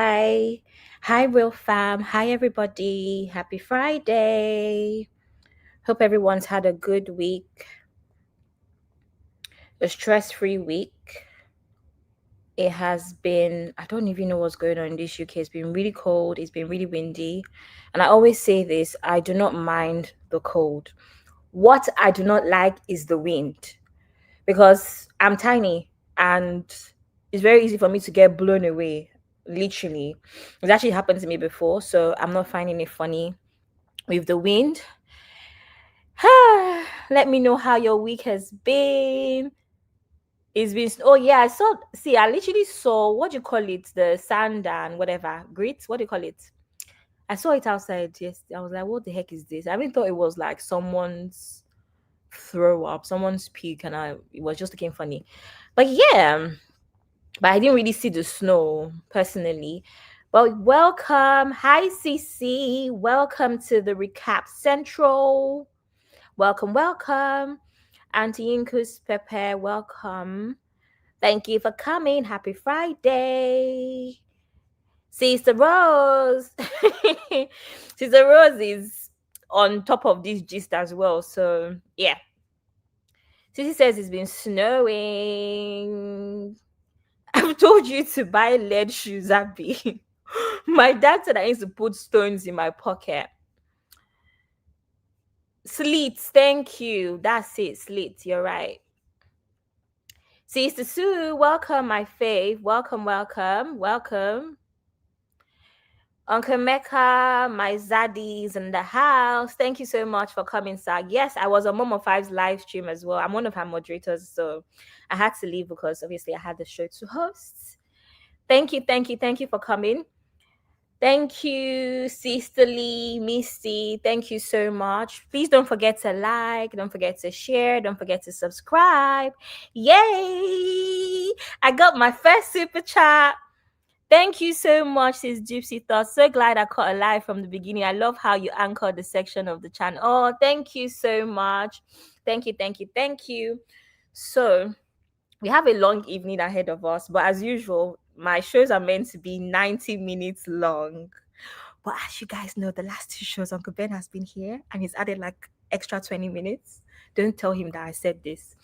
Hi, real fam. Hi, everybody. Happy Friday. Hope everyone's had a good week, a stress-free week. It has been, I don't even know what's going on in this UK. It's been really cold, it's been really windy. And I always say this, I do not mind the cold. What I do not like is the wind because I'm tiny and it's very easy for me to get blown away, literally. It's actually happened to me before, so I'm not finding it funny with the wind. Let me know how your week has been. It's been, oh yeah, I literally saw, what do you call it? The sand and whatever, grit, what do you call it? I saw it outside yesterday. I was like, what the heck is this? I even thought it was like someone's throw up, someone's puke, and it was just looking funny. But yeah, but I didn't really see the snow personally. But welcome. Hi, CC. Welcome to the Recap Central. Welcome. Auntie Inkus Pepe, welcome. Thank you for coming. Happy Friday. Sister Rose. Sister Rose is on top of this gist as well. So, yeah. Sissy says it's been snowing. I've told you to buy lead shoes, Abby. My dad said I need to put stones in my pocket. Sleet, thank you. That's it, Sleet. You're right. Sister Sue, welcome, my fave. Welcome. Uncle Mecca, my zaddies in the house. Thank you so much for coming, sir. Yes, I was on Momo 5's live stream as well. I'm one of her moderators, so I had to leave because obviously I had the show to host. Thank you for coming. Thank you, Sisterly, Misty. Thank you so much. Please don't forget to like, don't forget to share, don't forget to subscribe. Yay! I got my first super chat. Thank you so much, sis Gypsy Thoughts. So glad I caught a live from the beginning. I love how you anchored the section of the channel. Oh, thank you so much. Thank you. So we have a long evening ahead of us, but as usual, my shows are meant to be 90 minutes long. But as you guys know, the last two shows, Uncle Ben has been here and he's added like extra 20 minutes. Don't tell him that I said this.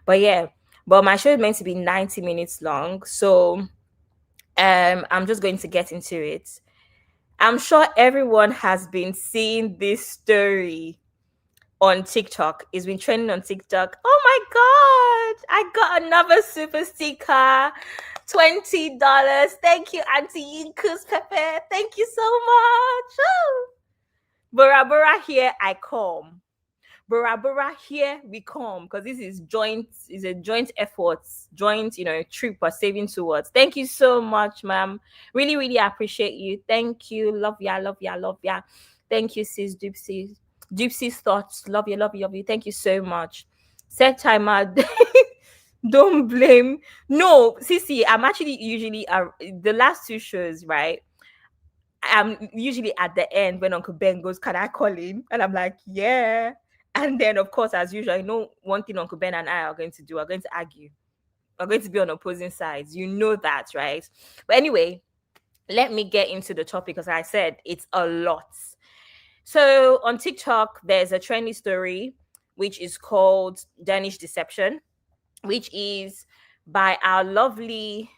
But yeah, but my show is meant to be 90 minutes long. So I'm just going to get into it. I'm sure everyone has been seeing this story on TikTok. It's been trending on TikTok. Oh my god! I got another super sticker. $20. Thank you, Auntie Yinkus Pepe. Thank you so much. Oh. Bora Bora here I come. Bora Bora here we come, because this is a joint effort, joint, trip we're saving towards. Thank you so much, ma'am. Really, really appreciate you. Thank you. Love ya. Thank you, sis Gypsy's thoughts. Love you. Thank you so much. Set timer. Don't blame. No, Sissy, I'm actually usually the last two shows, right? I'm usually at the end when Uncle Ben goes, "Can I call him?" And I'm like, "Yeah." And then, of course, as usual, one thing Uncle Ben and I are going to do. We're going to argue. We're going to be on opposing sides. You know that, right? But anyway, let me get into the topic, because I said it's a lot. So on TikTok, there's a trendy story which is called Danish Deception, which is by our lovely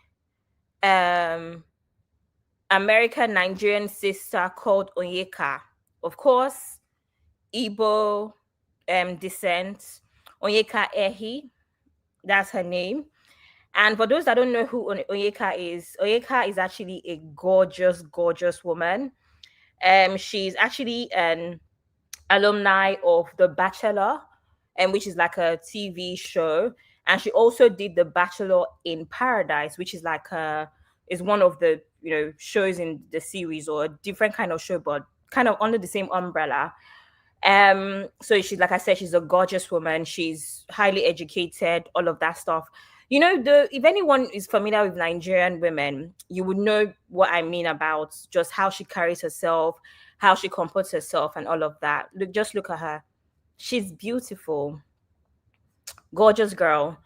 American Nigerian sister called Onyeka. Of course, Igbo descent. Onyeka Ehie, that's her name. And for those that don't know who Onyeka is actually a gorgeous, gorgeous woman. She's actually an alumni of The Bachelor, which is like a TV show. And she also did The Bachelor in Paradise, which is like is one of the shows in the series, or a different kind of show, but kind of under the same umbrella. So she's, like I said, she's a gorgeous woman. She's highly educated, all of that stuff. If anyone is familiar with Nigerian women, you would know what I mean about just how she carries herself, how she comports herself, and all of that. Look at her. She's beautiful. Gorgeous girl.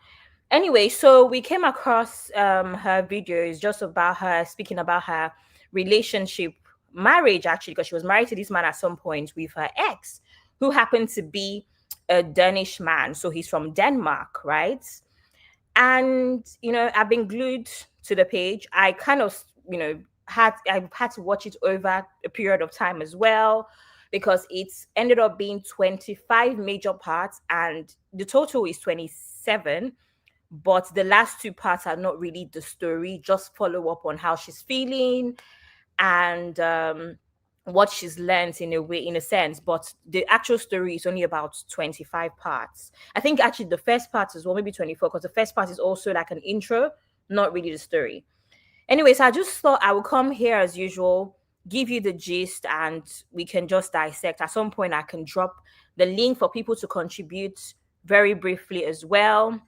Anyway, so we came across her videos just about her, speaking about her relationship, marriage actually, because she was married to this man at some point with her ex, who happened to be a Danish man. So he's from Denmark, right? And I've been glued to the page. I kind of I've had to watch it over a period of time as well, because it's ended up being 25 major parts and the total is 27, but the last two parts are not really the story, just follow up on how she's feeling and what she's learned in a way, in a sense. But the actual story is only about 25 parts. I think actually the first part is, well, maybe 24, because the first part is also like an intro, not really the story. Anyways, I just thought I would come here as usual, give you the gist, and we can just dissect. At some point, I can drop the link for people to contribute very briefly as well.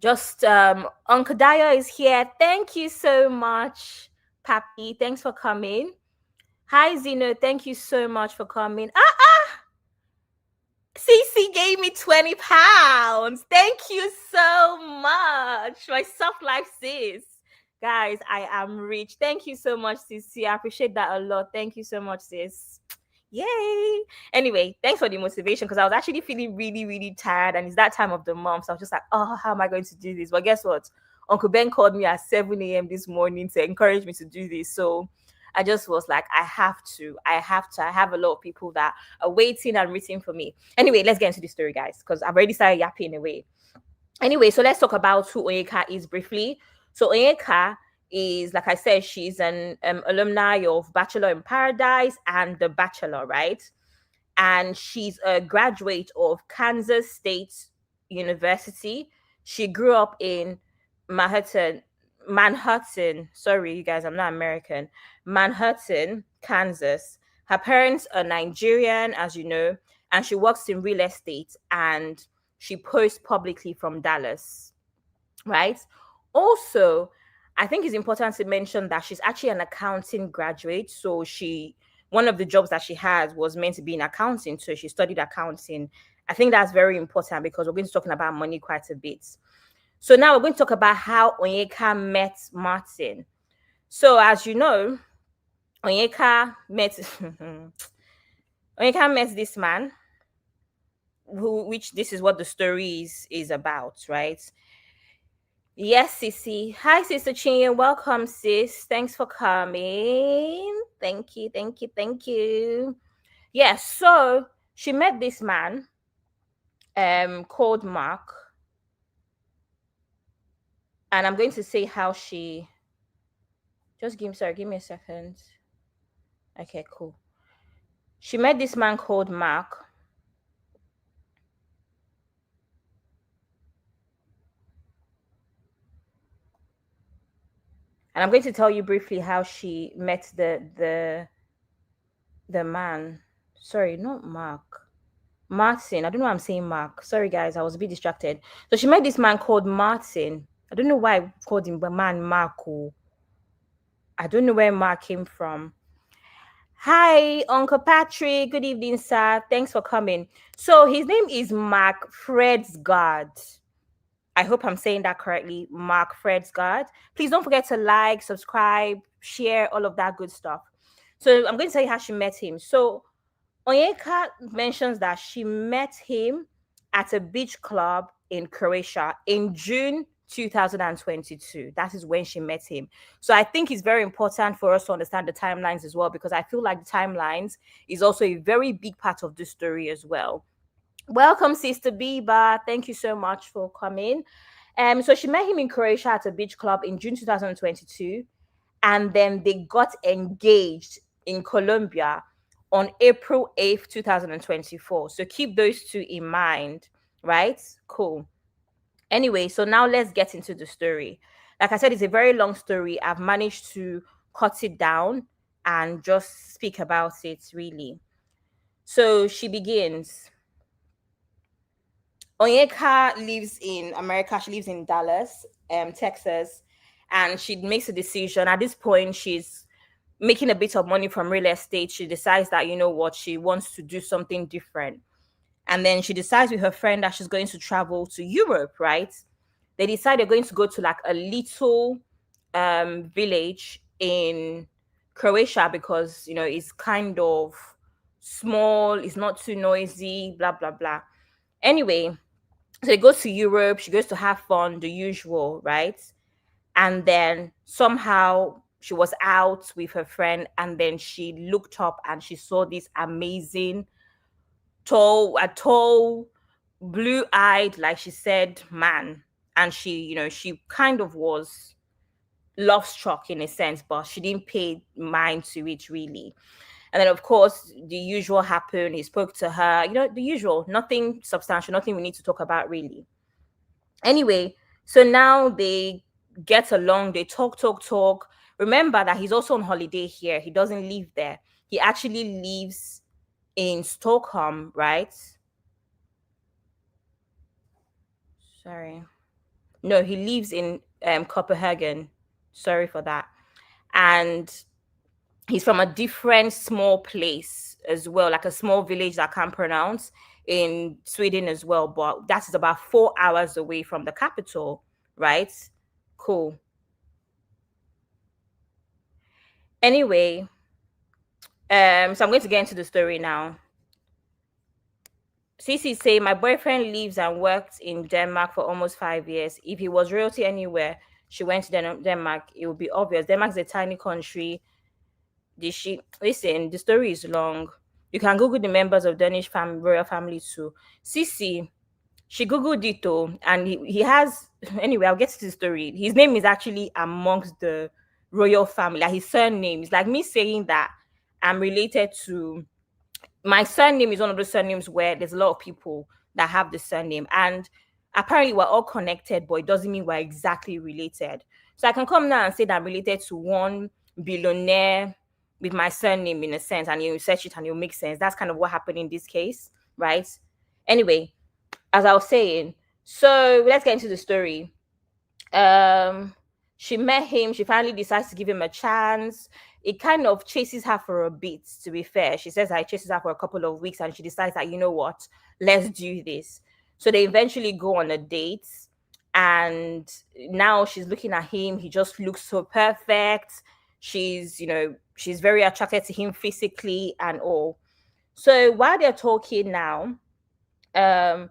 Just Uncle Daya is here. Thank you so much, Papi. Thanks for coming. Hi, Zeno. Thank you so much for coming. Cece gave me £20. Thank you so much. My soft life sis. Guys, I am rich. Thank you so much, Cece. I appreciate that a lot. Thank you so much, sis. Yay. Anyway, thanks for the motivation, because I was actually feeling really, really tired, and it's that time of the month. So I was just like, oh, how am I going to do this? But guess what? Uncle Ben called me at 7 a.m. this morning to encourage me to do this. So I just was like, I have to. I have a lot of people that are waiting and waiting for me. Anyway, let's get into the story, guys, because I've already started yapping away. Anyway, so let's talk about who Onyeka is briefly. So Onyeka is, like I said, she's an alumni of Bachelor in Paradise and The Bachelor, right? And she's a graduate of Kansas State University. She grew up in Manhattan. Sorry, you guys, I'm not American. Manhattan, Kansas. Her parents are Nigerian, as you know, and she works in real estate, and she posts publicly from Dallas, right? Also, I think it's important to mention that she's actually an accounting graduate. So one of the jobs that she has was meant to be in accounting. So she studied accounting. I think that's very important, because we're going to be talking about money quite a bit. So now we're going to talk about how Onyeka met Martin. So as you know, Onyeka met this man, which this is what the story is about, right? Yes, Sissy. Hi, Sister Chin. Welcome, sis. Thanks for coming. Thank you, thank you, thank you. Yes, so she met this man called Mark. And I'm going to say how she give me a second. Okay, cool. She met this man called Mark. And I'm going to tell you briefly how she met the man. Sorry, not Mark. Martin. I don't know why I'm saying Mark. Sorry, guys. I was a bit distracted. So she met this man called Martin. I don't know why I called him the man Marco. I don't know where Mark came from. Hi, Uncle Patrick. Good evening, sir. Thanks for coming. So his name is Mark Fredsgard. I hope I'm saying that correctly. Mark Fredsgard. Please don't forget to like, subscribe, share, all of that good stuff. So I'm going to tell you how she met him. So Onyeka mentions that she met him at a beach club in Croatia in June 2022. That is when she met him. So I think it's very important for us to understand the timelines as well, because I feel like the timelines is also a very big part of this story as well. Welcome, Sister Biba. Thank you so much for coming. So she met him in Croatia at a beach club in June 2022, and then they got engaged in Colombia on April 8th, 2024. So keep those two in mind, right? Cool. Anyway, so now let's get into the story. Like I said, it's a very long story. I've managed to cut it down and just speak about it really. So she begins. Onyeka lives in America. She lives in Dallas, Texas, and she makes a decision. At this point, she's making a bit of money from real estate. She decides that, you know what, she wants to do something different. And then she decides with her friend that she's going to travel to Europe, right? They decide they're going to go to like a little village in Croatia because, it's kind of small, it's not too noisy, blah, blah, blah. Anyway, so they go to Europe, she goes to have fun, the usual, right? And then somehow she was out with her friend, and then she looked up and she saw this amazing, tall, blue-eyed, like she said, man. And she kind of was love struck in a sense, but she didn't pay mind to it really. And then, of course, the usual happened. He spoke to her, the usual, nothing substantial, nothing we need to talk about really. Anyway, so now they get along, they talk. Remember that he's also on holiday here. He doesn't live there. He actually lives in Stockholm, right? Sorry. No, he lives in Copenhagen. Sorry for that. And he's from a different small place as well, like a small village that I can't pronounce, in Sweden as well. But that is about 4 hours away from the capital, right? Cool. Anyway, so I'm going to get into the story now. Cece say my boyfriend lives and worked in Denmark for almost 5 years. If he was royalty anywhere, she went to Denmark. It would be obvious. Denmark is a tiny country. Listen, the story is long. You can Google the members of Danish royal family too. Cece, she Googled it too, and he has, anyway, I'll get to the story. His name is actually amongst the royal family. Like his surname is like me saying that I'm related to, my surname is one of the surnames where there's a lot of people that have the surname, and apparently we're all connected, but it doesn't mean we're exactly related. So I can come now and say that I'm related to one billionaire with my surname in a sense, and you search it and it'll make sense. That's kind of what happened in this case, right? Anyway, as I was saying, so let's get into the story. She met him, she finally decides to give him a chance. It kind of chases her for a bit, to be fair. She says that it chases her for a couple of weeks, and she decides that, you know what, let's do this. So they eventually go on a date, and now she's looking at him. He just looks so perfect. She's very attracted to him physically and all. So while they're talking now, um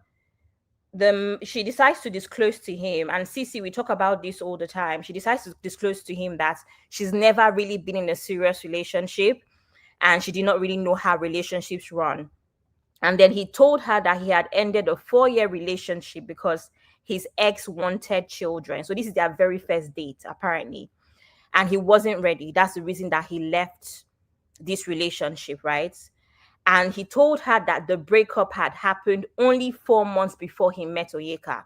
she decides to disclose to him, and Cece, we talk about this all the time. She decides to disclose to him that she's never really been in a serious relationship, and she did not really know how relationships run. And then he told her that he had ended a 4-year relationship because his ex wanted children. So this is their very first date, apparently, and he wasn't ready. That's the reason that he left this relationship, right? And he told her that the breakup had happened only 4 months before he met Onyeka.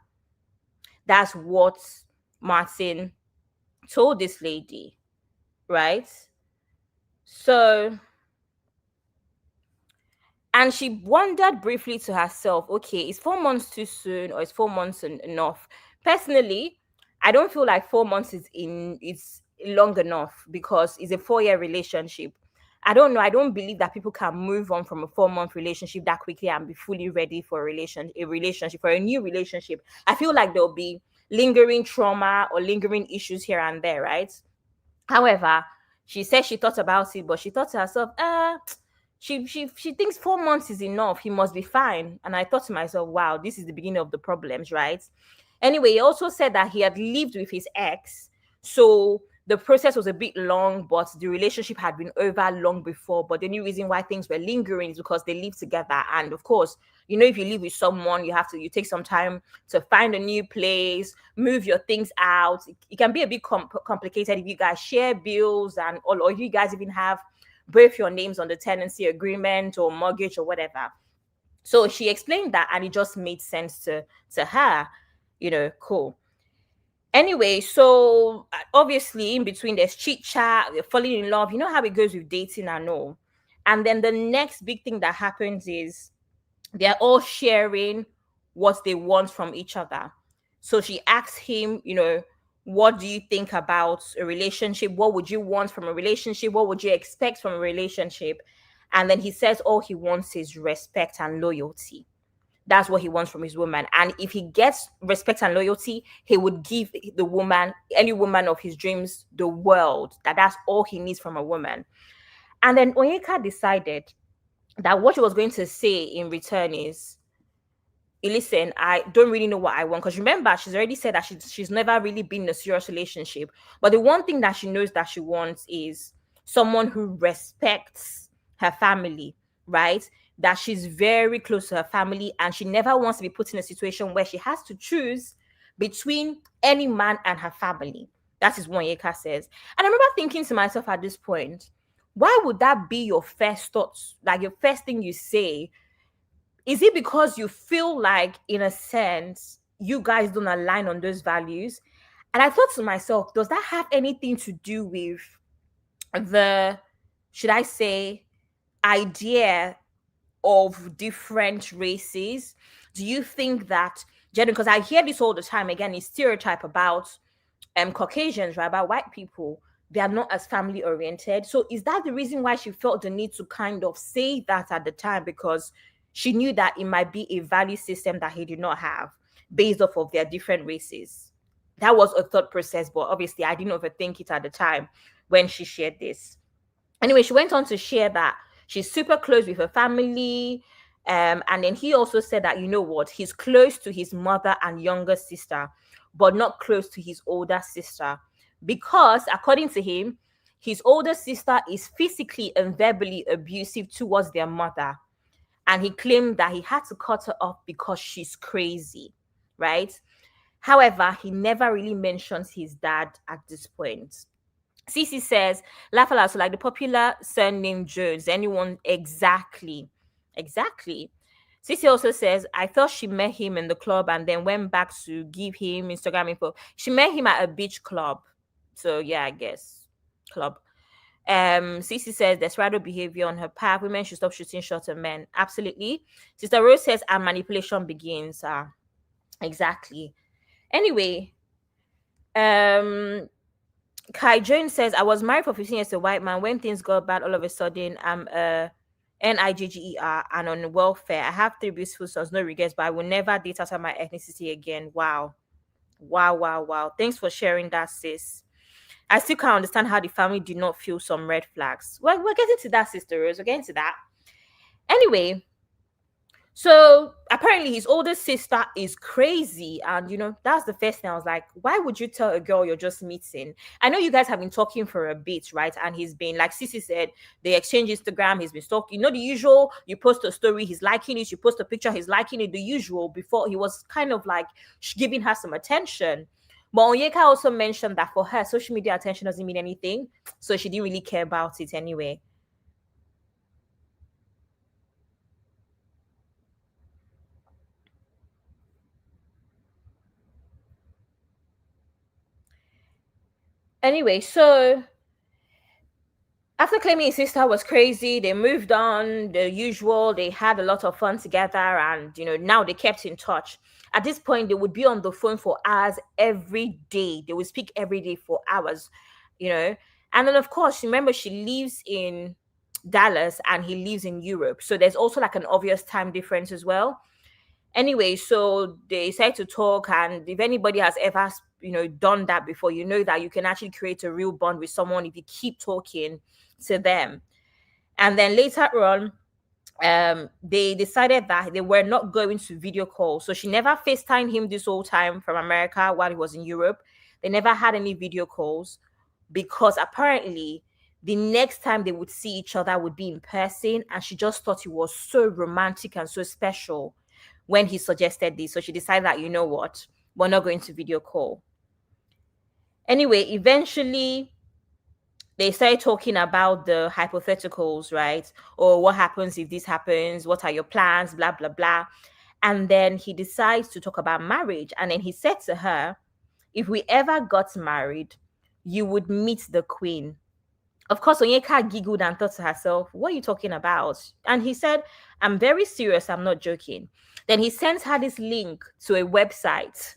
That's what Martin told this lady, right? So, and she wondered briefly to herself, okay, is 4 months too soon, or is 4 months enough? Personally, I don't feel like 4 months it's long enough, because it's a 4-year relationship. I don't know. I don't believe that people can move on from a 4-month relationship that quickly and be fully ready for for a new relationship. I feel like there'll be lingering trauma or lingering issues here and there, right? However, she said she thought about it, but she thought to herself, she thinks 4 months is enough. He must be fine. And I thought to myself, wow, this is the beginning of the problems, right? Anyway, he also said that he had lived with his ex. So the process was a bit long, but the relationship had been over long before. But the only reason why things were lingering is because they lived together. And of course, if you live with someone, you take some time to find a new place, move your things out. It can be a bit complicated if you guys share bills and all, or if you guys even have both your names on the tenancy agreement or mortgage or whatever. So she explained that, and it just made sense to her. Cool. Anyway, so obviously in between there's chit chat, they're falling in love. You know how it goes with dating and all. And then the next big thing that happens is they're all sharing what they want from each other. So she asks him, what do you think about a relationship? What would you want from a relationship? What would you expect from a relationship? And then he says all he wants is respect and loyalty. That's what he wants from his woman. And if he gets respect and loyalty, he would give the woman, any woman of his dreams, the world. That's all he needs from a woman. And then Onyeka decided that what she was going to say in return is, listen, I don't really know what I want. Because remember, she's already said that she's never really been in a serious relationship. But the one thing that she knows that she wants is someone who respects her family, right? That she's very close to her family, and she never wants to be put in a situation where she has to choose between any man and her family. That is what Yeka says. And I remember thinking to myself at this point, why would that be your first thoughts? Like your first thing you say? Is it because you feel like, in a sense, you guys don't align on those values? And I thought to myself, does that have anything to do with the, should I say, idea of different races? Do you think that, Jen, because I hear this all the time, again, is stereotype about Caucasians, right, about white people, they are not as family oriented. So is that the reason why she felt the need to kind of say that at the time? Because she knew that it might be a value system that he did not have based off of their different races. That was a thought process, but obviously I didn't overthink it at the time when she shared this. Anyway, she went on to share that she's super close with her family. And then he also said that, you know what, he's close to his mother and younger sister, but not close to his older sister. Because according to him, his older sister is physically and verbally abusive towards their mother. And he claimed that he had to cut her off because she's crazy, right? However, he never really mentions his dad at this point. Cece says, laugh aloud. So, like the popular surname Jones, anyone? Exactly. Exactly. Cece also says, I thought she met him in the club and then went back to give him Instagram info. She met him at a beach club. So, yeah, I guess. Club. Cece says, desperado behavior on her part. Women should stop shooting shots at men. Absolutely. Sister Rose says, and manipulation begins. Exactly. Anyway, Kai Jones says, I was married for 15 years to a white man. When things got bad, all of a sudden, I'm a NIGGER and on welfare. I have 3 beautiful sons, no regrets, but I will never date outside my ethnicity again. Wow. Wow, wow, wow. Thanks for sharing that, sis. I still can't understand how the family did not feel some red flags. Well, we're getting to that, Sister Rose. We're getting to that. Anyway, so apparently his older sister is crazy. And, that's the first thing I was like, why would you tell a girl you're just meeting? I know you guys have been talking for a bit, right? And he's been, like Sissy said, they exchange Instagram. He's been stalking. The usual, you post a story, he's liking it. You post a picture, he's liking it. The usual. Before, he was kind of like giving her some attention. But Onyeka also mentioned that for her, social media attention doesn't mean anything. So she didn't really care about it anyway. Anyway, so after claiming his sister was crazy, they moved on, the usual. They had a lot of fun together, and now they kept in touch. At this point, they would be on the phone for hours every day. They would speak every day for hours. And then, of course, remember, she lives in Dallas and he lives in Europe. So there's also like an obvious time difference as well. Anyway, so they decided to talk, and if anybody has ever done that before, you know that you can actually create a real bond with someone if you keep talking to them. And then later on, they decided that they were not going to video call. So she never FaceTimed him this whole time from America while he was in Europe. They never had any video calls because apparently the next time they would see each other would be in person, and she just thought it was so romantic and so special when he suggested this. So she decided that, you know what, we're not going to video call. Anyway, eventually they started talking about the hypotheticals, right? Or what happens if this happens? What are your plans? Blah, blah, blah. And then he decides to talk about marriage. And then he said to her, if we ever got married, you would meet the queen. Of course, Onyeka giggled and thought to herself, what are you talking about? And he said, I'm very serious. I'm not joking. Then he sends her this link to a website.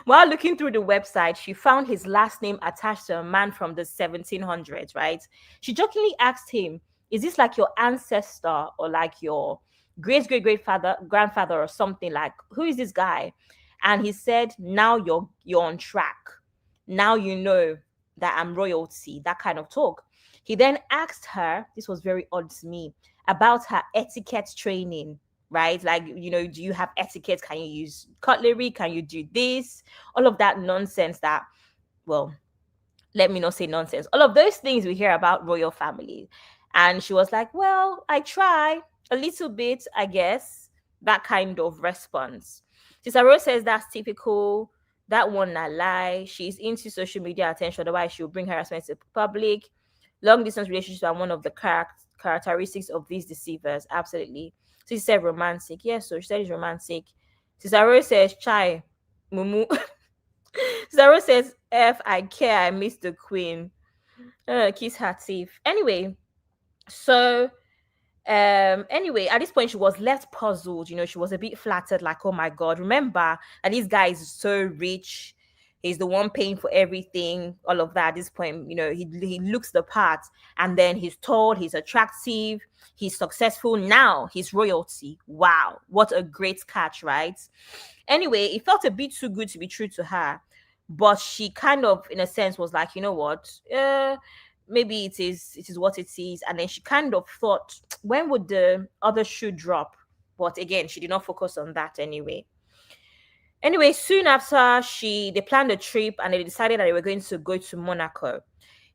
While looking through the website, she found his last name attached to a man from the 1700s, right? She jokingly asked him, is this like your ancestor or like your grandfather or something. Like, who is this guy? And he said, now you're on track. Now you know that I'm royalty, that kind of talk. He then asked her, this was very odd to me, about her etiquette training, right? Like, do you have etiquette? Can you use cutlery? Can you do this? All of that nonsense that, well, let me not say nonsense. All of those things we hear about royal family. And she was like, well, I try a little bit, I guess. That kind of response. Sister Rose says that's typical. That one not lie. She's into social media attention, otherwise she'll bring harassment to public. Long distance relationships are one of the characteristics of these deceivers. Absolutely. So she said romantic. Yes, so she said it's romantic. Sister Rose says chai. Mumu. Zara says, F, I care, I miss the queen. Kiss her teeth. So anyway, at this point she was left puzzled. She was a bit flattered, like, oh my god, remember that this guy is so rich, he's the one paying for everything, all of that. At this point, he looks the part, and then he's tall, he's attractive, he's successful, now he's royalty. Wow, what a great catch, right? Anyway, it felt a bit too good to be true to her, but she kind of, in a sense, was like, you know what, maybe it is what it is. And then she kind of thought, when would the other shoe drop? But again, she did not focus on that anyway. Soon after, they planned a trip, and they decided that they were going to go to Monaco.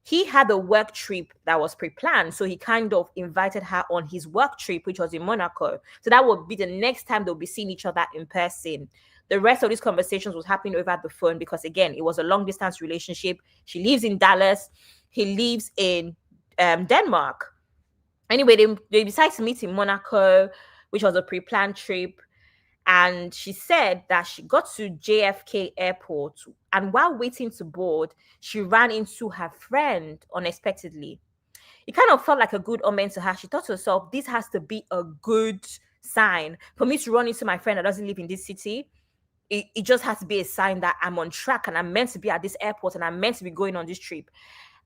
He had a work trip that was pre-planned, so he kind of invited her on his work trip, which was in Monaco. So that would be the next time they'll be seeing each other in person. The rest of these conversations was happening over the phone because, again, it was a long distance relationship. She lives in Dallas, he lives in Denmark. Anyway, they decided to meet in Monaco, which was a pre-planned trip. And she said that she got to JFK airport, and while waiting to board, she ran into her friend unexpectedly. It kind of felt like a good omen to her. She thought to herself, this has to be a good sign for me to run into my friend that doesn't live in this city. It just has to be a sign that I'm on track and I'm meant to be at this airport and I'm meant to be going on this trip.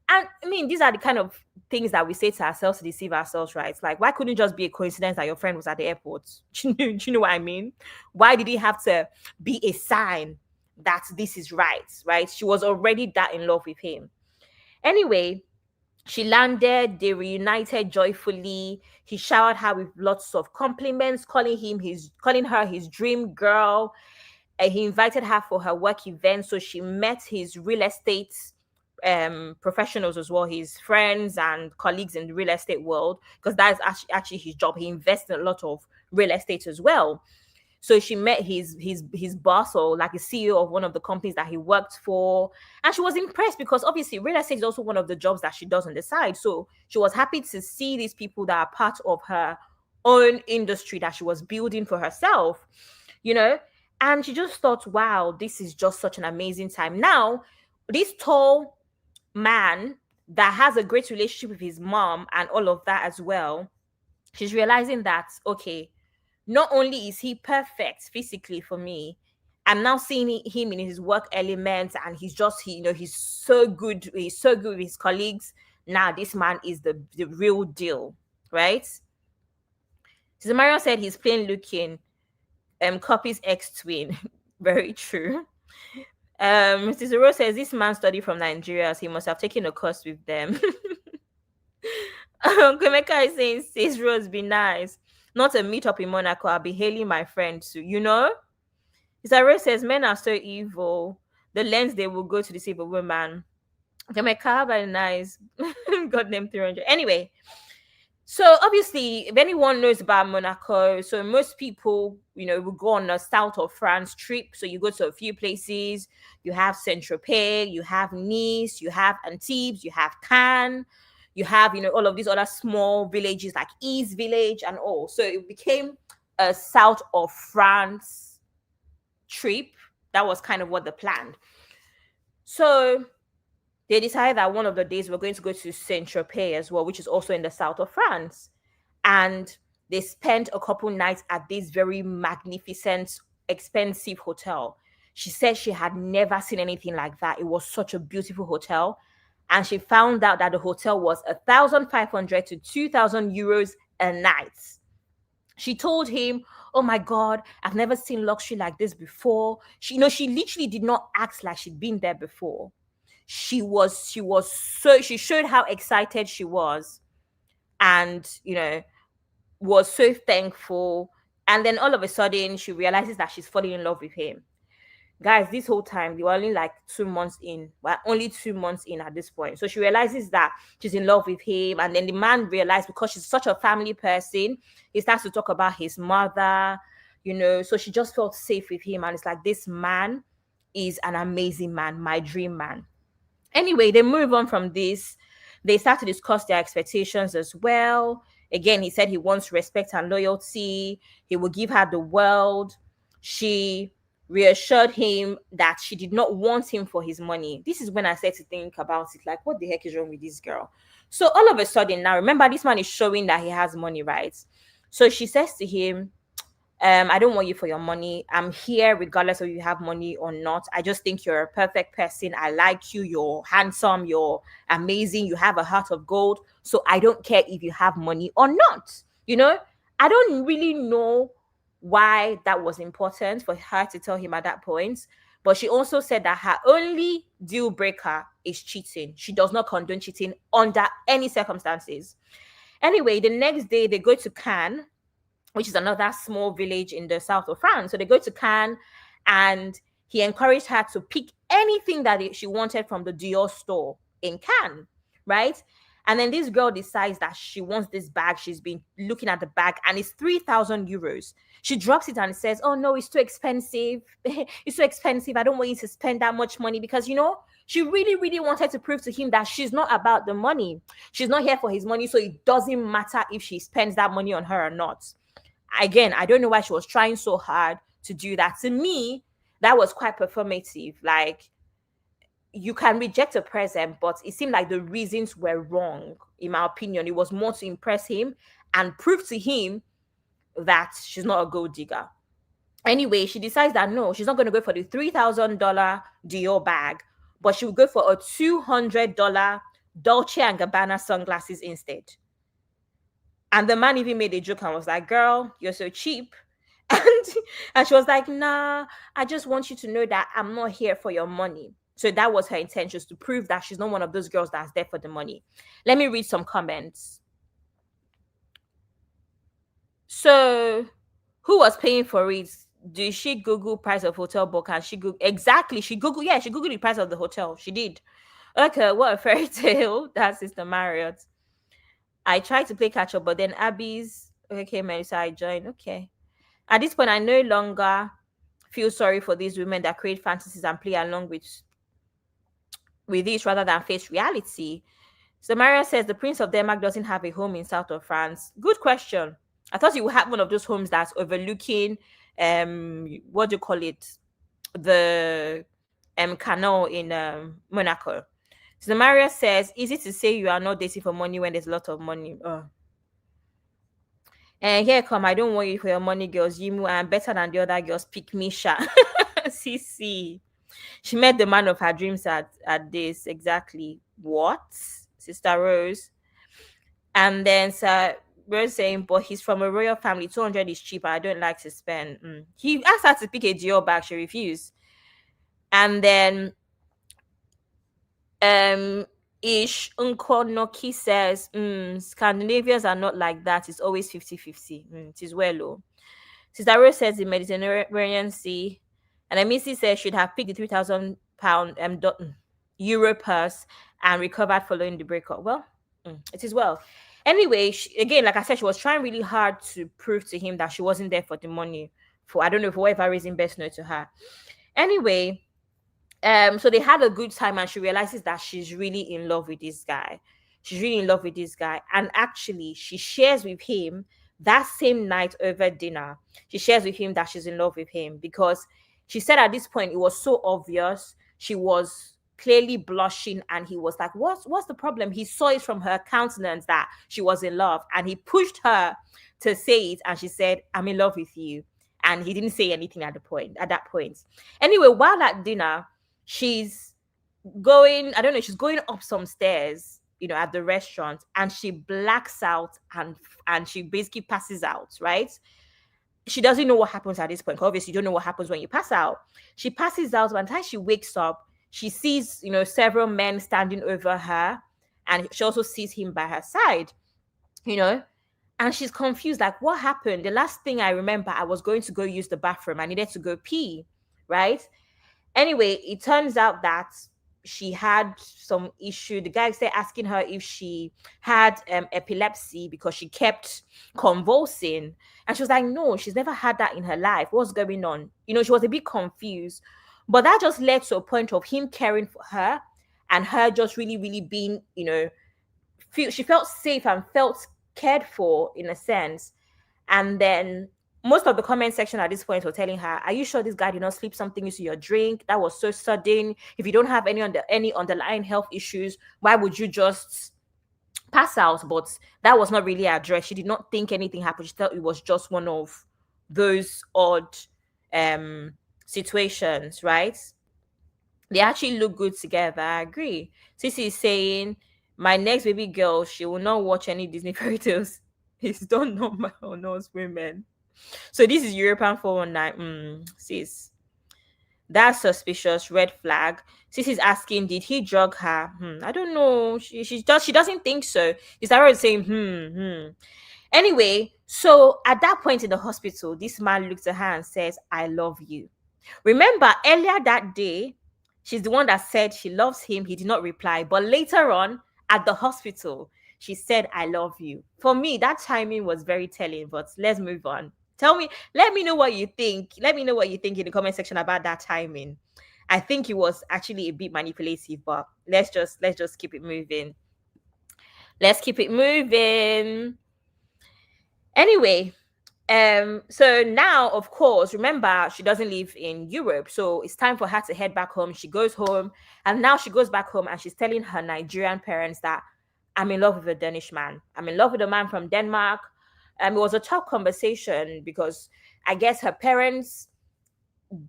And I mean, these are the kind of things that we say to ourselves to deceive ourselves, right? It's like, why couldn't it just be a coincidence that your friend was at the airport? Do you know what I mean? Why did it have to be a sign that this is right? She was already that in love with him. Anyway, she landed, they reunited joyfully. He showered her with lots of compliments, calling her his dream girl. He invited her for her work event, so she met his real estate professionals as well, his friends and colleagues in the real estate world, because that is actually his job. He invests in a lot of real estate as well. So she met his boss, or like a CEO of one of the companies that he worked for, and she was impressed because obviously real estate is also one of the jobs that she does on the side. So she was happy to see these people that are part of her own industry that she was building for herself, and she just thought, wow, this is just such an amazing time. Now, this tall man that has a great relationship with his mom and all of that as well, she's realizing that, okay, not only is he perfect physically for me, I'm now seeing him in his work elements, and he's so good. He's so good with his colleagues. Now this man is the real deal, right? Sister Marion said he's plain looking. Copies ex-twin. Very true. Sister Rose says this man studied from Nigeria, so he must have taken a course with them. Onyeka is saying, "Sis Rose, be nice. Not a meetup in Monaco. I'll be hailing my friend too. Sister Rose says men are so evil. The lengths they will go to deceive a woman. Onyeka, be nice. God name 300. Anyway, so obviously, if anyone knows about Monaco, so most people, will go on a south of France trip. So you go to a few places. You have Saint-Tropez, you have Nice, you have Antibes, you have Cannes, you have, all of these other small villages like East Village and all. So it became a south of France trip. That was kind of what they planned. So they decided that one of the days we're going to go to Saint-Tropez as well, which is also in the south of France. And they spent a couple nights at this very magnificent, expensive hotel. She said she had never seen anything like that. It was such a beautiful hotel. And she found out that the hotel was 1,500 to 2,000 euros a night. She told him, "Oh my God, I've never seen luxury like this before." She literally did not act like she'd been there before. She showed how excited she was, and was so thankful. And then all of a sudden, she realizes that she's falling in love with him. Guys, this whole time they were only like 2 months in. Well, only 2 months in at this point. So she realizes that she's in love with him, and then the man realized, because she's such a family person, he starts to talk about his mother. So she just felt safe with him, and it's like, this man is an amazing man, my dream man. Anyway, they move on from this. They start to discuss their expectations as well. Again, he said he wants respect and loyalty. He will give her the world. She reassured him that she did not want him for his money. This is when I started to think about it, like, what the heck is wrong with this girl? So all of a sudden, now remember, this man is showing that he has money, right? So she says to him, I don't want you for your money. I'm here regardless of you have money or not. I just think you're a perfect person. I like you. You're handsome. You're amazing. You have a heart of gold. So I don't care if you have money or not. I don't really know why that was important for her to tell him at that point. But she also said that her only deal breaker is cheating. She does not condone cheating under any circumstances. Anyway, the next day they go to Cannes, which is another small village in the south of France. So they go to Cannes, and he encouraged her to pick anything that she wanted from the Dior store in Cannes, right? And then this girl decides that she wants this bag. She's been looking at the bag, and it's 3,000 euros. She drops it and says, "Oh no, it's too expensive. It's too expensive. I don't want you to spend that much money," because she really, really wanted to prove to him that she's not about the money. She's not here for his money, so it doesn't matter if she spends that money on her or not. Again, I don't know why she was trying so hard to do that. To me, that was quite performative. Like, you can reject a present, but it seemed like the reasons were wrong. In my opinion, it was more to impress him and prove to him that she's not a gold digger. Anyway, she decides that no, she's not going to go for the $3,000 Dior bag, but she will go for a $200 Dolce & Gabbana sunglasses instead. And the man even made a joke and was like, "Girl, you're so cheap." And she was like, "Nah, I just want you to know that I'm not here for your money." So that was her intention, to prove that she's not one of those girls that's there for the money. Let me read some comments. So, who was paying for it? Did she Google price of hotel book? And she Google exactly? She Googled the price of the hotel. She did. Okay, what a fairy tale. That's Sister Marriott. I tried to play catch up, but then Abby's okay, Melissa, I joined. Okay. At this point, I no longer feel sorry for these women that create fantasies and play along with this rather than face reality. So Maria says the Prince of Denmark doesn't have a home in south of France. Good question. I thought you would have one of those homes that's overlooking what do you call it? The canal in Monaco. So Maria says, easy to say you are not dating for money when there's a lot of money. And here come, I don't want you for your money, girls. Yimu, I am better than the other girls. Pick me, Sha. CC. She met the man of her dreams at this. Exactly. What? Sister Rose. And then Sir Rose saying, but he's from a royal family. 200 is cheap. I don't like to spend. He asked her to pick a Dior bag. She refused. And then Ish Unkonoki says, Scandinavians are not like that. It's always 50-50. It is well low. Sister Rose says the Mediterranean Sea. And then Missy says she'd have picked the 3,000 pound euro purse and recovered following the breakup. Well, it is well. Anyway, again, like I said, she was trying really hard to prove to him that she wasn't there for the money. For I don't know, for whatever reason best known to her. Anyway, so they had a good time, and she realizes that she's really in love with this guy. She's really in love with this guy. And actually, she shares with him that same night over dinner. She shares with him that she's in love with him, because she said at this point it was so obvious. She was clearly blushing, and he was like, what's the problem? He saw it from her countenance that she was in love, and he pushed her to say it, and she said, "I'm in love with you." And he didn't say anything at that point. Anyway, while at dinner, she's going up some stairs, at the restaurant, and she blacks out, and she basically passes out, right? She doesn't know what happens at this point. Obviously, you don't know what happens when you pass out. She passes out. By the time she wakes up, she sees, several men standing over her, and she also sees him by her side, you know, and she's confused, like, what happened? The last thing I remember, I was going to go use the bathroom. I needed to go pee, right? Anyway, it turns out that she had some issue. The guy started asking her if she had epilepsy, because she kept convulsing. And she was like, no, she's never had that in her life. What's going on? She was a bit confused. But that just led to a point of him caring for her, and her just really, really being, she felt safe and felt cared for, in a sense. And then most of the comment section at this point were telling her, are you sure this guy did not slip something into your drink? That was so sudden. If you don't have any underlying health issues, why would you just pass out? But that was not really addressed. She did not think anything happened. She thought it was just one of those odd situations, right? They actually look good together. I agree. Sissy is saying, my next baby girl, she will not watch any Disney fairy tales. It's done normal on us women. So this is European 419. Sis, that's suspicious. Red flag. Sis is asking, did he drug her? I don't know. She doesn't think so. She started saying, Anyway, so at that point in the hospital, this man looks at her and says, I love you. Remember, earlier that day, she's the one that said she loves him. He did not reply. But later on, at the hospital, she said, I love you. For me, that timing was very telling, but let's move on. Let me know what you think. Let me know what you think in the comment section about that timing. I think it was actually a bit manipulative, but let's just keep it moving. Let's keep it moving. Anyway, so now, of course, remember, she doesn't live in Europe, so it's time for her to head back home. She goes home, and now she goes back home, and she's telling her Nigerian parents that I'm in love with a Danish man. I'm in love with a man from Denmark. It was a tough conversation, because I guess her parents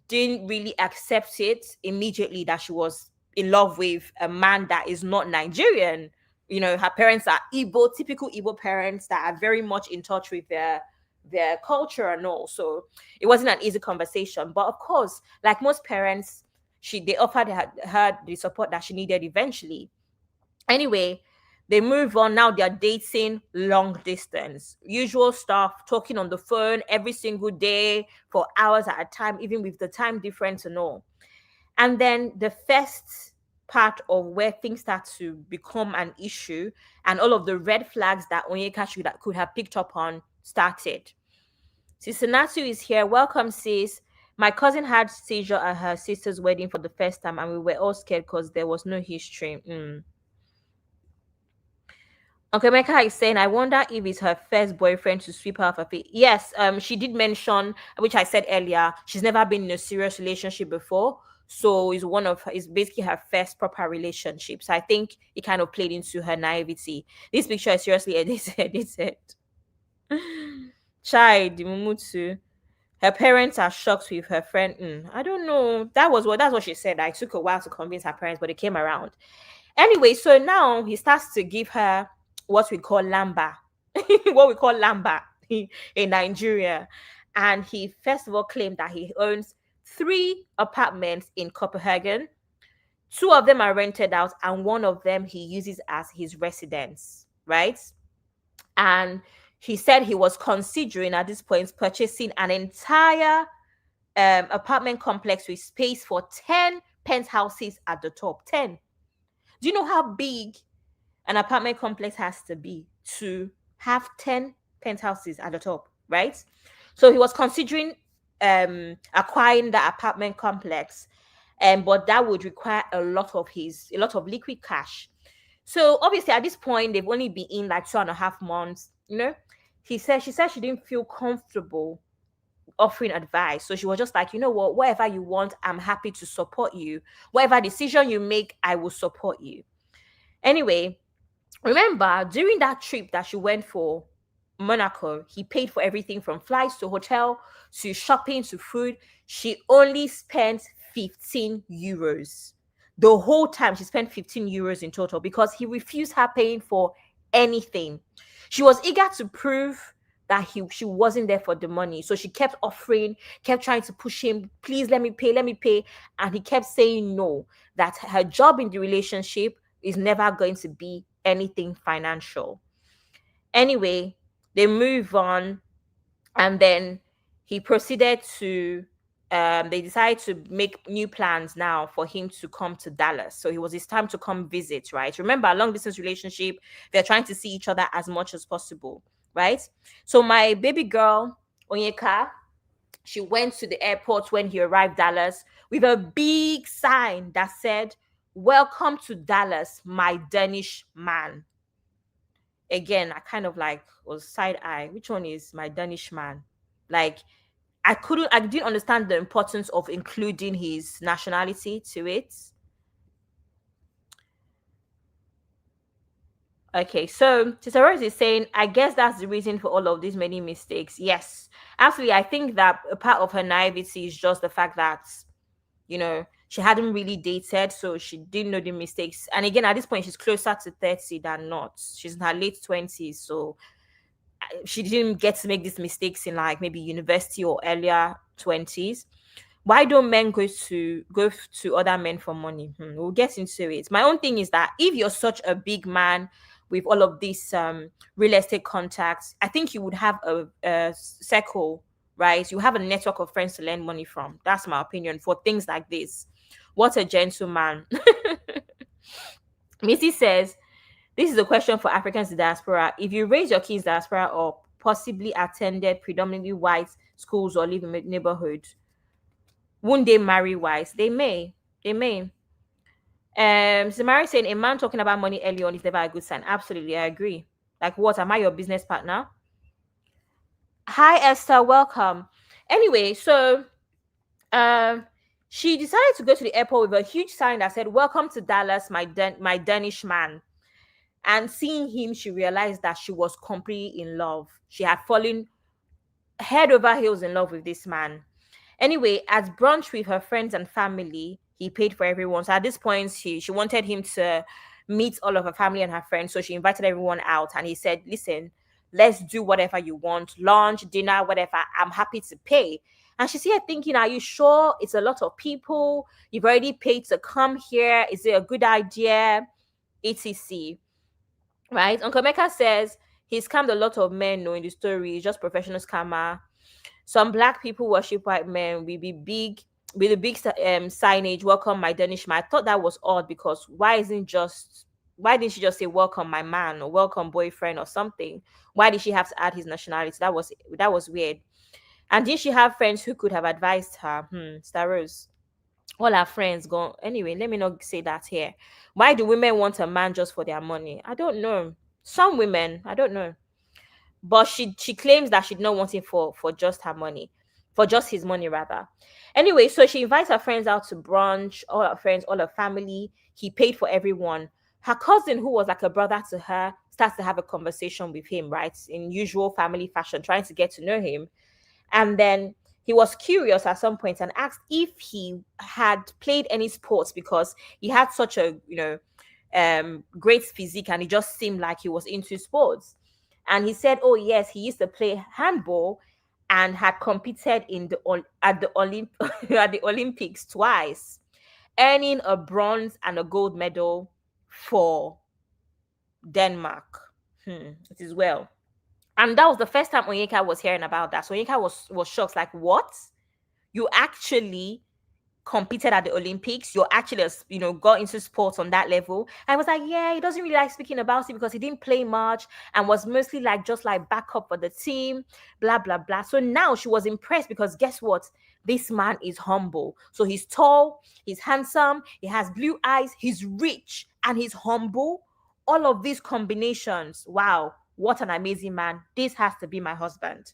didn't really accept it immediately that she was in love with a man that is not Nigerian. Her parents are Igbo, typical Igbo parents that are very much in touch with their culture and all. So it wasn't an easy conversation. But of course, like most parents, they offered her the support that she needed eventually. Anyway, they move on. Now they're dating long distance. Usual stuff, talking on the phone every single day for hours at a time, even with the time difference and all. And then the first part of where things start to become an issue, and all of the red flags that Onyeka could have picked up on started. Sister Natsu is here. Welcome, sis. My cousin had seizure at her sister's wedding for the first time, and we were all scared because there was no history. Okay, Mecca is saying, I wonder if it's her first boyfriend to sweep her off her feet. Yes, she did mention, which I said earlier, she's never been in a serious relationship before. So it's basically her first proper relationship. So I think it kind of played into her naivety. This picture is seriously edited. Child, Mumutsu. Her parents are shocked with her friend. I don't know. That's what she said. I took a while to convince her parents, but they came around. Anyway, so now he starts to give her what we call lamba, what we call lamba in Nigeria. And he first of all claimed that he owns 3 apartments in Copenhagen. 2 of them are rented out, and 1 of them he uses as his residence, right? And he said he was considering at this point purchasing an entire apartment complex with space for 10 penthouses at the top. 10. Do you know how big an apartment complex has to be to have 10 penthouses at the top, right? So he was considering acquiring the apartment complex, but that would require a lot of liquid cash. So obviously at this point they've only been in like 2.5 months. She said she didn't feel comfortable offering advice. So she was just like, you know what, whatever you want, I'm happy to support you. Whatever decision you make, I will support you. Anyway, remember, during that trip that she went for Monaco, he paid for everything from flights to hotel to shopping to food. She only spent 15 euros. The whole time she spent 15 euros in total because he refused her paying for anything. She was eager to prove that she wasn't there for the money. So she kept offering, kept trying to push him, please let me pay, let me pay. And he kept saying no, that her job in the relationship is never going to be anything financial. Anyway, they move on, and then he proceeded to they decided to make new plans now for him to come to Dallas. So it was his time to come visit, right? Remember, a long distance relationship, they're trying to see each other as much as possible, right? So my baby girl, Onyeka, she went to the airport when he arrived Dallas with a big sign that said, "Welcome to Dallas, my Danish man." Again, I kind of like was side eye. Which one is my Danish man? Like, I didn't understand the importance of including his nationality to it. Okay, so Sister Rose is saying, I guess that's the reason for all of these many mistakes. Yes, absolutely. I think that a part of her naivety is just the fact that, she hadn't really dated, so she didn't know the mistakes. And again, at this point, she's closer to 30 than not. She's in her late 20s, so she didn't get to make these mistakes in like maybe university or earlier 20s. Why don't men go to other men for money? We'll get into it. My own thing is that if you're such a big man with all of these real estate contacts, I think you would have a circle, right? You have a network of friends to lend money from. That's my opinion for things like this. What a gentleman. Missy says, this is a question for Africans in diaspora. If you raise your kids diaspora or possibly attended predominantly white schools or live in neighborhoods, won't they marry wise? They may. They may. Samari saying a man talking about money early on is never a good sign. Absolutely, I agree. Like, what? Am I your business partner? Hi, Esther. Welcome. Anyway, so she decided to go to the airport with a huge sign that said, "Welcome to Dallas, my Danish man." And seeing him, she realized that she was completely in love. She had fallen head over heels in love with this man. Anyway, at brunch with her friends and family, he paid for everyone. So at this point, she wanted him to meet all of her family and her friends. So she invited everyone out, and he said, "Listen, let's do whatever you want, lunch, dinner, whatever. I'm happy to pay." And she's here thinking, are you sure? It's a lot of people. You've already paid to come here. Is it a good idea? etc. Right? Uncle Mecca says he scammed a lot of men, no, in the story. He's just professional scammer. Some black people worship white men. We be big with a big signage. Welcome, my Danish man. I thought that was odd because why didn't she just say welcome, my man, or welcome, boyfriend, or something? Why did she have to add his nationality? That was weird. And did she have friends who could have advised her? Star Rose. All our friends gone. Anyway, let me not say that here. Why do women want a man just for their money? I don't know. Some women, I don't know. But she claims that she did not want him for just her money, for just his money rather. Anyway, so she invites her friends out to brunch, all her friends, all her family. He paid for everyone. Her cousin, who was like a brother to her, starts to have a conversation with him, right, in usual family fashion, trying to get to know him. And then he was curious at some point and asked if he had played any sports because he had such a great physique, and he just seemed like he was into sports. And he said, oh yes, he used to play handball and had competed at the at the Olympics twice, earning a bronze and a gold medal for Denmark. It is well. And that was the first time Onyeka was hearing about that. So Onyeka was shocked, like, what? You actually competed at the Olympics? You're actually, got into sports on that level? I was like, yeah, he doesn't really like speaking about it because he didn't play much and was mostly like just like backup for the team, blah, blah, blah. So now she was impressed because guess what? This man is humble. So he's tall, he's handsome, he has blue eyes, he's rich, and he's humble. All of these combinations, wow, what an amazing man. This has to be my husband.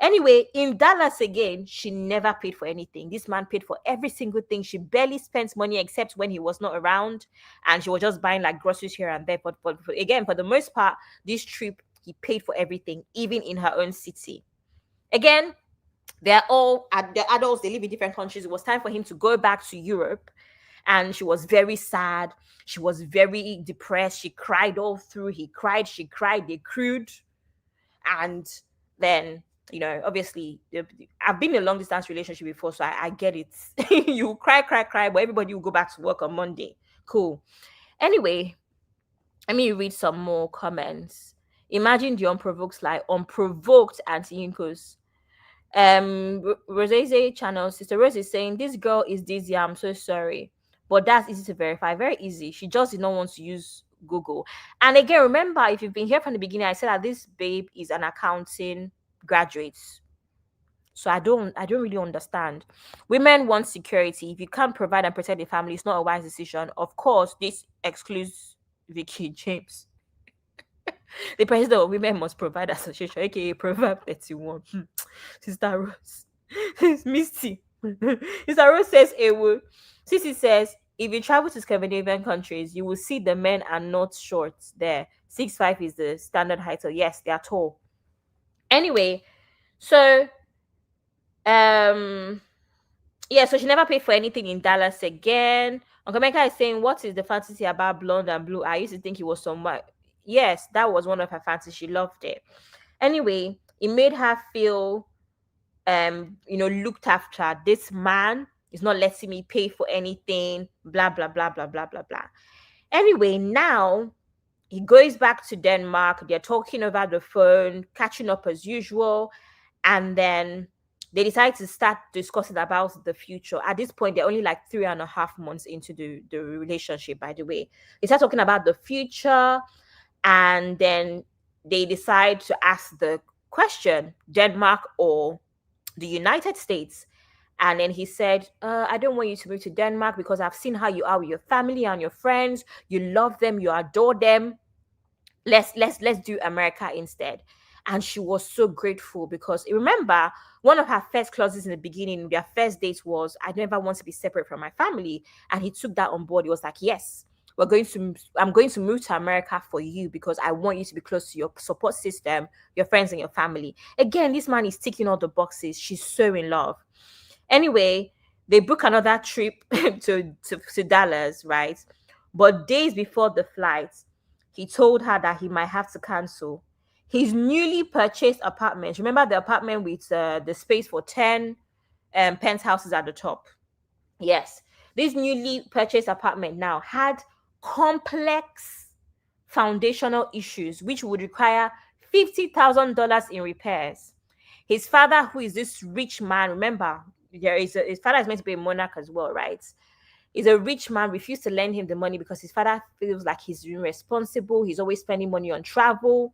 Anyway, in Dallas again, she never paid for anything. This man paid for every single thing. She barely spent money except when he was not around, and she was just buying like groceries here and there. But again, for the most part, this trip, he paid for everything, even in her own city. Again, they're adults. They live in different countries. It was time for him to go back to Europe. And she was very sad. She was very depressed. She cried all through. He cried, she cried, they crewed. And then, obviously, I've been in a long distance relationship before, so I get it. You cry, cry, cry, but everybody will go back to work on Monday. Cool. Anyway, let me read some more comments. Imagine the unprovoked Auntie Inkos. Rose channel, Sister Rose is saying, this girl is dizzy, I'm so sorry. But that's easy to verify, very easy. She just did not want to use Google. And again, remember, if you've been here from the beginning, I said that this babe is an accounting graduate. So I don't really understand. Women want security. If you can't provide and protect the family, it's not a wise decision. Of course, this excludes Vicky James, the president of Women Must Provide Association, aka Proverb 31. Sister Rose. Misty. Sister Rose says, Ewo. Sissy says, if you travel to Scandinavian countries, you will see the men are not short there. 6'5" is the standard height. So yes, they are tall. Anyway, so yeah, so she never paid for anything in Dallas again. Uncle Mecca is saying, what is the fantasy about blonde and blue? I used to think it was somewhat. Yes, that was one of her fantasies. She loved it. Anyway, it made her feel looked after. This man is not letting me pay for anything, blah blah blah blah blah blah blah. Anyway, now he goes back to Denmark. They're talking over the phone, catching up as usual, and then they decide to start discussing about the future. At this point, they're only like 3.5 months into the relationship, by the way. They start talking about the future, and then they decide to ask the question, Denmark or the United States. And then he said, I don't want you to move to Denmark because I've seen how you are with your family and your friends. You love them, you adore them. Let's do America instead. And she was so grateful because remember, one of her first clauses in the beginning, their first date was, I never want to be separate from my family. And he took that on board. He was like, yes, I'm going to move to America for you because I want you to be close to your support system, your friends and your family. Again, this man is ticking all the boxes. She's so in love. Anyway, they book another trip to Dallas, right? But days before the flight, he told her that he might have to cancel his newly purchased apartment. Remember the apartment with the space for 10 penthouses at the top? Yes. This newly purchased apartment now had complex foundational issues, which would require $50,000 in repairs. His father, who is this rich man, remember, his father is meant to be a monarch as well, right? Is a rich man, refused to lend him the money because his father feels like he's irresponsible. He's always spending money on travel,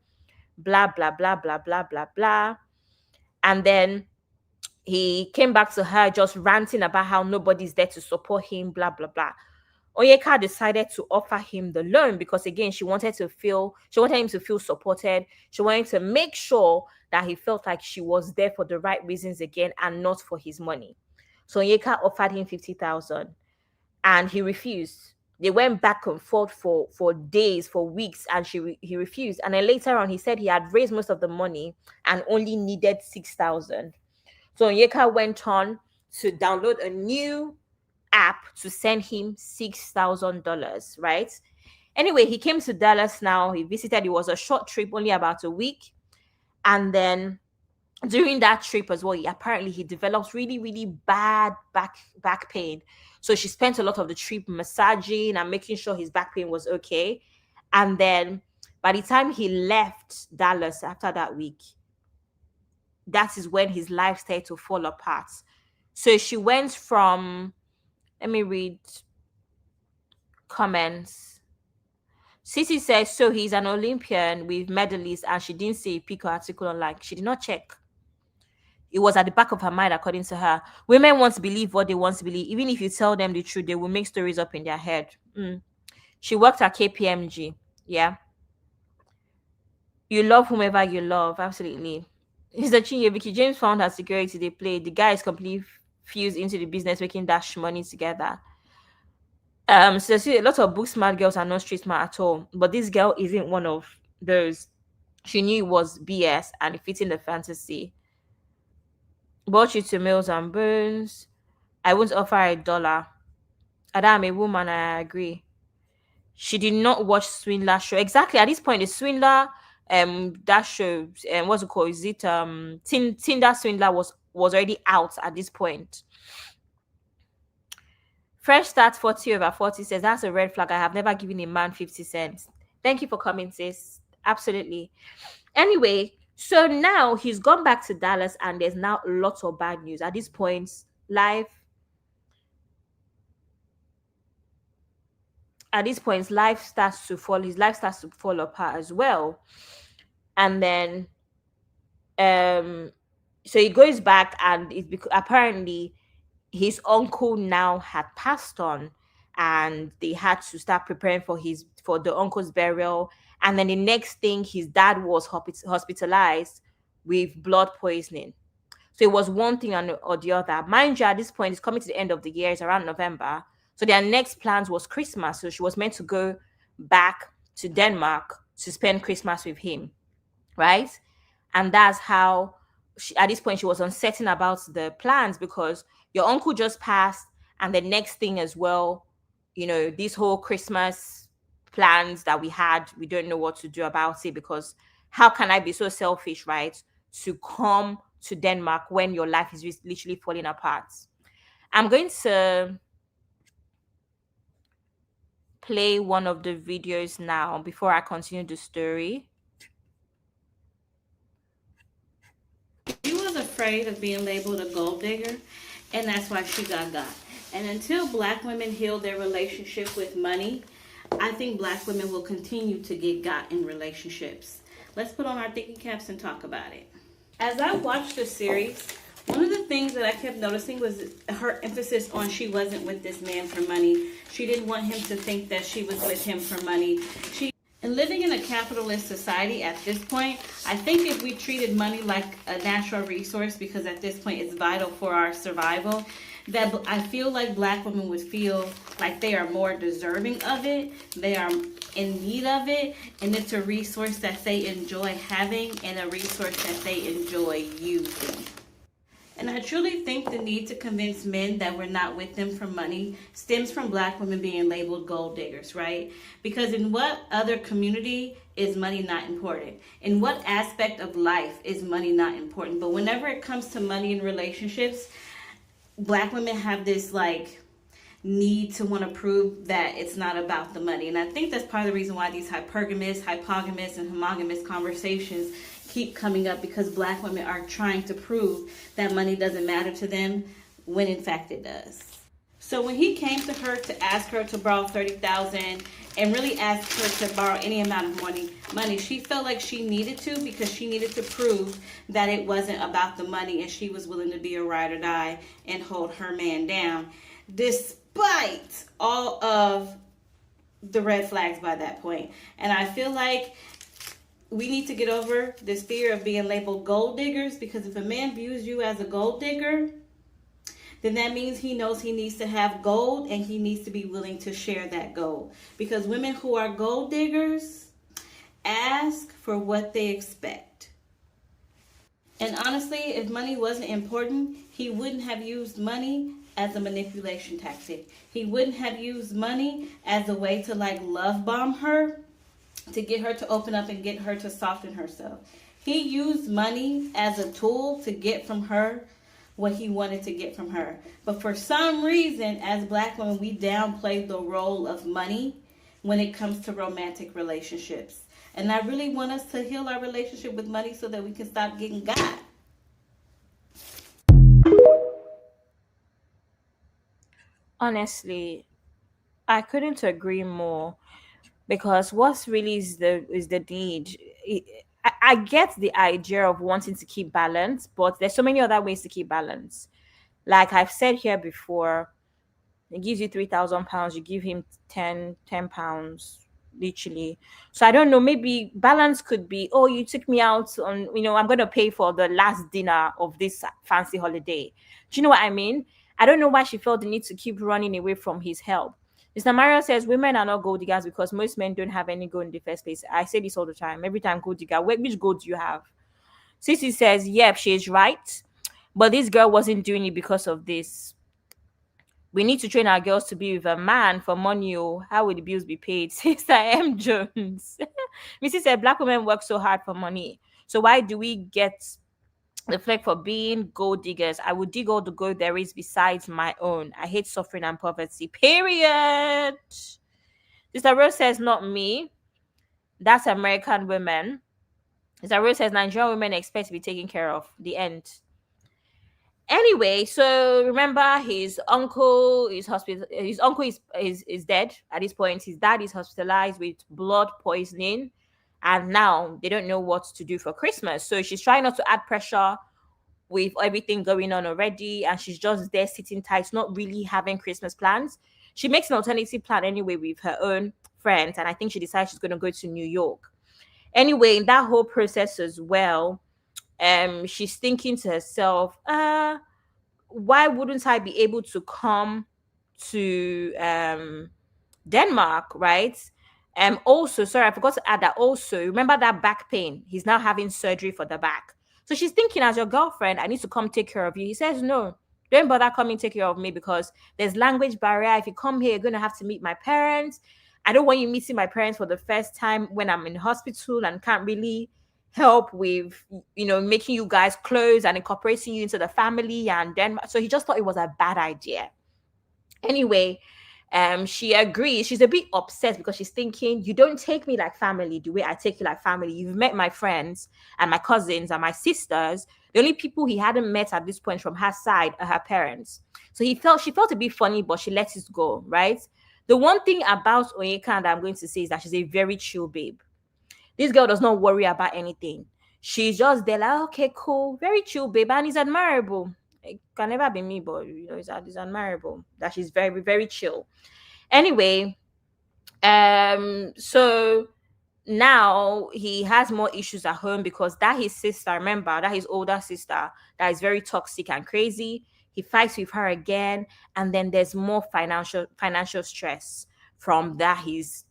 blah, blah, blah, blah, blah, blah, blah. And then he came back to her just ranting about how nobody's there to support him, blah, blah, blah. Onyeka decided to offer him the loan because again, she wanted him to feel supported. She wanted to make sure that he felt like she was there for the right reasons again and not for his money. So Onyeka offered him 50,000 and he refused. They went back and forth for days, for weeks, and he refused. And then later on, he said he had raised most of the money and only needed 6,000. So Onyeka went on to download a new app to send him $6,000, right? Anyway, he came to Dallas now. He visited. It was a short trip, only about a week. And then during that trip as well, he developed really, really bad back pain. So she spent a lot of the trip massaging and making sure his back pain was okay. And then by the time he left Dallas after that week, that is when his life started to fall apart. So she went from, let me read comments. Sissy says, so he's an Olympian with medalists, and she didn't see a pic or article online. She did not check. It was at the back of her mind, according to her. Women want to believe what they want to believe. Even if you tell them the truth, they will make stories up in their head. She worked at KPMG. Yeah. You love whomever you love. Absolutely. It's a Chinye. Vicky James found her security. They played. The guy is completely fused into the business, making dash money together. So see, a lot of book smart girls are not street smart at all. But this girl isn't one of those. She knew it was BS and it fit in the fantasy. Bought you to Mills and Bones. I won't offer $1. Adam, a woman, I agree. She did not watch Swindler show. Exactly at this point, the Swindler that show what's it called? Is it Tinder Swindler was already out at this point. Fresh Start 40 over 40 says that's a red flag. I have never given a man 50 cents. Thank you for coming, sis. Absolutely. Anyway, so now he's gone back to Dallas and there's now lots of bad news. At this point, life life starts to fall, his life starts to fall apart as well. And then so he goes back and it's because apparently his uncle now had passed on and they had to start preparing for the uncle's burial. And then the next thing, his dad was hospitalized with blood poisoning. So it was one thing or the other. Mind you, at this point, it's coming to the end of the year. It's around November. So their next plans was Christmas. So she was meant to go back to Denmark to spend Christmas with him, right? And that's how at this point she was uncertain about the plans because your uncle just passed, and the next thing as well, this whole Christmas plans that we had, we don't know what to do about it because how can I be so selfish, right? To come to Denmark when your life is literally falling apart. I'm going to play one of the videos now before I continue the story. She was afraid of being labeled a gold digger, and that's why she got. And until black women heal their relationship with money, I think black women will continue to get got in relationships. Let's put on our thinking caps and talk about it. As I watched the series, one of the things that I kept noticing was her emphasis on she wasn't with this man for money. She didn't want him to think that she was with him for money. And living in a capitalist society at this point, I think if we treated money like a natural resource, because at this point it's vital for our survival, that I feel like black women would feel like they are more deserving of it, they are in need of it, and it's a resource that they enjoy having and a resource that they enjoy using. And I truly think the need to convince men that we're not with them for money stems from black women being labeled gold diggers, right? Because in what other community is money not important? In what aspect of life is money not important? But whenever it comes to money in relationships, black women have this need to want to prove that it's not about the money. And I think that's part of the reason why these hypergamous, hypogamous, and homogamous conversations keep coming up, because black women are trying to prove that money doesn't matter to them when in fact it does. So when he came to her to ask her to borrow $30,000 and really ask her to borrow any amount of money, she felt like she needed to, because she needed to prove that it wasn't about the money and she was willing to be a ride or die and hold her man down, despite all of the red flags by that point. And I feel like we need to get over this fear of being labeled gold diggers, because if a man views you as a gold digger, then that means he knows he needs to have gold and he needs to be willing to share that gold. Because women who are gold diggers ask for what they expect. And honestly, if money wasn't important, he wouldn't have used money as a manipulation tactic. He wouldn't have used money as a way to love bomb her, to get her to open up and get her to soften herself. He used money as a tool to get from her what he wanted to get from her. But for some reason, as black women, we downplay the role of money when it comes to romantic relationships. And I really want us to heal our relationship with money so that we can stop getting got. Honestly, I couldn't agree more, because what's really is the need. I get the idea of wanting to keep balance, but there's so many other ways to keep balance. Like I've said here before, he gives you £3,000, you give him 10 pounds, literally. So I don't know, maybe balance could be, oh, you took me out on, I'm gonna pay for the last dinner of this fancy holiday. Do you know what I mean? I don't know why she felt the need to keep running away from his help. Mr. Mario says women are not gold diggers because most men don't have any gold in the first place. I say this all the time. Every time, gold digger, which gold do you have? Sissy says, yep, she's right. But this girl wasn't doing it because of this. We need to train our girls to be with a man for money. Oh, how will the bills be paid? Sister M. Jones. Missy said, Black women work so hard for money. So why do we get the flag for being gold diggers? I would dig all the gold there is besides my own. I hate suffering and poverty. Period. Sister Rose says, not me. That's American women. Sister Rose says, Nigerian women expect to be taken care of. The end. Anyway, so remember his uncle is dead at this point. His dad is hospitalized with blood poisoning, and now they don't know what to do for Christmas. So she's trying not to add pressure with everything going on already, and she's just there sitting tight, not really having Christmas plans. She makes an alternative plan anyway with her own friends, and I think she decides she's going to go to New York. Anyway, in that whole process as well, she's thinking to herself, why wouldn't I be able to come to Denmark, right? Also, sorry, I forgot to add that also, remember that back pain? He's now having surgery for the back. So she's thinking, as your girlfriend, I need to come take care of you. He says, no, don't bother coming take care of me because there's language barrier. If you come here, you're going to have to meet my parents. I don't want you meeting my parents for the first time when I'm in hospital and can't really help with, making you guys close and incorporating you into the family. And then, so he just thought it was a bad idea. Anyway, she agrees. She's a bit upset because she's thinking, you don't take me like family the way I take you like family. You've met my friends and my cousins and my sisters. The only people he hadn't met at this point from her side are her parents. So she felt a bit funny, but she let it go, right? The one thing about Onyeka that I'm going to say is that she's a very chill babe. This girl does not worry about anything. She's just there like, okay, cool, very chill babe, and it's admirable. It can never be me, but it's admirable that she's very, very chill. Anyway, so now he has more issues at home because that his sister, remember, that his older sister that is very toxic and crazy. He fights with her again, and then there's more financial stress from that he's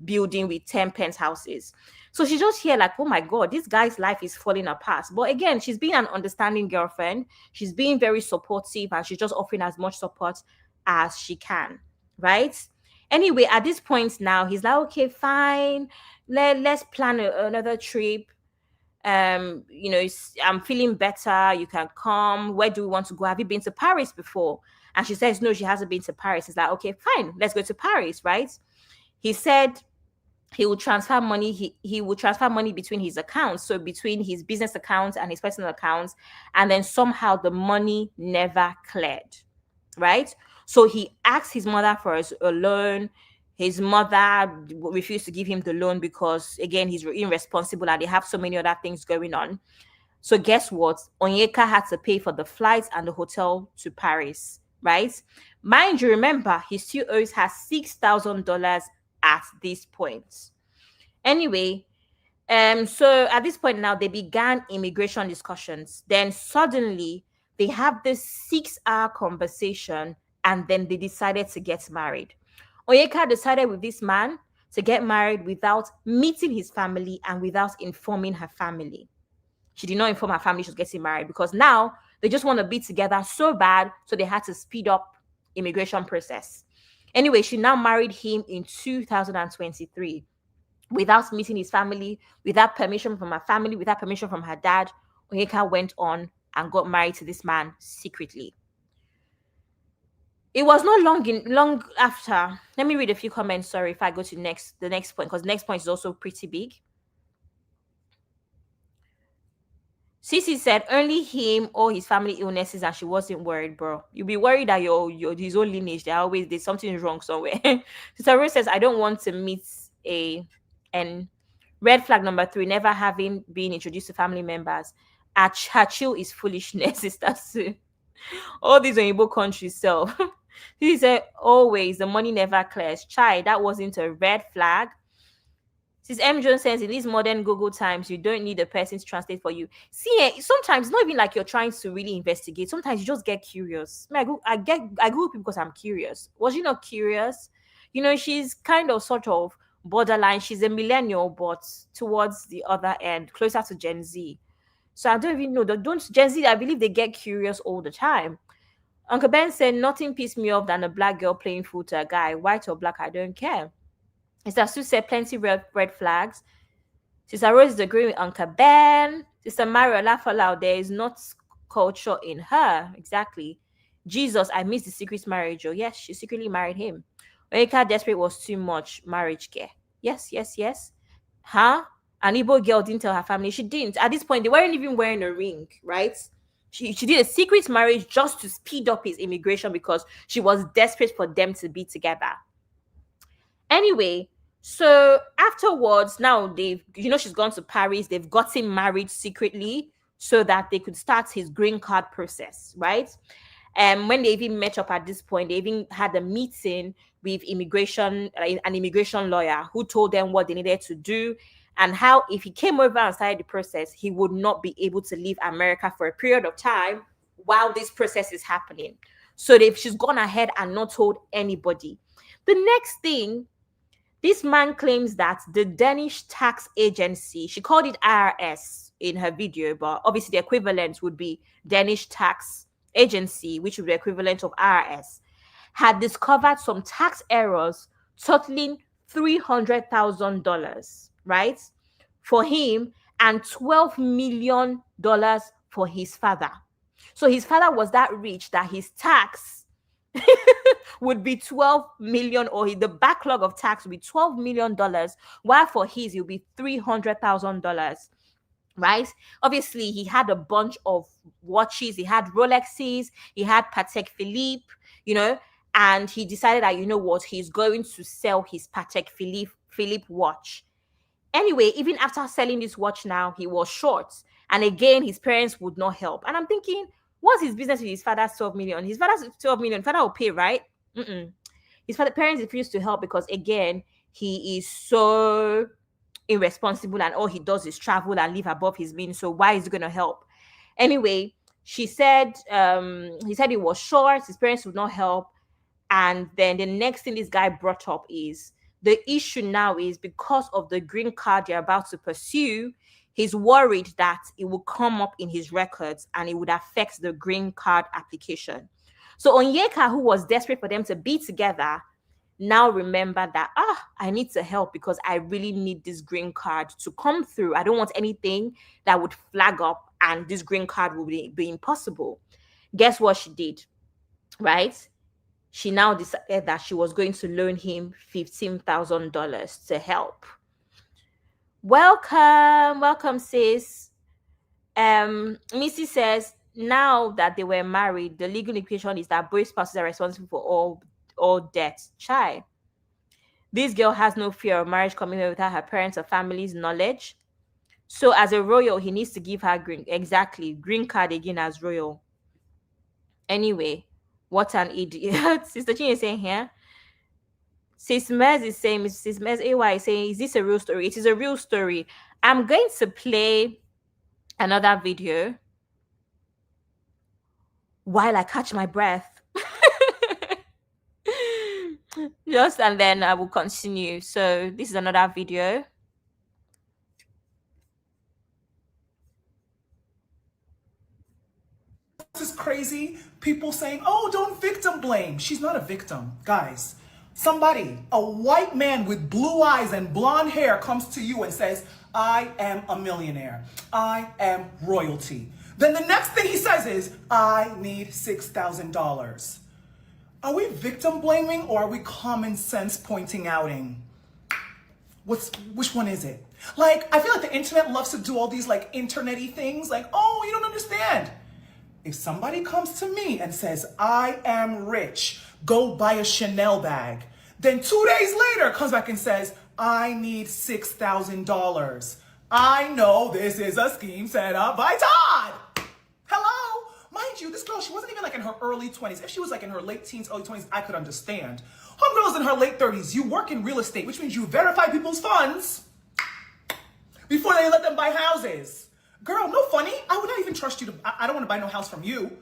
building with 10 penthouses. So she's just here like, oh my God, this guy's life is falling apart. But again, she's being an understanding girlfriend. She's being very supportive and she's just offering as much support as she can, right? Anyway, at this point now, he's like, okay, fine. Let's plan another trip. I'm feeling better. You can come. Where do we want to go? Have you been to Paris before? And she says, no, she hasn't been to Paris. He's like, okay, fine. Let's go to Paris, right? He said he will transfer money. He will transfer money between his accounts, so between his business accounts and his personal accounts, and then somehow the money never cleared, right? So he asked his mother for a loan. His mother refused to give him the loan because, again, he's irresponsible and they have so many other things going on. So guess what? Onyeka had to pay for the flights and the hotel to Paris, right? Mind you, remember, he still owes her $6,000 at this point. Anyway, so at this point now, they began immigration discussions. Then suddenly, they have this 6-hour conversation and then they decided to get married. Onyeka decided with this man to get married without meeting his family and without informing her family. She did not inform her family she was getting married because now they just want to be together so bad, so they had to speed up immigration process. Anyway, she now married him in 2023 without meeting his family, without permission from her family, without permission from her dad. Onyeka went on and got married to this man secretly. It was not long after. Let me read a few comments. Sorry if I go to the next point, because the next point is also pretty big. Sissy said only him or his family illnesses, and she wasn't worried, bro. You'll be worried that your his own lineage, there's something wrong somewhere. Sister Rose says, I don't want to meet and red flag number 3, never having been introduced to family members. Chill is foolishness, Sister Sue. All these Oyibo countries so. He said, always the money never clears. Chai, that wasn't a red flag. Since M. Jones says in these modern Google times, you don't need a person to translate for you. See, sometimes it's not even like you're trying to really investigate. Sometimes you just get curious. I Google people because I'm curious. Was you not curious? She's kind of sort of borderline. She's a millennial, but towards the other end, closer to Gen Z. So I don't even know. Don't Gen Z, I believe they get curious all the time. Uncle Ben said, nothing pissed me off than a black girl playing fool to a guy. White or black, I don't care. Sister Sue said, plenty red flags. Sister Rose is agreeing with Uncle Ben. Sister Mario, laugh aloud. There is not culture in her. Exactly. Jesus, I miss the secret marriage. Oh, yes, she secretly married him. Onyeka desperate was too much marriage care. Yes, yes, yes. Huh? An Igbo girl didn't tell her family. She didn't. At this point, they weren't even wearing a ring, right? She did a secret marriage just to speed up his immigration because she was desperate for them to be together. Anyway, so afterwards, now she's gone to Paris. They've got him married secretly so that they could start his green card process, right? And when they even met up at this point, they even had a meeting with an immigration lawyer who told them what they needed to do and how if he came over and started the process, he would not be able to leave America for a period of time while this process is happening. So she's gone ahead and not told anybody. The next thing, this man claims that the Danish tax agency, she called it IRS in her video, but obviously the equivalent would be Danish tax agency, which would be the equivalent of IRS, had discovered some tax errors totaling $300,000, right, for him and $12 million for his father. So his father was that rich that his tax would be 12 million, or the backlog of tax would be $12 million, while for his it would be $300,000. Right? Obviously, he had a bunch of watches. He had Rolexes, he had Patek Philippe, and he decided that, what, he's going to sell his Patek Philippe watch. Anyway, even after selling this watch now, he was short. And again, his parents would not help. And I'm thinking, what's his business with his father's 12 million? His father's 12 million, father will pay, right? His parents refused to help because, again, he is so irresponsible and all he does is travel and live above his means. So why is he going to help? Anyway, he said he was short, his parents would not help. And then the next thing this guy brought up is the issue now is because of the green card you're about to pursue, he's worried that it will come up in his records and it would affect the green card application. So Onyeka, who was desperate for them to be together, now remember that, I need to help because I really need this green card to come through. I don't want anything that would flag up and this green card will be impossible. Guess what she did, right? She now decided that she was going to loan him $15,000 to help. Welcome, sis. Missy says, now that they were married, the legal implication is that both spouses are responsible for all debts. Chai. This girl has no fear of marriage coming here without her parents or family's knowledge. So as a royal, he needs to give her green card again as royal. Anyway, what an idiot. Sister Chin is saying here. Sis Mez is saying, Sis Mez AY is saying, is this a real story? It is a real story. I'm going to play another video while I catch my breath. Just and then I will continue. So this is another video. This is crazy. People saying, oh, don't victim blame. She's not a victim. Guys, a white man with blue eyes and blonde hair comes to you and says, I am a millionaire. I am royalty. Then the next thing he says is, I need $6,000. Are we victim blaming or are we common sense pointing outing? Which one is it? Like, I feel like the internet loves to do all these like internet-y things. Like, oh, you don't understand. If somebody comes to me and says, I am rich, go buy a Chanel bag. Then 2 days later comes back and says, I need $6,000. I know this is a scheme set up by Todd. Hello? Mind you, this girl, she wasn't even like in her early 20s. If she was like in her late teens, early 20s, I could understand. Homegirl's in her late 30s. You work in real estate, which means you verify people's funds before they let them buy houses. Girl, no funny. I would not even trust you I don't want to buy no house from you.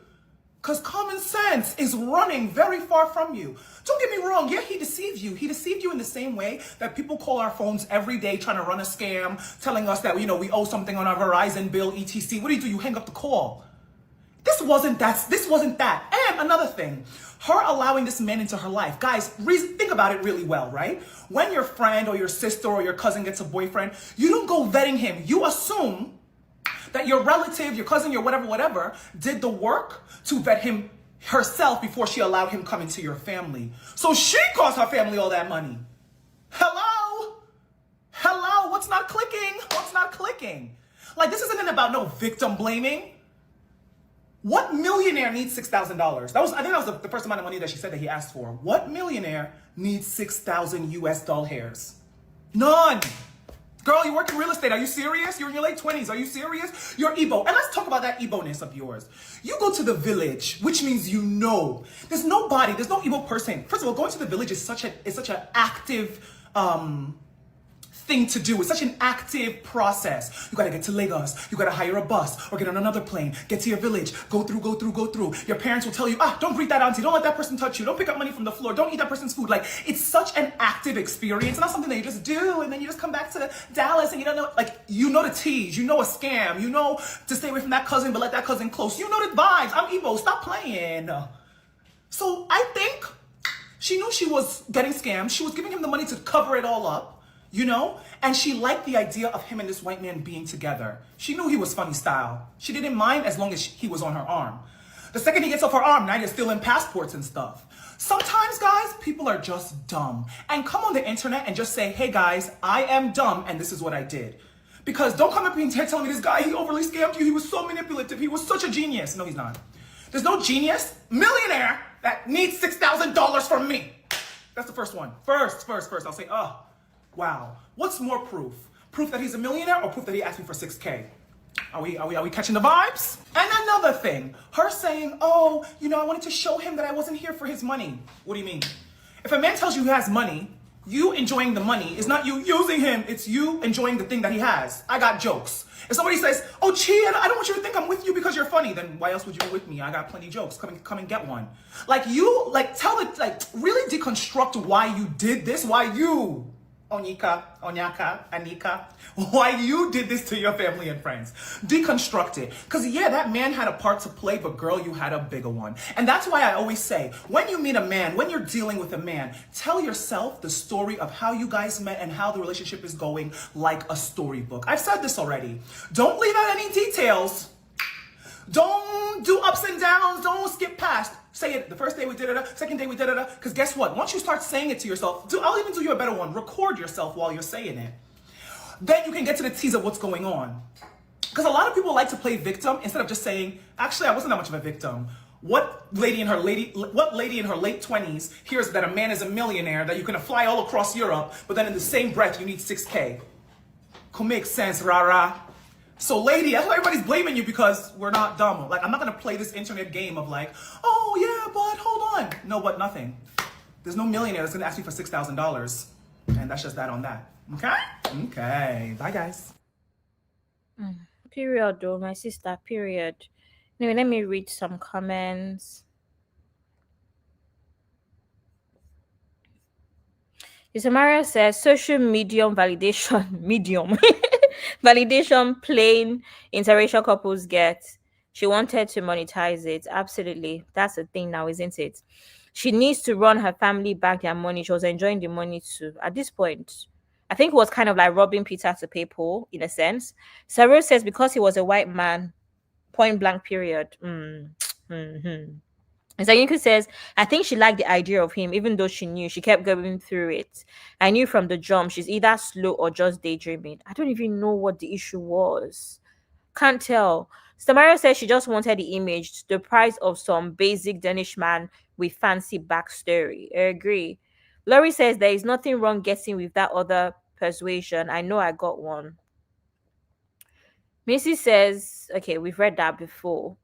Because common sense is running very far from you. Don't get me wrong. Yeah, he deceived you. He deceived you in the same way that people call our phones every day trying to run a scam, telling us that, we owe something on our Verizon bill, etc. What do? You hang up the call. This wasn't that. And another thing, her allowing this man into her life. Guys, think about it really well, right? When your friend or your sister or your cousin gets a boyfriend, you don't go vetting him. You assume that your relative, your cousin, your whatever, did the work to vet him herself before she allowed him come into your family. So she cost her family all that money. Hello? Hello? What's not clicking? What's not clicking? Like, this isn't about no victim blaming. What millionaire needs $6,000? I think that was the first amount of money that she said that he asked for. What millionaire needs 6,000 US dollars? None. Girl, you work in real estate. Are you serious? You're in your late 20s. Are you serious? You're Igbo. And let's talk about that Igbo-ness of yours. You go to the village, which means you know. There's no Igbo person. First of all, going to the village is such an active thing to do. It's such an active process. You gotta get to Lagos. You gotta hire a bus or get on another plane. Get to your village. Go through. Your parents will tell you, don't greet that auntie. Don't let that person touch you. Don't pick up money from the floor. Don't eat that person's food. Like, it's such an active experience. It's not something that you just do and then you just come back to Dallas and you don't know, like, you know the tease. You know a scam. You know to stay away from that cousin, but let that cousin close. You know the vibes. I'm Igbo. Stop playing. So I think she knew she was getting scammed. She was giving him the money to cover it all up. You know? And she liked the idea of him and this white man being together. She knew he was funny style. She didn't mind as long as he was on her arm. The second he gets off her arm, now you're stealing passports and stuff. Sometimes, guys, people are just dumb. And come on the internet and just say, hey, guys, I am dumb and this is what I did. Because don't come up here and telling me this guy, he overly scammed you. He was so manipulative. He was such a genius. No, he's not. There's no genius millionaire that needs $6,000 from me. That's the first one. First. I'll say, wow. What's more proof? Proof that he's a millionaire or proof that he asked me for 6K? Are we catching the vibes? And another thing, her saying, I wanted to show him that I wasn't here for his money. What do you mean? If a man tells you he has money, you enjoying the money is not you using him. It's you enjoying the thing that he has. I got jokes. If somebody says, oh, Chi, I don't want you to think I'm with you because you're funny, then why else would you be with me? I got plenty of jokes. Come and get one. Like, really deconstruct why you did this, why you... Onyeka, Anika, why you did this to your family and friends. Deconstruct it. Because, that man had a part to play, but girl, you had a bigger one. And that's why I always say, when you meet a man, when you're dealing with a man, tell yourself the story of how you guys met and how the relationship is going like a storybook. I've said this already. Don't leave out any details. Don't do ups and downs. Don't skip past. Say it the first day we did it, second day we did it. Because guess what? Once you start saying it to yourself, I'll even do you a better one. Record yourself while you're saying it. Then you can get to the tease of what's going on. Because a lot of people like to play victim instead of just saying, actually, I wasn't that much of a victim. What lady in her late 20s hears that a man is a millionaire, that you can fly all across Europe, but then in the same breath you need 6K? Could make sense, rara. So lady, that's why everybody's blaming you, because we're not dumb. Like, I'm not going to play this internet game of like, oh yeah, but hold on. No, but nothing. There's no millionaire that's going to ask you for $6,000. And that's just that on that. Okay? Okay. Bye, guys. Period, though, my sister, period. Anyway, let me read some comments. Isamaria says, social medium validation, medium. Validation plain interracial couples get. She wanted to monetize it. Absolutely. That's the thing now, isn't it? She needs to run her family back their money. She was enjoying the money too. At this point, I think it was kind of like robbing Peter to pay Paul, in a sense. Sarah says because he was a white man, point blank period. Mm-hmm. And Sayinku says, I think she liked the idea of him, even though she knew she kept going through it. I knew from the jump she's either slow or just daydreaming. I don't even know what the issue was. Can't tell. Samara says she just wanted the image, the price of some basic Danish man with fancy backstory. I agree. Laurie says there is nothing wrong getting with that other persuasion. I know I got one. Missy says, okay, we've read that before.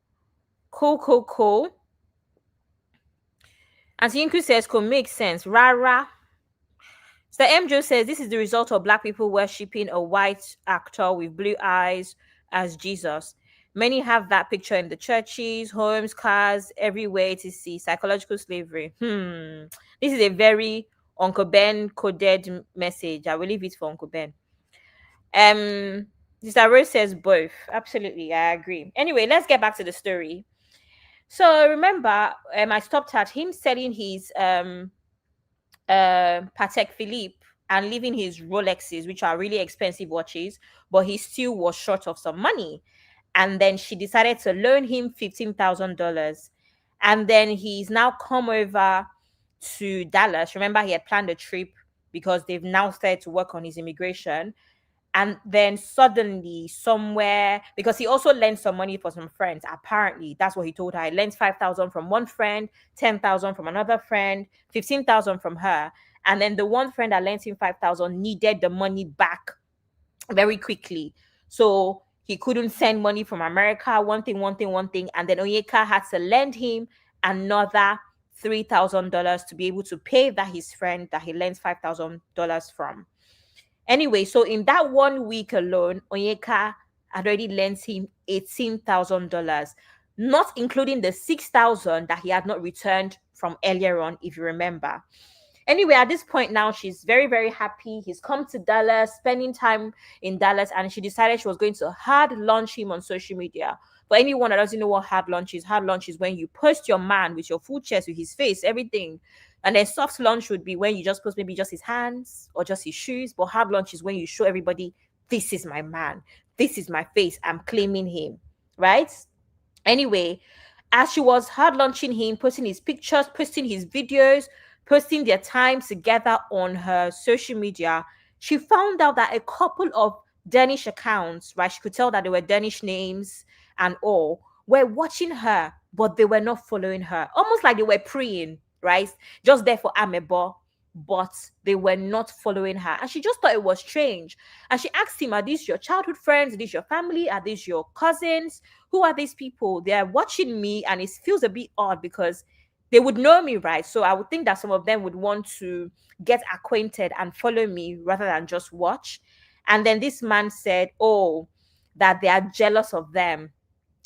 Cool. And Yinku says, could make sense. Rara. So MJ says, this is the result of black people worshipping a white actor with blue eyes as Jesus. Many have that picture in the churches, homes, cars, everywhere to see. Psychological slavery. This is a very Uncle Ben coded message. I will leave it for Uncle Ben. Sister Rose says both. Absolutely, I agree. Anyway, let's get back to the story. So remember, I stopped at him selling his Patek Philippe and leaving his Rolexes, which are really expensive watches, but he still was short of some money. And then she decided to loan him $15,000. And then he's now come over to Dallas. Remember, he had planned a trip because they've now started to work on his immigration. And then suddenly, somewhere, because he also lent some money for some friends, apparently, that's what he told her. I lent 5,000 from one friend, 10,000 from another friend, 15,000 from her. And then the one friend that lent him 5,000 needed the money back very quickly. So he couldn't send money from America, one thing. And then Onyeka had to lend him another $3,000 to be able to pay that his friend that he lent $5,000 from. Anyway, so in that 1 week alone, Onyeka had already lent him $18,000, not including the 6,000 that he had not returned from earlier on, if you remember. Anyway, at this point now, she's very, very happy. He's come to Dallas, spending time in Dallas, and she decided she was going to hard launch him on social media. For anyone that doesn't know what hard launch is when you post your man with your full chest, with his face, everything. And then soft launch would be when you just post maybe just his hands or just his shoes. But hard launch is when you show everybody, this is my man, this is my face, I'm claiming him, right? Anyway, as she was hard launching him, posting his pictures, posting his videos, posting their time together on her social media, she found out that a couple of Danish accounts, right? She could tell that they were Danish names and all, were watching her, but they were not following her. Almost like they were praying, right? Just there for Amebo, but they were not following her. And she just thought it was strange. And she asked him, are these your childhood friends? Are these your family? Are these your cousins? Who are these people? They are watching me, and it feels a bit odd because they would know me, right? So I would think that some of them would want to get acquainted and follow me rather than just watch. And then this man said, oh, that they are jealous of them.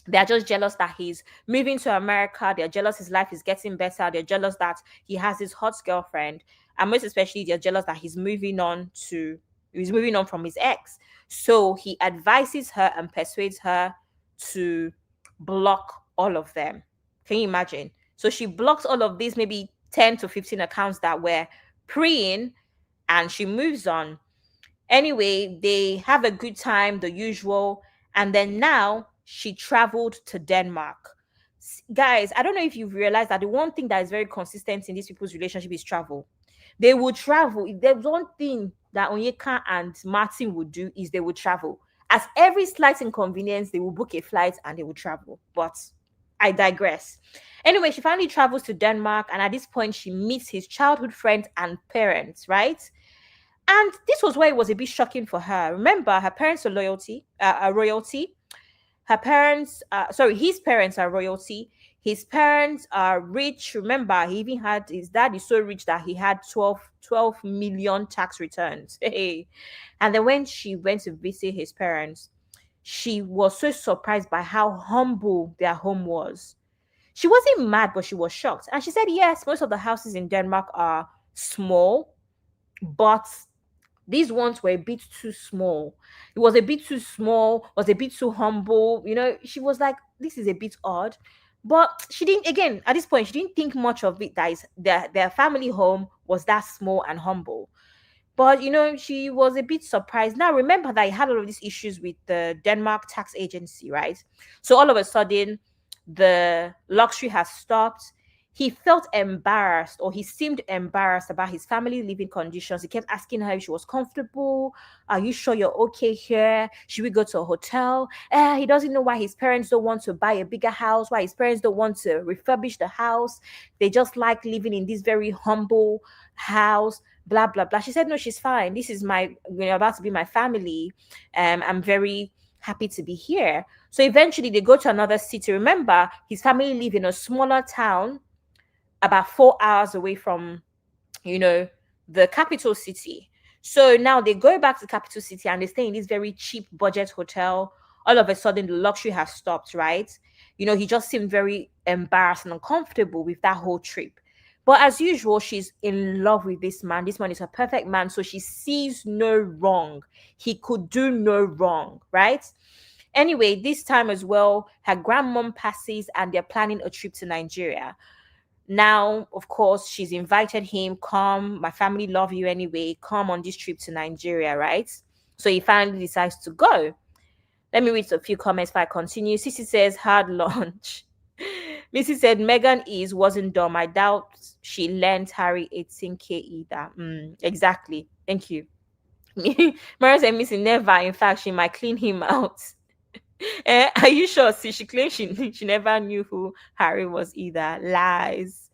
They're just jealous that he's moving to America. They're jealous his life is getting better. They're jealous that he has his hot girlfriend. And most especially, they're jealous that he's moving on from his ex. So he advises her and persuades her to block all of them. Can you imagine? So she blocks all of these, maybe 10 to 15 accounts that were preying, and she moves on. Anyway, they have a good time, the usual. And then now she traveled to Denmark. Guys, I don't know if you've realized that the one thing that is very consistent in these people's relationship is travel. They will travel. If there's one thing that Onyeka and Martin would do, is they would travel. As every slight inconvenience, they will book a flight and they will travel. But I digress. Anyway, she finally travels to Denmark, and at this point, she meets his childhood friends and parents, right? And this was where it was a bit shocking for her. Remember, her parents are royalty. Her parents, sorry, his parents are royalty. His parents are rich. Remember, he even had, his dad is so rich that he had 12 million tax returns. Hey. And then when she went to visit his parents, she was so surprised by how humble their home was. She wasn't mad, but she was shocked. And she said, yes, most of the houses in Denmark are small, but these ones were a bit too small. It was a bit too small, was a bit too humble. She was like, this is a bit odd. But she didn't, again, at this point, she didn't think much of it that their family home was that small and humble. But she was a bit surprised. Now remember that he had all of these issues with the Denmark tax agency, right? So all of a sudden, the luxury has stopped. He felt embarrassed, or he seemed embarrassed about his family living conditions. He kept asking her if she was comfortable. Are you sure you're okay here? Should we go to a hotel? He doesn't know why his parents don't want to buy a bigger house, why his parents don't want to refurbish the house. They just like living in this very humble house, blah, blah, blah. She said, no, she's fine. This is about to be my family. I'm very happy to be here. So eventually they go to another city. Remember, his family live in a smaller town about 4 hours away from, the capital city. So now they go back to the capital city and they stay in this very cheap budget hotel. All of a sudden, the luxury has stopped, right? He just seemed very embarrassed and uncomfortable with that whole trip. But as usual, she's in love with this man. This man is a perfect man. So she sees no wrong. He could do no wrong, right? Anyway, this time as well, her grandmom passes and they're planning a trip to Nigeria. Now, of course, she's invited him, come, my family love you anyway, come on this trip to Nigeria, right? So he finally decides to go. Let me read a few comments before I continue. Sissy says, hard lunch. Missy said, Megan is wasn't dumb. I doubt she lent Harry 18K either. Exactly. Thank you. Mara said, Missy, never. In fact, she might clean him out. Are you sure? See, she claims she never knew who Harry was either. Lies.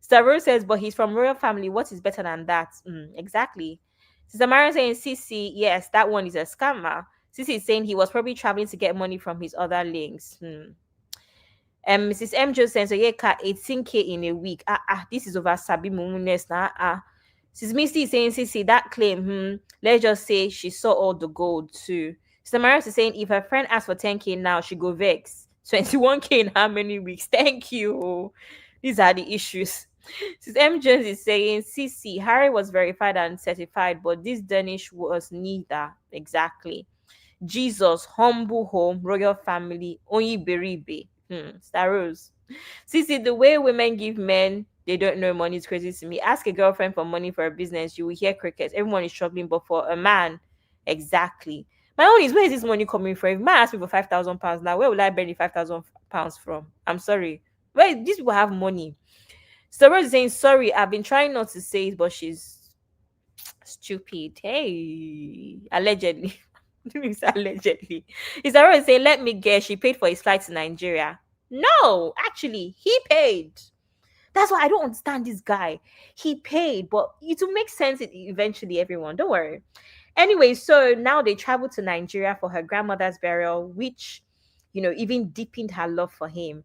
Stavro says, but he's from royal family. What is better than that? Exactly. Sister Mariam saying, Sissy, yes, that one is a scammer. Sissy is saying he was probably traveling to get money from his other links. Mrs. M just saying, so yeah, 18K in a week. This is over Sabi Mumunes now. Sis Misty is saying, Sissy, that claim, let's just say she saw all the gold too. Sister Mariam is saying, if her friend asks for 10K now, she go vex. 21K in how many weeks? Thank you. These are the issues. Sis M. Jones is saying, CC, Harry was verified and certified, but this Danish was neither. Exactly. Jesus, humble home, royal family, only beribe. Star Rose. CC, the way women give men, they don't know money is crazy to me. Ask a girlfriend for money for a business, you will hear crickets. Everyone is struggling, but for a man, exactly. My own is, where is this money coming from? If man asks me for £5,000 now, where will I bring the £5,000 from? I'm sorry. Where these people have money? So Rose is saying, sorry, I've been trying not to say it, but she's stupid. Hey, allegedly. Allegedly. Is Rose saying, let me guess, she paid for his flight to Nigeria? No, actually, he paid. That's why I don't understand this guy. He paid, but it will make sense eventually, everyone. Don't worry. Anyway, so now they traveled to Nigeria for her grandmother's burial, which, even deepened her love for him.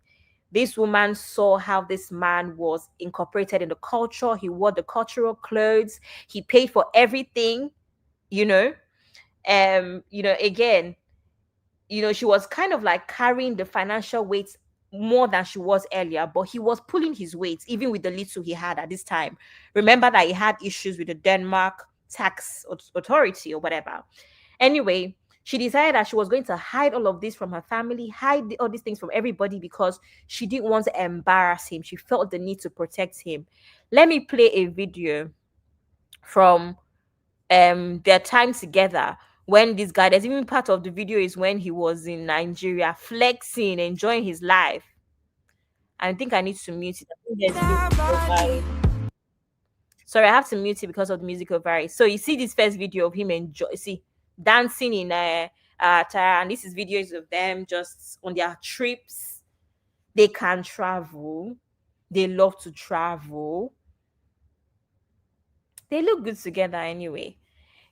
This woman saw how this man was incorporated in the culture. He wore the cultural clothes. He paid for everything, you know. Again, she was kind of like carrying the financial weight more than she was earlier, but he was pulling his weight, even with the little he had at this time. Remember that he had issues with the Denmark tax authority or whatever. Anyway, she decided that she was going to hide all of this from her family, hide all these things from everybody because she didn't want to embarrass him. She felt the need to protect him. Let me play a video from their time together when this guy, there's even part of the video is when he was in Nigeria flexing, enjoying his life. I think I need to mute it. I think there's music over it. Sorry, I have to mute it because of the music over it. So you see this first video of him dancing in Tara, and this is videos of them just on their trips. They can travel. They love to travel. They look good together anyway.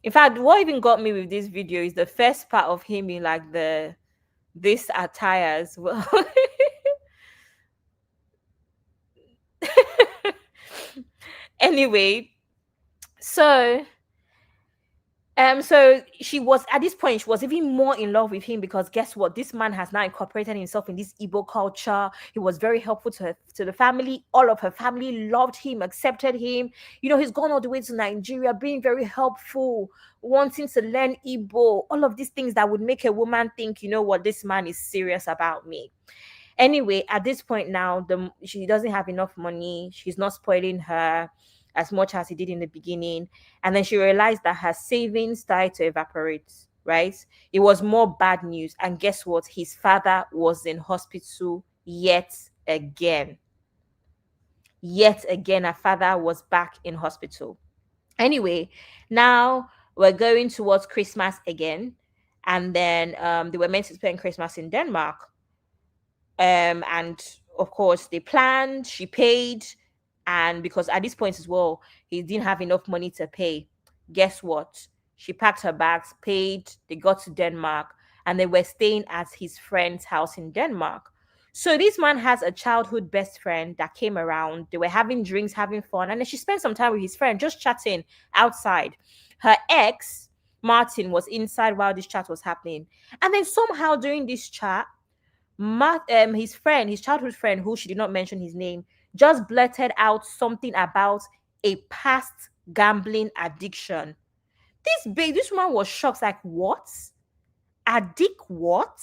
In fact, what even got me with this video is the first part of him in like this attire as well. Anyway, so she was at this point, she was even more in love with him because guess what? This man has now incorporated himself in this Igbo culture. He was very helpful to the family. All of her family loved him, accepted him. He's gone all the way to Nigeria, being very helpful, wanting to learn Igbo, all of these things that would make a woman think, what, this man is serious about me. Anyway, at this point now, she doesn't have enough money. She's not spoiling her as much as he did in the beginning. And then she realized that her savings started to evaporate, right? It was more bad news. And guess what? His father was in hospital yet again. Yet again, her father was back in hospital. Anyway, now we're going towards Christmas again. And then they were meant to spend Christmas in Denmark. And of course, they planned, she paid. And because at this point as well, he didn't have enough money to pay. Guess what? She packed her bags, paid, they got to Denmark, and they were staying at his friend's house in Denmark. So this man has a childhood best friend that came around. They were having drinks, having fun, and then she spent some time with his friend, just chatting outside. Her ex, Martin, was inside while this chat was happening. And then somehow during this chat, his childhood friend, who she did not mention his name, just blurted out something about a past gambling addiction. This woman was shocked, like, what? Addict what?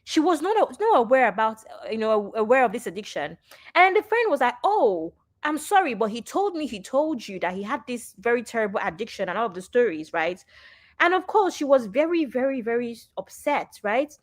She was not aware about, aware of this addiction. And the friend was like, oh, I'm sorry, but he told me he told you that he had this very terrible addiction and all of the stories, right? And of course, she was very, very, very upset, right?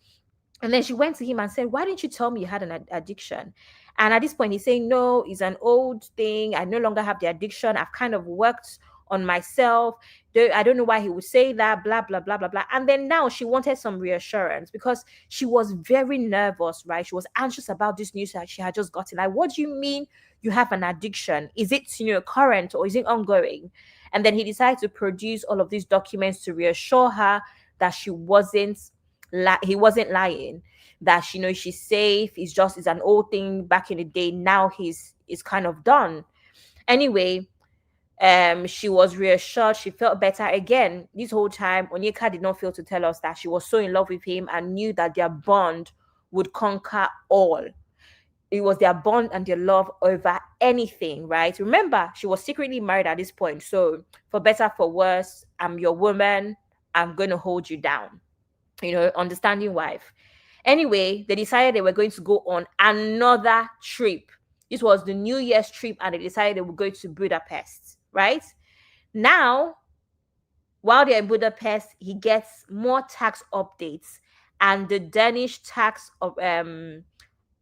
And then she went to him and said, why didn't you tell me you had an addiction? And at this point, he's saying, no, it's an old thing. I no longer have the addiction. I've kind of worked on myself. I don't know why he would say that, blah, blah, blah, blah, blah. And then now she wanted some reassurance because she was very nervous, right? She was anxious about this news that she had just gotten. Like, what do you mean you have an addiction? Is it, current or is it ongoing? And then he decided to produce all of these documents to reassure her that he wasn't lying, that she's safe. It's an old thing back in the day. Now he's kind of done. Anyway, she was reassured. She felt better again. This whole time, Onyeka did not fail to tell us that she was so in love with him and knew that their bond would conquer all. It was their bond and their love over anything, right? Remember, she was secretly married at this point. So for better, for worse, I'm your woman. I'm going to hold you down. Understanding wife. Anyway, they decided they were going to go on another trip. This was the New Year's trip, and they decided they would go to Budapest, right? Now, while they're in Budapest, he gets more tax updates, and the Danish tax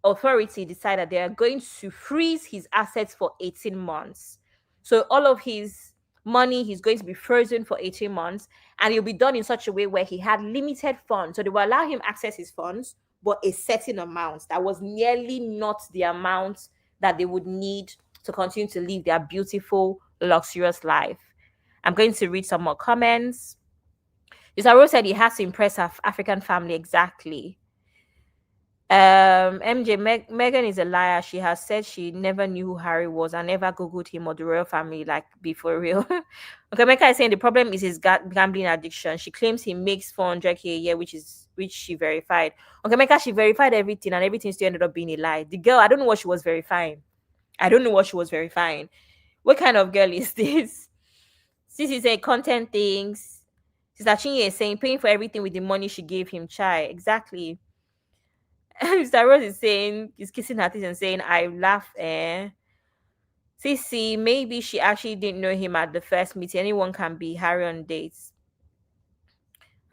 authority decided they are going to freeze his assets for 18 months. So all of his money is going to be frozen for 18 months, and it'll be done in such a way where he had limited funds. So they will allow him access his funds, but a certain amount that was nearly not the amount that they would need to continue to live their beautiful, luxurious life. I'm going to read some more comments. Isaro said he has to impress her African family. Exactly. MJ, Megan is a liar. She has said she never knew who Harry was and never googled him or the royal family, like, be for real. Okay, Mecca is saying the problem is his gambling addiction. She claims he makes 400K a year, which she verified. Okay, Mecca, she verified everything and everything still ended up being a lie. The girl, I don't know what she was verifying. What kind of girl is this? This is a content things. Sister Chinye is saying paying for everything with the money she gave him. Chai, exactly. Mr. Rose is saying, he's kissing her teeth and saying, I laugh. Sissy, maybe she actually didn't know him at the first meeting. Anyone can be Harry on dates.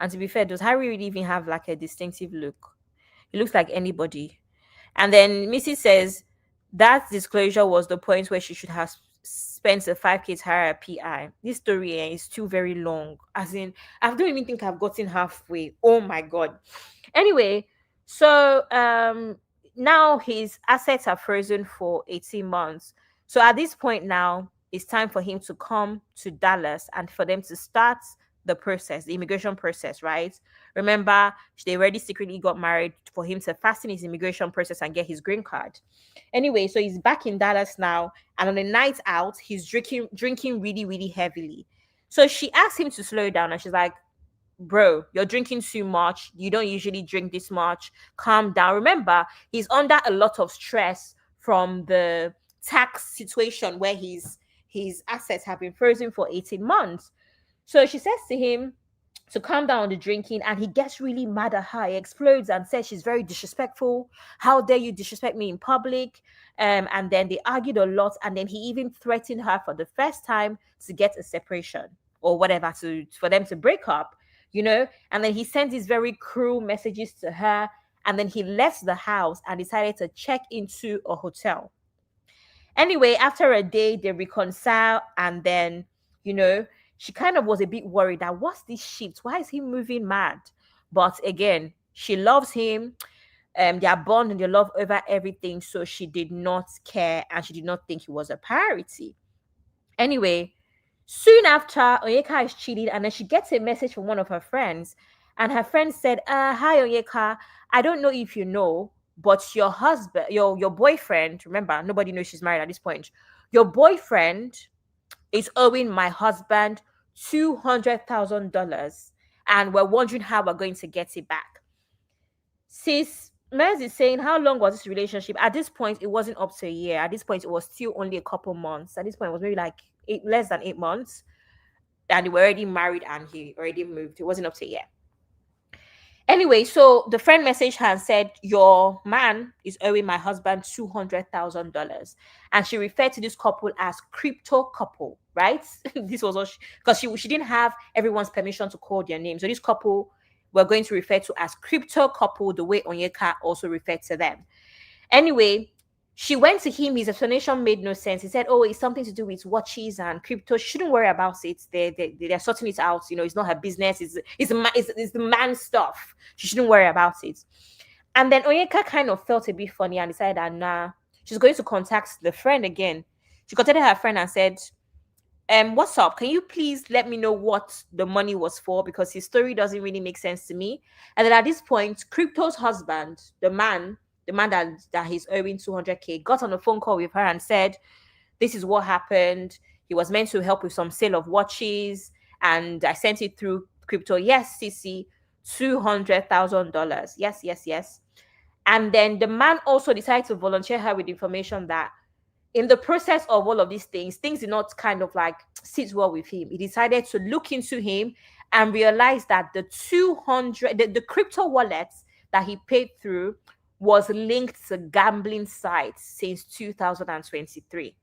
And to be fair, does Harry really even have like a distinctive look? He looks like anybody. And then Missy says that disclosure was the point where she should have spent the 5K to hire a PI. This story is too very long. As in, I don't even think I've gotten halfway. Oh my God. Anyway, so now his assets are frozen for 18 months. So at this point now, it's time for him to come to Dallas and for them to start the process, the immigration process, right? Remember, they already secretly got married for him to fasten his immigration process and get his green card. Anyway, so he's back in Dallas now, and on a night out, he's drinking really, really heavily. So she asked him to slow down, and she's like, bro, you're drinking too much. You don't usually drink this much. Calm down. Remember, he's under a lot of stress from the tax situation where his assets have been frozen for 18 months. So she says to him to calm down on the drinking, and he gets really mad at her. He explodes and says she's very disrespectful. How dare you disrespect me in public? And then they argued a lot, and then he even threatened her for the first time to get a separation or whatever, for them to break up, and then he sent these very cruel messages to her, and then he left the house and decided to check into a hotel. Anyway, after a day, they reconcile, and then, she kind of was a bit worried that what's this shit? Why is he moving mad? But again, she loves him. Their bond and their love over everything. So she did not care, and she did not think he was a priority. Anyway, soon after, Onyeka is cheated, and then she gets a message from one of her friends. And her friend said, hi, Onyeka. I don't know if you know, but your husband, your boyfriend, remember, nobody knows she's married at this point. Your boyfriend is owing my husband $200,000, and we're wondering how we're going to get it back. Sis Mez is saying, how long was this relationship? At this point, it wasn't up to a year. At this point, it was still only a couple months. At this point, it was maybe like less than 8 months. And they were already married and he already moved. It wasn't up to a year. Anyway, so the friend messaged her and said, "Your man is owing my husband $200,000." And she referred to this couple as crypto couple, right? This was all because she didn't have everyone's permission to call their name. So this couple we're going to refer to as crypto couple, the way Onyeka also referred to them. Anyway, she went to him. His explanation made no sense. He said, "Oh, it's something to do with watches and crypto. She shouldn't worry about it. They're sorting it out. You know, it's not her business. It's the man's stuff. She shouldn't worry about it." And then Onyeka kind of felt a bit funny and decided that, nah, she's going to contact the friend again. She contacted her friend and said, "What's up? Can you please let me know what the money was for? Because his story doesn't really make sense to me." And then at this point, Crypto's husband, the man that he's owing 200K, got on a phone call with her and said, "This is what happened. He was meant to help with some sale of watches, and I sent it through crypto. Yes, CC, $200,000. Yes, yes, yes." And then the man also decided to volunteer her with information that in the process of all of these things did not kind of like sit well with him. He decided to look into him and realize that the crypto wallets that he paid through was linked to gambling sites since 2023.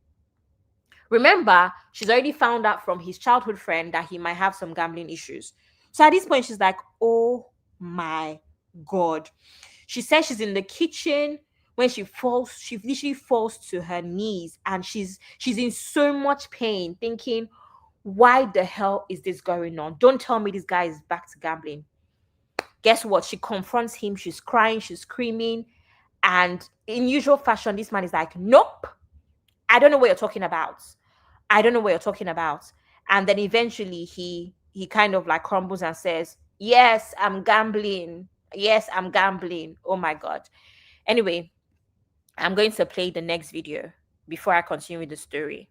Remember, she's already found out from his childhood friend that he might have some gambling issues. So at this point, she's like, "Oh my God." She says she's in the kitchen when she literally falls to her knees and she's in so much pain, thinking, why the hell is this going on? Don't tell me this guy is back to gambling. Guess what? She confronts him, she's crying, she's screaming, and in usual fashion, this man is like, "Nope, I don't know what you're talking about. I don't know what you're talking about." And then eventually he kind of like crumbles and says, "Yes, I'm gambling. Yes, I'm gambling." Oh my God. Anyway, I'm going to play the next video before I continue with the story.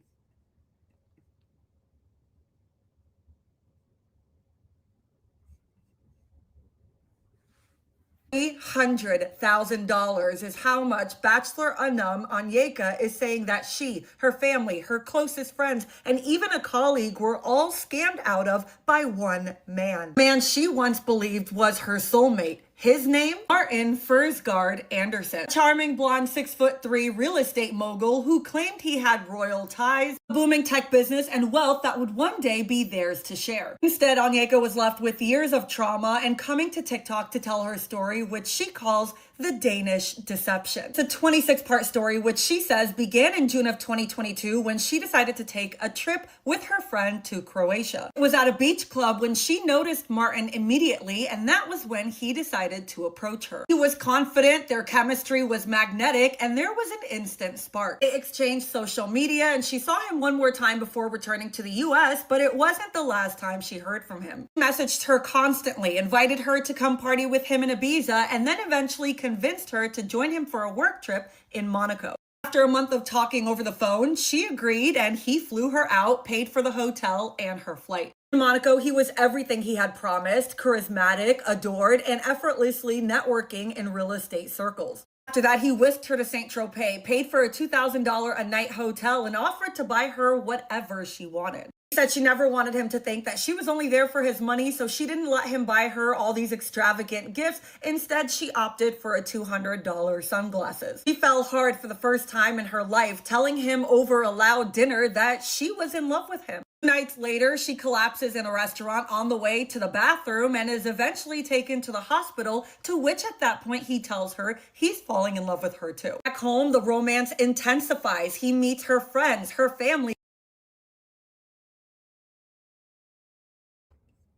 $800,000 is how much Bachelor Anum Onyeka is saying that she, her family, her closest friends, and even a colleague were all scammed out of by one man. Man she once believed was her soulmate. His name? Martin Fursgaard Anderson. Charming blonde 6'3" real estate mogul who claimed he had royal ties, a booming tech business, and wealth that would one day be theirs to share. Instead, Onyeka was left with years of trauma and coming to TikTok to tell her story, which she calls the Danish deception. It's a 26-part story, which she says began in June of 2022 when she decided to take a trip with her friend to Croatia. It was at a beach club when she noticed Martin immediately, and that was when he decided to approach her. He was confident, their chemistry was magnetic, and there was an instant spark. They exchanged social media, and she saw him one more time before returning to the US, but it wasn't the last time she heard from him. He messaged her constantly, invited her to come party with him in Ibiza, and then eventually convinced her to join him for a work trip in Monaco. After a month of talking over the phone, she agreed and he flew her out, paid for the hotel and her flight. In Monaco, he was everything he had promised, charismatic, adored, and effortlessly networking in real estate circles. After that, he whisked her to Saint-Tropez, paid for a $2,000 a night hotel, and offered to buy her whatever she wanted. She said she never wanted him to think that she was only there for his money, so she didn't let him buy her all these extravagant gifts. Instead, she opted for a $200 sunglasses. She fell hard for the first time in her life, telling him over a loud dinner that she was in love with him. Nights later, she collapses in a restaurant on the way to the bathroom and is eventually taken to the hospital, to which at that point he tells her he's falling in love with her too. Back home, the romance intensifies. He meets her friends, her family.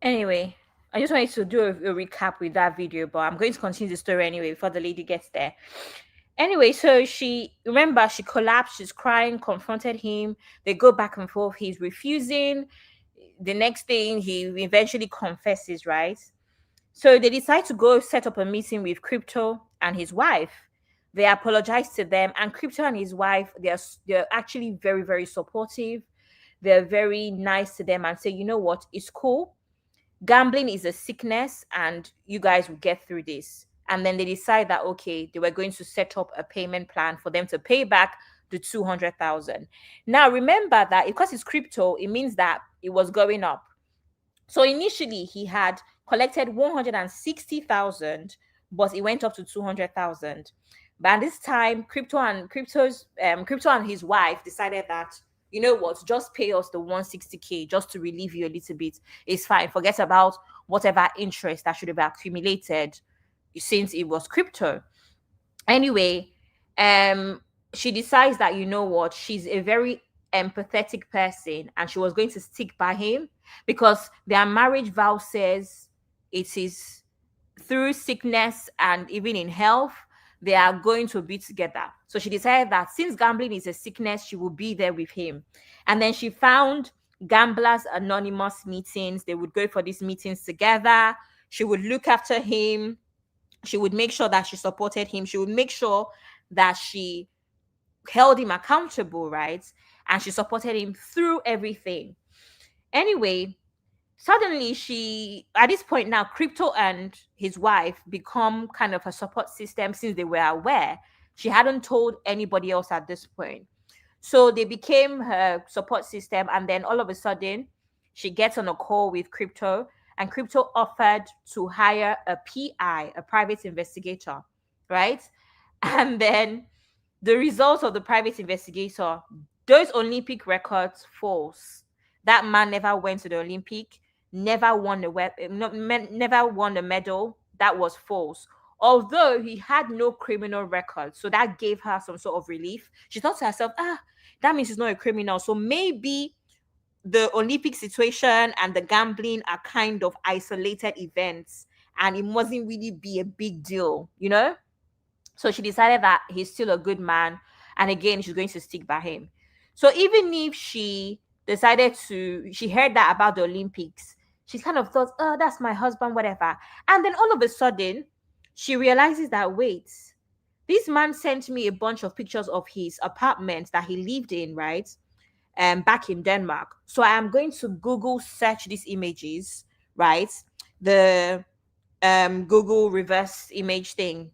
Anyway, I just wanted to do a recap with that video, but I'm going to continue the story anyway before the lady gets there. Anyway, so she collapsed, she's crying, confronted him. They go back and forth. He's refusing. The next thing, he eventually confesses, right? So they decide to go set up a meeting with Crypto and his wife. They apologize to them, and Crypto and his wife, they're actually very, very supportive. They're very nice to them and say, "You know what? It's cool. Gambling is a sickness and you guys will get through this." And then they decide that, okay, they were going to set up a payment plan for them to pay back the 200,000. Now remember that because it's crypto, it means that it was going up. So initially he had collected 160,000, but it went up to 200,000. But at this time, crypto and his wife decided that, you know what, just pay us the 160K just to relieve you a little bit. It's fine. Forget about whatever interest that should have accumulated since it was crypto. Anyway, um she decides that, you know what, she's a very empathetic person and she was going to stick by him because their marriage vow says it is through sickness and even in health they are going to be together. So she decided that since gambling is a sickness, she will be there with him. And then she found gamblers anonymous meetings. They would go for these meetings together. She would look after him. She would make sure that she supported him. She would make sure that she held him accountable, right? And she supported him through everything. Anyway, suddenly she, at this point now, Crypto and his wife become kind of a support system since they were aware. She hadn't told anybody else at this point. So they became her support system. And then all of a sudden, she gets on a call with Crypto, and Crypto offered to hire a PI, a private investigator, right? And then the results of the private investigator, those Olympic records false. That man never went to the Olympic, never won a never won a medal. That was false. Although he had no criminal record, so that gave her some sort of relief. She thought to herself, that means he's not a criminal. So maybe the Olympic situation and the gambling are kind of isolated events, and it mustn't really be a big deal, you know? So she decided that he's still a good man. And again, she's going to stick by him. So even if she heard that about the Olympics, she kind of thought, oh, that's my husband, whatever. And then all of a sudden, she realizes that, wait, this man sent me a bunch of pictures of his apartment that he lived in, right? Back in Denmark. So I am going to Google search these images, right? The Google reverse image thing.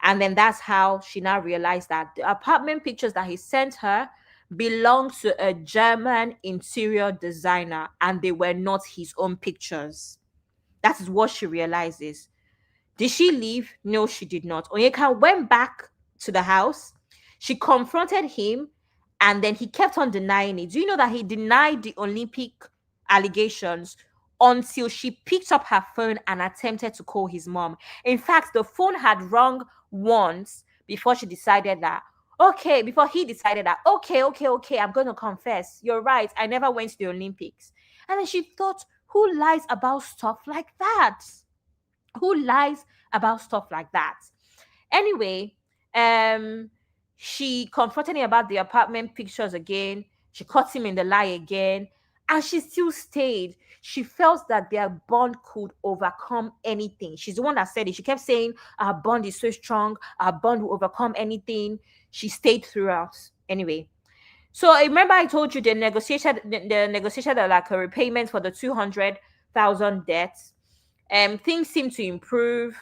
And then that's how she now realized that the apartment pictures that he sent her belonged to a German interior designer and they were not his own pictures. That is what she realizes. Did she leave? No, she did not. Onyeka went back to the house. She confronted him and then he kept on denying it. Do you know that he denied the Olympic allegations until she picked up her phone and attempted to call his mom? In fact, the phone had rung once before she decided that, before he decided that, okay, I'm going to confess. You're right. I never went to the Olympics. And then she thought, who lies about stuff like that? Who lies about stuff like that? Anyway, she confronted him about the apartment pictures again. She caught him in the lie again, and she still stayed. She felt that their bond could overcome anything. She's the one that said it. She kept saying, our bond is so strong, our bond will overcome anything. She stayed throughout. Anyway, so I remember I told you the negotiation like a repayment for the 200,000 debts. Things seem to improve.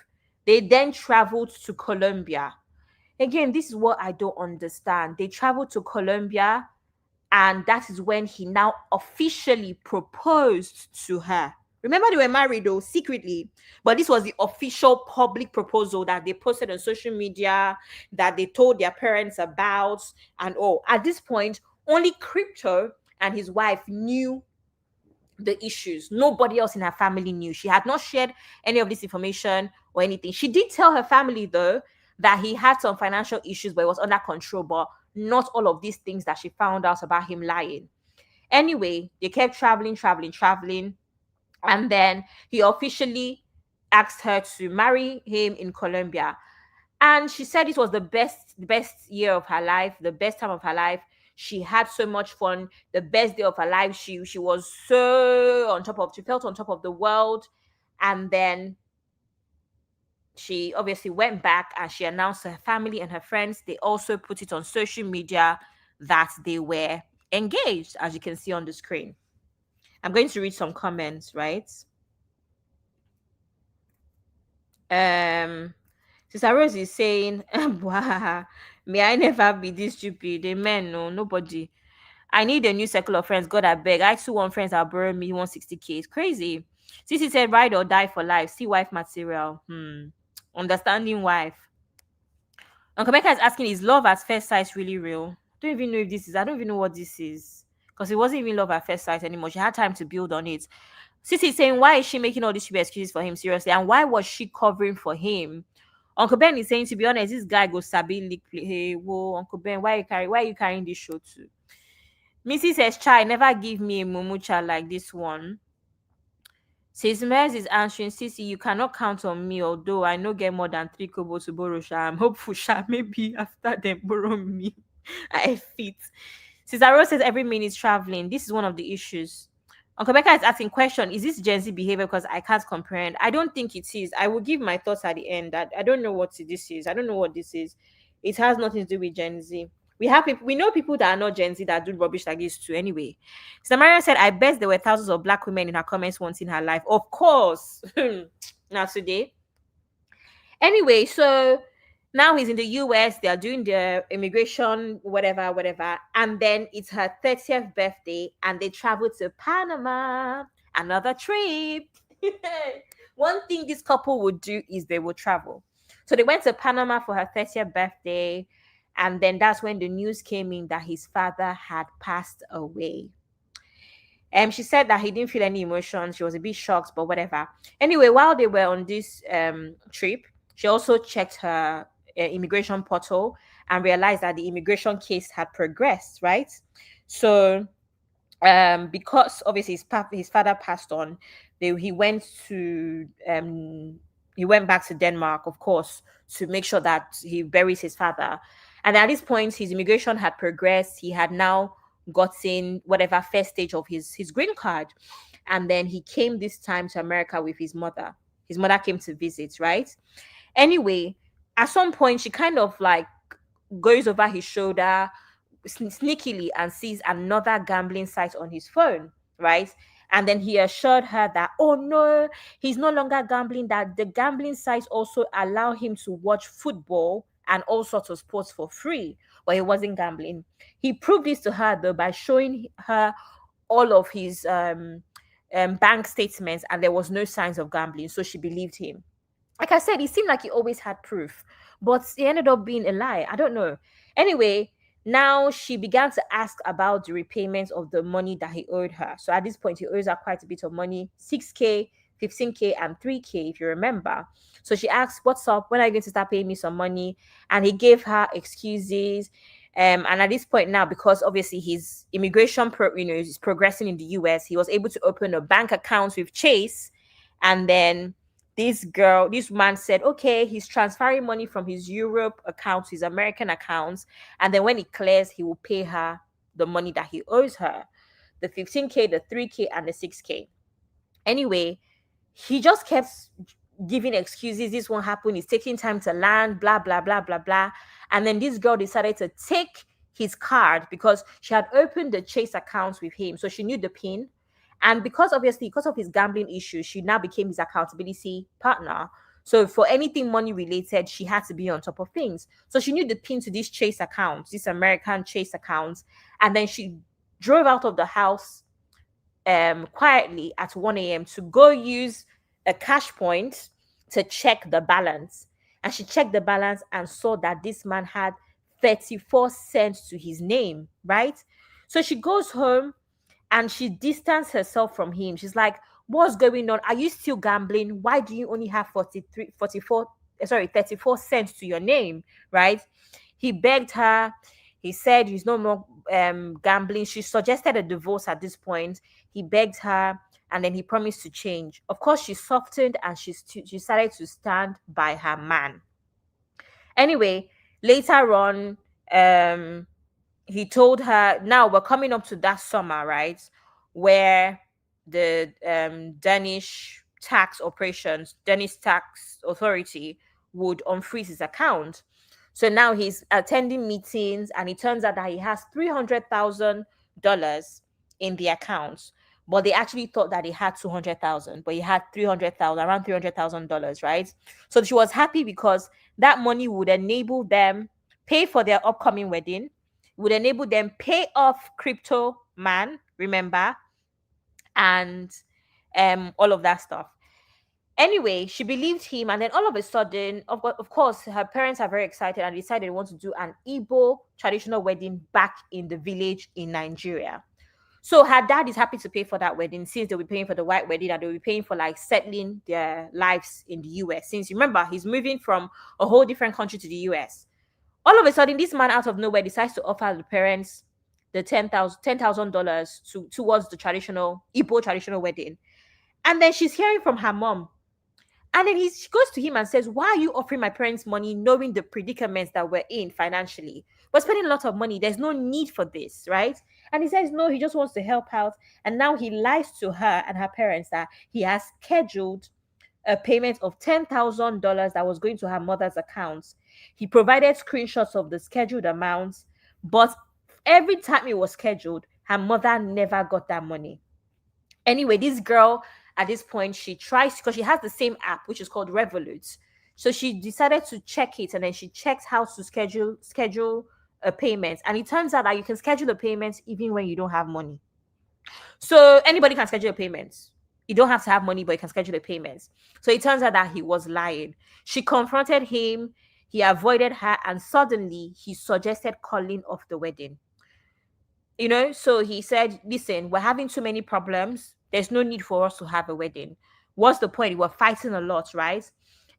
They then traveled to Colombia. Again, this is what I don't understand. They traveled to Colombia, and that is when he now officially proposed to her. Remember, they were married though, secretly, but this was the official public proposal that they posted on social media, that they told their parents about, and all. At this point, only Crypto and his wife knew the issues. Nobody else in her family knew. She had not shared any of this information or anything. She did tell her family, though, that he had some financial issues, but it was under control, but not all of these things that she found out about him lying. Anyway, they kept traveling. And then he officially asked her to marry him in Colombia. And she said it was the best year of her life, the best time of her life. She had so much fun, the best day of her life. She was so she felt on top of the world. And then she obviously went back and she announced to her family and her friends. They also put it on social media that they were engaged, as you can see on the screen. I'm going to read some comments, right? Sister Rose is saying, wow, may I never be this stupid. Amen. No, nobody. I need a new circle of friends. God, I beg. I too want friends that borrow me 160K. It's crazy. Sissy said, ride or die for life. See wife material. Understanding wife. Uncle Becca is asking, is love at first sight really real? Don't even know if this is. I don't even know what this is. Because it wasn't even love at first sight anymore. She had time to build on it. Sissy is saying, why is she making all these stupid excuses for him? Seriously. And why was she covering for him? Uncle Ben is saying, to be honest, this guy goes sabi lick play. Hey, whoa, Uncle Ben, why are you carrying this show too? Missy says, Chai, never give me a mumucha like this one. Says Mers is answering, Sissy, you cannot count on me, although I no get more than 3 kobo to borrow. Sha. I'm hopeful, Sha. Maybe after them borrow me, I fit. Sister Rose says every minute traveling. This is one of the issues. Uncle Becca is asking question, is this Gen Z behavior? Because I can't comprehend. I don't think it is. I will give my thoughts at the end. That I don't know what this is. I don't know what this is. It has nothing to do with Gen Z. We know people that are not Gen Z that do rubbish like this too. Anyway, Samaria said, I bet there were thousands of black women in her comments once in her life. Of course. Now today. Anyway, so now he's in the US. They are doing their immigration, whatever, whatever. And then it's her 30th birthday, and they travel to Panama. Another trip. One thing this couple would do is they would travel. So they went to Panama for her 30th birthday. And then that's when the news came in that his father had passed away. She said that he didn't feel any emotions. She was a bit shocked, but whatever. Anyway, while they were on this trip, she also checked her immigration portal and realized that the immigration case had progressed, right? So, because obviously his father passed on, he went back to Denmark, of course, to make sure that he buries his father. And at this point, his immigration had progressed. He had now gotten whatever first stage of his green card. And then he came this time to America with his mother. His mother came to visit, right? Anyway, at some point, she kind of like goes over his shoulder sneakily and sees another gambling site on his phone, right? And then he assured her that, oh no, he's no longer gambling, that the gambling sites also allow him to watch football and all sorts of sports for free, but he wasn't gambling. He proved this to her though by showing her all of his bank statements, and there was no signs of gambling, so she believed him. Like I said, it seemed like he always had proof, but it ended up being a lie. I don't know. Anyway, now she began to ask about the repayment of the money that he owed her. So at this point, he owes her quite a bit of money, 6K, 15K, and 3K, if you remember. So she asked, what's up? When are you going to start paying me some money? And he gave her excuses. And at this point now, because obviously his immigration is progressing in the US, he was able to open a bank account with Chase. And then this man said, okay, he's transferring money from his Europe account to his American accounts. And then when it clears, he will pay her the money that he owes her, the 15K, the 3K, and the 6K. Anyway, he just kept giving excuses. This won't happen. It's taking time to land, blah, blah, blah, blah, blah. And then this girl decided to take his card because she had opened the Chase accounts with him. So she knew the PIN. And because of his gambling issues, she now became his accountability partner. So for anything money related, she had to be on top of things. So she knew the PIN to these Chase accounts, these American Chase accounts. And then she drove out of the house quietly at 1 a.m. to go use a cash point to check the balance. And she checked the balance and saw that this man had 34 cents to his name, right? So she goes home and she distanced herself from him. She's like, what's going on? Are you still gambling? Why do you only have 34 cents to your name, right? He begged her. He said he's no more gambling. She suggested a divorce at this point. He begged her, and then he promised to change. Of course, she softened and she decided to stand by her man. Anyway, later on, he told her, now we're coming up to that summer, right, where the Danish tax authority would unfreeze his account. So now he's attending meetings, and it turns out that he has $300,000 in the account. But they actually thought that he had 200,000, but he had 300,000, around $300,000, right? So she was happy because that money would enable them pay for their upcoming wedding, would enable them pay off crypto man, remember, and all of that stuff. Anyway, she believed him, and then all of a sudden, of course, her parents are very excited and decided they want to do an Igbo traditional wedding back in the village in Nigeria. So her dad is happy to pay for that wedding, since they'll be paying for the white wedding and they'll be paying for like settling their lives in the US. Since remember, he's moving from a whole different country to the US. All of a sudden, this man out of nowhere decides to offer the parents the $10,000 towards the traditional Igbo traditional wedding. And then she's hearing from her mom. And then she goes to him and says, "Why are you offering my parents money knowing the predicaments that we're in financially? We're spending a lot of money. There's no need for this, right?" And he says, no, he just wants to help out. And now he lies to her and her parents that he has scheduled a payment of $10,000 that was going to her mother's accounts. He provided screenshots of the scheduled amounts, but every time it was scheduled, her mother never got that money. Anyway, this girl at this point, she tries, because she has the same app which is called Revolut. So she decided to check it, and then she checked how to schedule a payment. And it turns out that you can schedule a payment even when you don't have money. So anybody can schedule a payment. You don't have to have money, but you can schedule a payment. So it turns out that he was lying. She confronted him, he avoided her, and suddenly he suggested calling off the wedding. So he said, "Listen, we're having too many problems. There's no need for us to have a wedding. What's the point? We're fighting a lot, right?"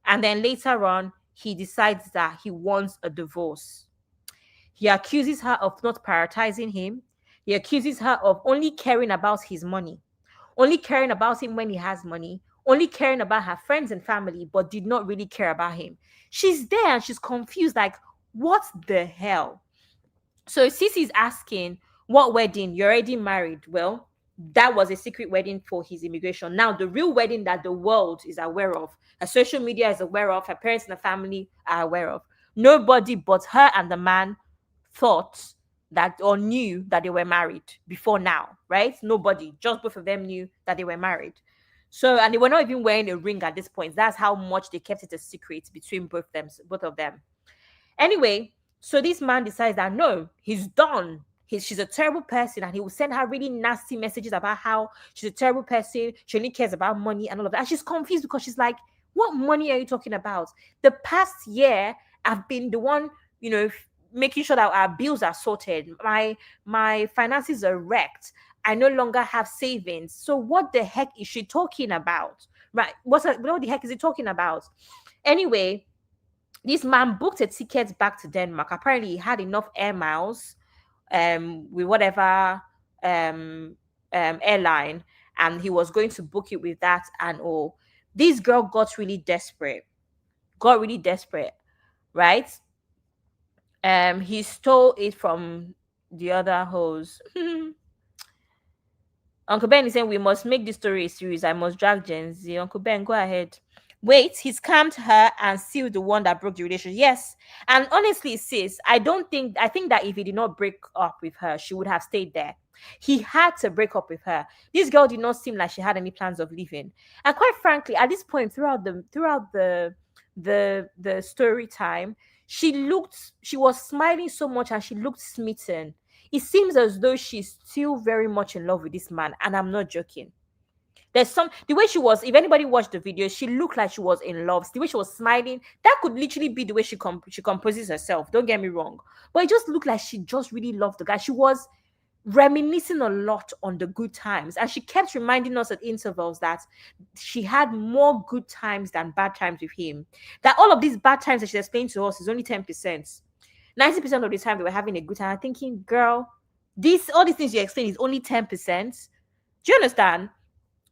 And then later on, he decides that he wants a divorce. He accuses her of not prioritizing him. He accuses her of only caring about his money, only caring about him when he has money, only caring about her friends and family, but did not really care about him. She's there and she's confused, like, what the hell? So Sisi's asking, what wedding? You're already married. Well, that was a secret wedding for his immigration. Now, the real wedding that the world is aware of, her social media is aware of, her parents and the family are aware of, nobody but her and the man thought that or knew that they were married before now, right? Nobody, just both of them knew that they were married. So, and they were not even wearing a ring at this point. That's how much they kept it a secret between both of them. Anyway, so this man decides that no, he's done. She's a terrible person, and he will send her really nasty messages about how she's a terrible person. She only cares about money and all of that. And she's confused because she's like, what money are you talking about? The past year, I've been the one, making sure that our bills are sorted. My finances are wrecked. I no longer have savings. So what the heck is she talking about? Right? What the heck is he talking about? Anyway, this man booked a ticket back to Denmark. Apparently, he had enough air miles with whatever airline, and he was going to book it with that and all. This girl got really desperate. Right? He stole it from the other hoes. Uncle Ben is saying we must make this story a series. I must drag Gen Z. Uncle Ben, go ahead. Wait, he scammed her and sealed the one that broke the relationship. Yes. And honestly, sis, I think that if he did not break up with her, she would have stayed there. He had to break up with her. This girl did not seem like she had any plans of leaving. And quite frankly, at this point, throughout the story time, she was smiling so much and she looked smitten. It seems as though she's still very much in love with this man, and I'm not joking. There's the way she was, if anybody watched the video, she looked like she was in love. The way she was smiling, that could literally be the way she composes herself. Don't get me wrong. But it just looked like she just really loved the guy. She was reminiscing a lot on the good times. And she kept reminding us at intervals that she had more good times than bad times with him. That all of these bad times that she explained to us is only 10%. 90% of the time they were having a good time. I'm thinking, girl, all these things you explain is only 10%. Do you understand?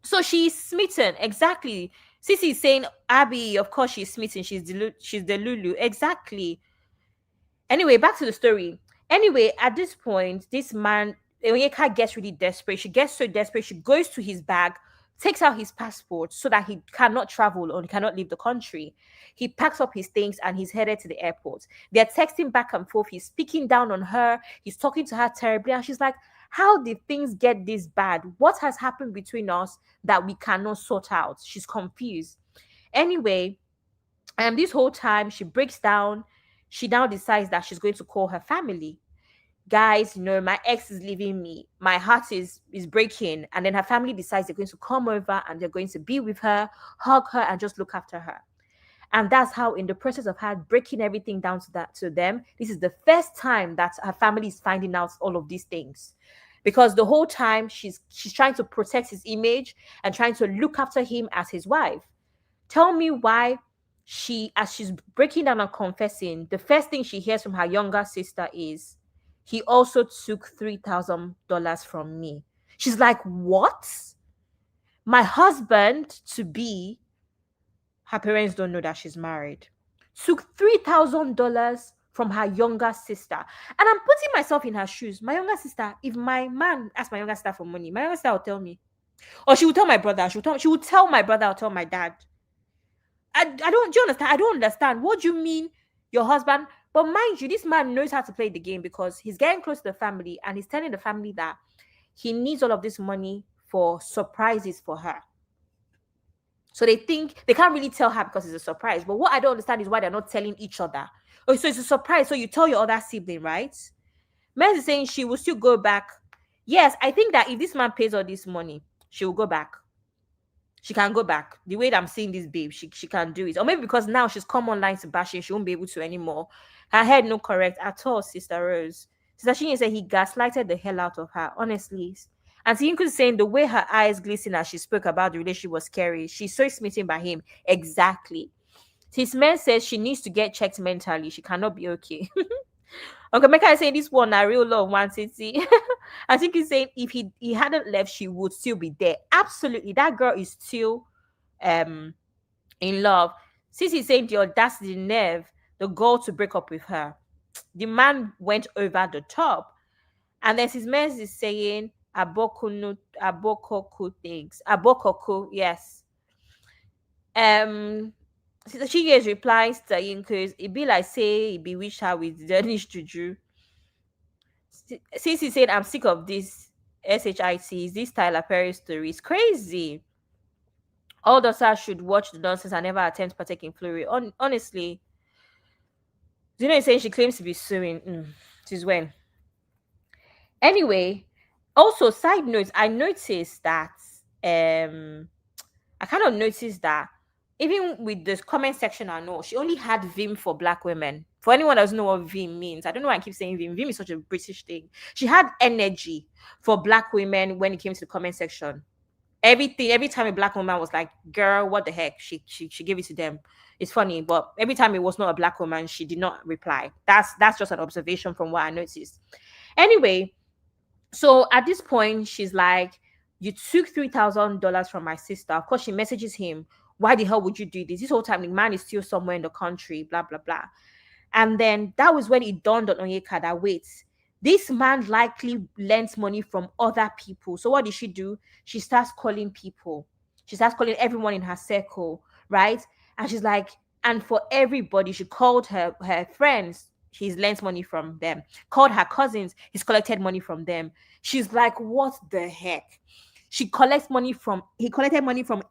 So she's smitten. Exactly. Sissy is saying, Abby, of course she's smitten. She's the Lulu. Exactly. Anyway, back to the story. Anyway, at this point, this man, Onyeka, gets really desperate. She gets so desperate, she goes to his bag, takes out his passport so that he cannot travel or he cannot leave the country. He packs up his things and he's headed to the airport. They're texting back and forth. He's speaking down on her. He's talking to her terribly. And she's like, how did things get this bad? What has happened between us that we cannot sort out? She's confused. Anyway, this whole time she breaks down. She now decides that she's going to call her family. guys, my ex is leaving me. My heart is breaking. And then her family decides they're going to come over and they're going to be with her, hug her, and just look after her. And that's how, in the process of her breaking everything down to them, this is the first time that her family is finding out all of these things. Because the whole time she's trying to protect his image and trying to look after him as his wife. Tell me why as she's breaking down and confessing, the first thing she hears from her younger sister is, he also took $3,000 from me. She's like, what? My husband to be, her parents don't know that she's married, took $3,000 from her younger sister. And I'm putting myself in her shoes. My younger sister, if my man asks my younger sister for money, my younger sister will tell me. Or she will tell my brother. She will tell my brother or tell my dad. I don't, do you understand? I don't understand. What do you mean your husband? But mind you, this man knows how to play the game because he's getting close to the family and he's telling the family that he needs all of this money for surprises for her. So they think they can't really tell her because it's a surprise. But what I don't understand is why they're not telling each other. Oh, so it's a surprise. So you tell your other sibling, right? Mens is saying she will still go back. Yes, I think that if this man pays all this money, she will go back. She can go back. The way that I'm seeing this babe, she can do it. Or maybe because now she's come online to bash it, she won't be able to anymore. Her head no correct at all, Sister Rose. Sister Shinye said he gaslighted the hell out of her, honestly. And Tinko is saying the way her eyes glisten as she spoke about the relationship was scary. She's so smitten by him. Exactly. His man says she needs to get checked mentally. She cannot be okay. Uncle Mecca is saying this one, a real love, one city. I think he's saying if he hadn't left, she would still be there. Absolutely. That girl is still in love. Since he's saying the audacity, the nerve, the goal to break up with her. The man went over the top. And then his man is saying abokoku things. Abokoku, yes. She gets replies saying because it be like say it bewitch her with Danish juju. Since he said I'm sick of this SHITs, this Tyler Perry story is crazy. All daughters should watch the nonsense and never attempt to partake in flurry. Honestly, Zeno is saying she claims to be suing. Since when? Anyway, also side note, I noticed that I kind of noticed that even with this comment section, I know she only had Vim for black women. For anyone that doesn't know what Vim means, I don't know why I keep saying Vim. Vim is such a British thing. She had energy for black women when it came to the comment section. Every time a black woman was like, girl, what the heck? She gave it to them. It's funny, but every time it was not a black woman, she did not reply. That's just an observation from what I noticed. Anyway, so at this point, she's like, you took $3,000 from my sister. Of course, she messages him, why the hell would you do this? This whole time, the man is still somewhere in the country, blah, blah, blah. And then that was when it dawned on Onyeka that, wait, this man likely lends money from other people. So what did she do? She starts calling people. She starts calling everyone in her circle, right? And she's like, and for everybody, she called her friends. He's lent money from them. Called her cousins. He's collected money from them. She's like, what the heck? He collected money from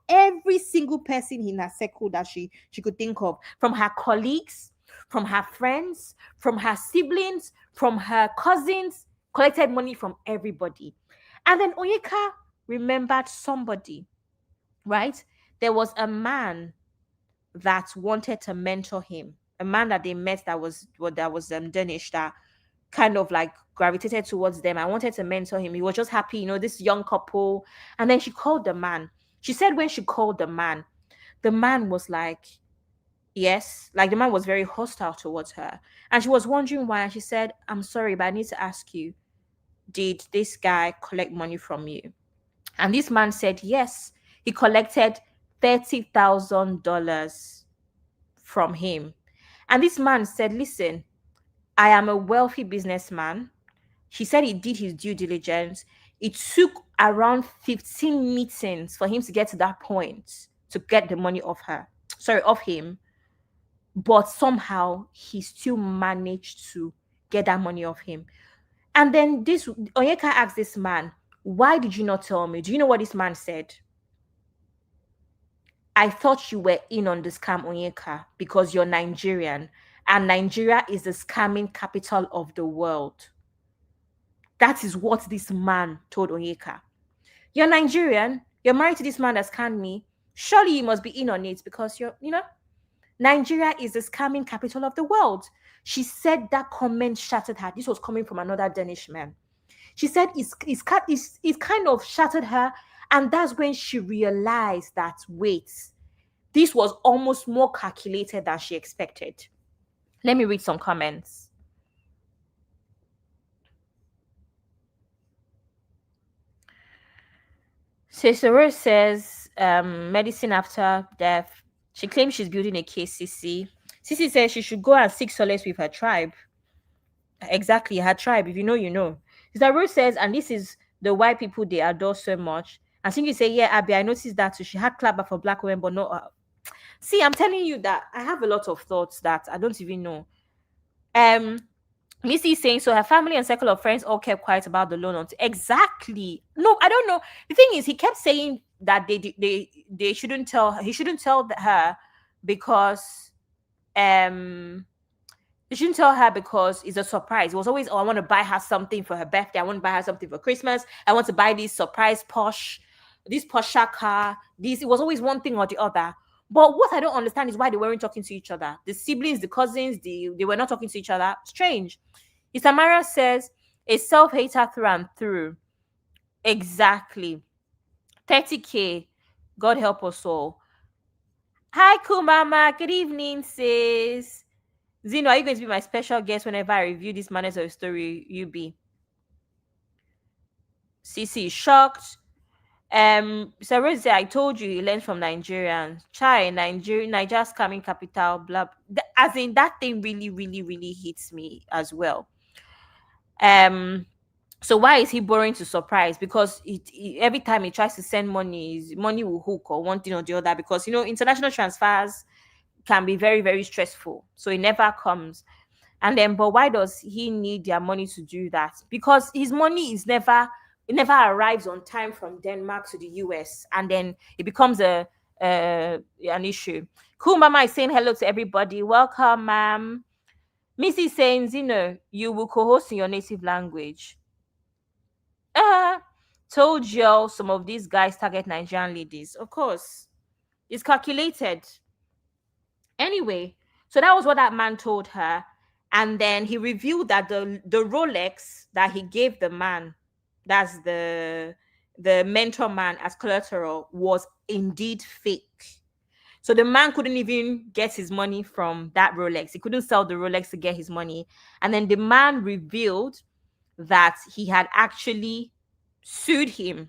every single person in her circle that she could think of, from her colleagues, from her friends, from her siblings, from her cousins, collected money from everybody. And then Onyeka remembered somebody, right? There was a man that wanted to mentor him, a man that they met that was Danish, that kind of like gravitated towards them. I wanted to mentor him. He was just happy, this young couple. And then she called the man. She said when she called the man was like, yes, like the man was very hostile towards her. And she was wondering why. And she said, I'm sorry, but I need to ask you, did this guy collect money from you? And this man said, yes, he collected $30,000 from him. And this man said, listen, I am a wealthy businessman. He said he did his due diligence. It took around 15 meetings for him to get to that point to get the money off him. But somehow he still managed to get that money off him. And then Onyeka asked this man, why did you not tell me? Do you know what this man said? I thought you were in on the scam, Onyeka, because you're Nigerian. And Nigeria is the scamming capital of the world. That is what this man told Onyeka. You're Nigerian. You're married to this man that scammed me. Surely you must be in on it because Nigeria is the scamming capital of the world. She said that comment shattered her. This was coming from another Danish man. She said it kind of shattered her. And that's when she realized that, wait, this was almost more calculated than she expected. Let me read some comments. Cicero says, medicine after death. She claims she's building a case, Sissy. Sissy says she should go and seek solace with her tribe. Exactly, her tribe. If you know, you know. Sister Rose says, and this is the white people they adore so much. And Cindy say, yeah, Abby, I noticed that too. She had clapback for black women, but not. See, I'm telling you that I have a lot of thoughts that I don't even know. Missy is saying, so her family and circle of friends all kept quiet about the loan. Exactly. No, I don't know. The thing is, he kept saying that they shouldn't tell her. He shouldn't tell her because you shouldn't tell her because it's a surprise. It was always, oh, I want to buy her something for her birthday. I want to buy her something for Christmas. I want to buy this surprise this posh car. This, it was always one thing or the other. But what I don't understand is why they weren't talking to each other. The siblings, the cousins, they were not talking to each other. Strange. Isamara says, a self-hater through and through. Exactly. 30K. God help us all. Hi, Kumama. Good evening, sis. Zeno, are you going to be my special guest whenever I review this Manners of Story UB? CC is shocked. Sarose, I told you he learned from Nigerians. Nigeria's coming capital, blah. As in, that thing really, really, really hits me as well. So why is he borrowing to surprise? Because every time he tries to send money, money will hook or one thing or the other. Because international transfers can be very, very stressful. So it never comes. And then, but why does he need their money to do that? Because his money is never arrives on time from Denmark to the US, and then it becomes an issue. Cool Mama is saying hello to everybody. Welcome, ma'am. Missy is saying, you will co-host in your native language. Told you some of these guys target Nigerian ladies. Of course. It's calculated. Anyway, so that was what that man told her. And then he revealed that the Rolex that he gave the man, that's the mentor man as collateral, was indeed fake. So the man couldn't even get his money from that Rolex. He couldn't sell the Rolex to get his money. And then the man revealed that he had actually sued him,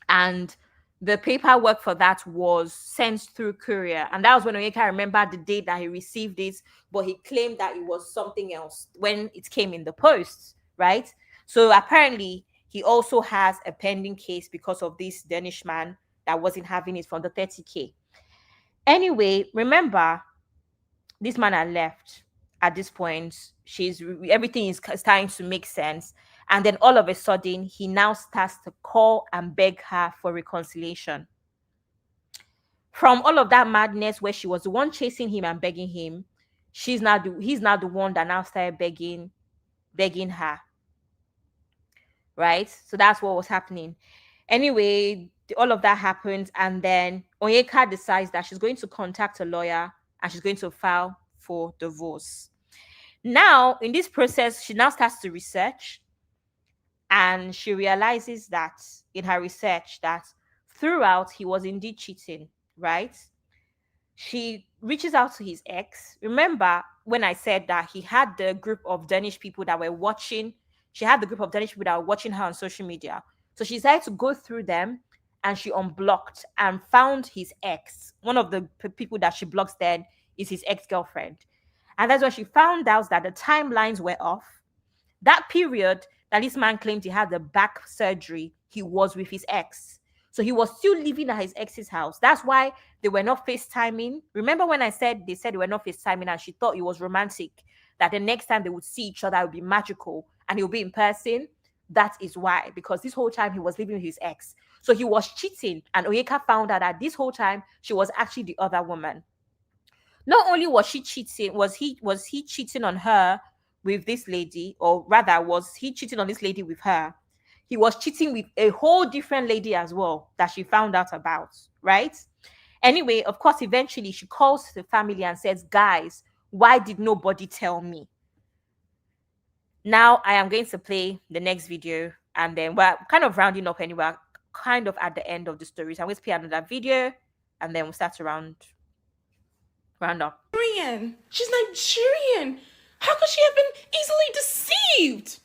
and the paperwork for that was sent through courier. And that was when Onyeka remembered the date that he received it, but he claimed that it was something else when it came in the post, right? So apparently he also has a pending case because of this Danish man that wasn't having it from the 30K. Anyway, remember, this man had left at this point. Everything is starting to make sense. And then all of a sudden, he now starts to call and beg her for reconciliation. From all of that madness where she was the one chasing him and begging him, he's now the one that now started begging her. Right? So that's what was happening. Anyway, all of that happens, and then Onyeka decides that she's going to contact a lawyer and she's going to file for divorce. Now, in this process, she now starts to research, and she realizes that in her research that throughout he was indeed cheating, right? She reaches out to his ex. Remember when I said that he had the group of Danish people that were watching? She had the group of Danish people that were watching her on social media. So she decided to go through them, and she unblocked and found his ex. One of the people that she blocks then is his ex-girlfriend. And that's when she found out that the timelines were off. That period that this man claimed he had the back surgery, he was with his ex. So he was still living at his ex's house. That's why they were not FaceTiming. Remember when I said they said they were not FaceTiming and she thought it was romantic, that the next time they would see each other it would be magical and it would be in person? That is why, because this whole time he was living with his ex. So he was cheating, and Onyeka found out that this whole time she was actually the other woman. Not only was she cheating, was he cheating on her with this lady, or rather, was he cheating on this lady with her? He was cheating with a whole different lady as well that she found out about, right? Anyway, of course, eventually she calls the family and says, guys, why did nobody tell me? Now I am going to play the next video, and then we're kind of rounding up anyway, kind of at the end of the story. So I'm going to play another video, and then we'll start to round up. Nigerian. She's Nigerian. How could she have been easily deceived?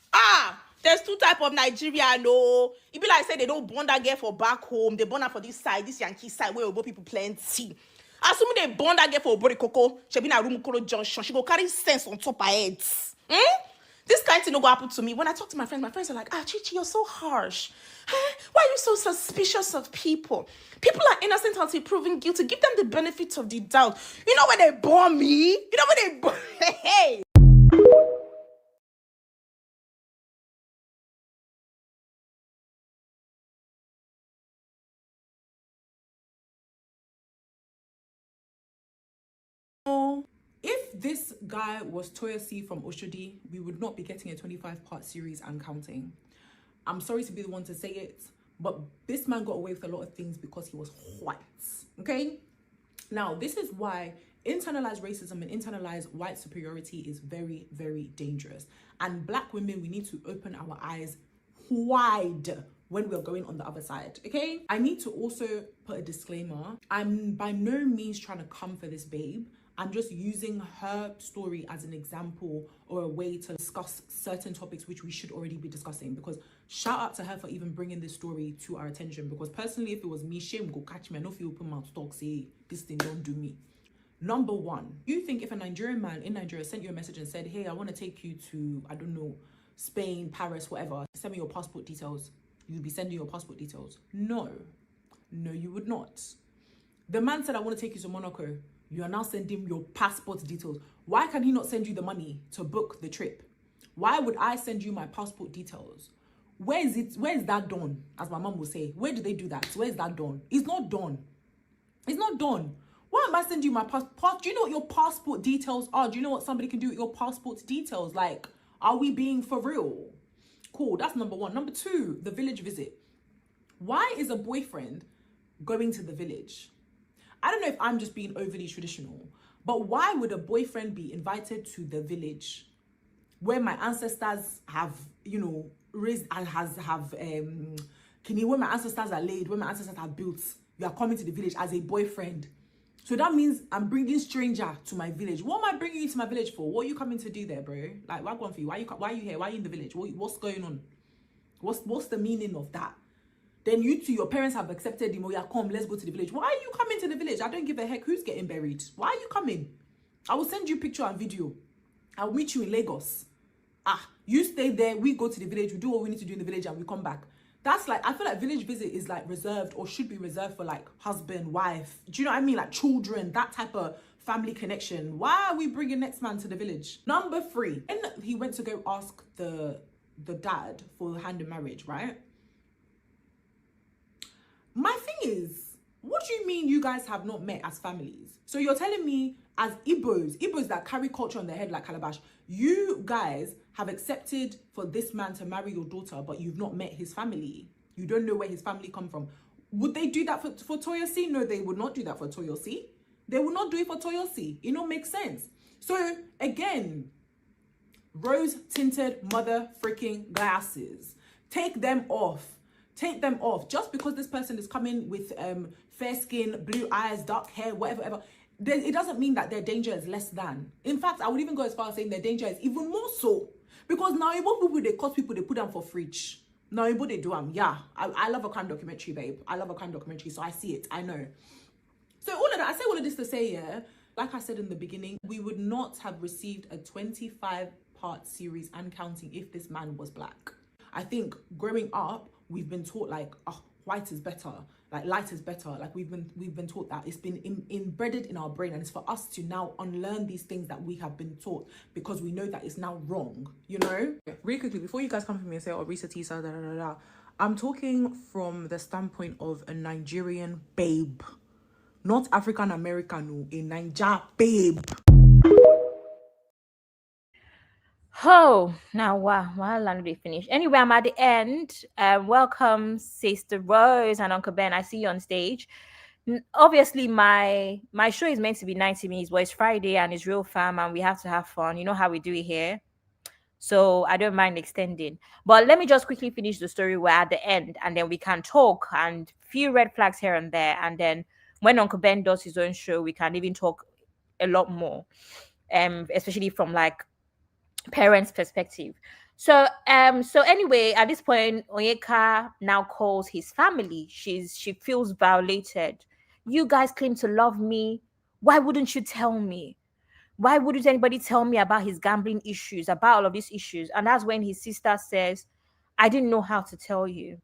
There's two type of Nigerian. No, it be like say they don't born that girl for back home. They born her for this side, this Yankee side where Obo people plenty. Assuming they born that girl for Obori Coco, she be na Rumukoro Junction. She go carry sense on top her heads. This kind of thing no go happen to me. When I talk to my friends are like, Chichi, you're so harsh. Why are you so suspicious of people? People are innocent until proven guilty. Give them the benefit of the doubt. You know when they born me? You know when they born... Hey! If this guy was Toya C from Oshodi, we would not be getting a 25-part series and counting. I'm sorry to be the one to say it, but this man got away with a lot of things because he was white, okay? Now, this is why internalized racism and internalized white superiority is very, very dangerous. And Black women, we need to open our eyes wide when we're going on the other side, okay? I need to also put a disclaimer. I'm by no means trying to come for this babe. I'm just using her story as an example or a way to discuss certain topics which we should already be discussing, because shout out to her for even bringing this story to our attention, because personally, if it was me, shame go catch me. I know if you open mouth talk, say this thing don't do me. Number one, you think if a Nigerian man in Nigeria sent you a message and said, hey, I want to take you to, I don't know, Spain, Paris, whatever, send me your passport details, you'd be sending your passport details? No, you would not. The man said, I want to take you to Monaco. You are now sending your passport details. Why can he not send you the money to book the trip? Why would I send you my passport details? Where is it? Where is that done? As my mom will say, where do they do that? Where is that done? It's not done. It's not done. Why am I sending you my passport? Do you know what your passport details are? Do you know what somebody can do with your passport details? Like, are we being for real? Cool, that's number one. Number two, the village visit. Why is a boyfriend going to the village? I don't know if I'm just being overly traditional, but why would a boyfriend be invited to the village where my ancestors have, you know, raised and where my ancestors are laid, where my ancestors have built? You are coming to the village as a boyfriend. So that means I'm bringing stranger to my village. What am I bringing you to my village for? What are you coming to do there, bro? Like, what going for you? Why are you here? Why are you in the village? What's going on? What's the meaning of that? Then you two, your parents have accepted him. Oh yeah, come, let's go to the village. Why are you coming to the village? I don't give a heck who's getting buried. Why are you coming? I will send you picture and video. I'll meet you in Lagos. You stay there, we go to the village, we do what we need to do in the village and we come back. That's like, I feel like village visit is like reserved or should be reserved for like husband, wife. Do you know what I mean? Like children, that type of family connection. Why are we bringing next man to the village? Number three, and he went to go ask the dad for the hand in marriage, right? My thing is, what do you mean you guys have not met as families? So you're telling me as Igbos that carry culture on their head like calabash, you guys have accepted for this man to marry your daughter, but you've not met his family. You don't know where his family come from. Would they do that for Toya C? No, they would not do that for Toya C. They would not do it for Toya C. It don't make sense. So again, rose-tinted mother freaking glasses. Take them off. Take them off. Just because this person is coming with fair skin, blue eyes, dark hair, whatever, it doesn't mean that their danger is less than. In fact, I would even go as far as saying their danger is even more so. Because now people, they cut people, they put them for fridge. Now they do them. Yeah, I love a crime documentary, babe. I love a crime documentary, so I see it. I know. So all of that, I say all of this to say, yeah, like I said in the beginning, we would not have received a 25-part series and counting if this man was Black. I think growing up, we've been taught like, oh, white is better, like light is better. Like we've been taught that. It's been embedded in our brain, and it's for us to now unlearn these things that we have been taught because we know that it's now wrong, you know? Really quickly, before you guys come for me and say, oh, Risa Tisa, da da da da, I'm talking from the standpoint of a Nigerian babe, not African American, no, a Naija babe. Oh, now wow, well, I they finish. Anyway, I'm at the end. Welcome, Sister Rose and Uncle Ben. I see you on stage. Obviously, my show is meant to be 90 minutes, but it's Friday and it's real fam, and we have to have fun. You know how we do it here. So I don't mind extending. But let me just quickly finish the story. We're at the end, and then we can talk and few red flags here and there. And then when Uncle Ben does his own show, we can even talk a lot more. Especially from like parents' perspective. So anyway, at this point, Onyeka now calls his family. She feels violated. You guys claim to love me. Why wouldn't you tell me? Why wouldn't anybody tell me about his gambling issues, about all of these issues? And that's when his sister says, I didn't know how to tell you.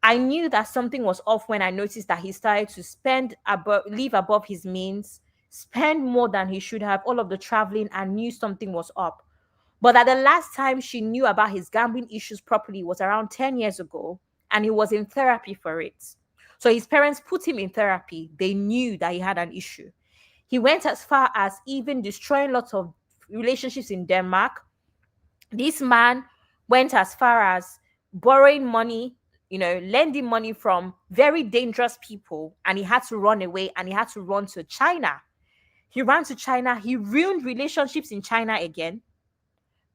I knew that something was off when I noticed that he started to live above his means, spend more than he should have, all of the traveling, and knew something was up. But that the last time she knew about his gambling issues properly was around 10 years ago, and he was in therapy for it. So his parents put him in therapy. They knew that he had an issue. He went as far as even destroying lots of relationships in Denmark. This man went as far as borrowing money, lending money from very dangerous people, and he had to run away and he had to run to China. He ran to China. He ruined relationships in China again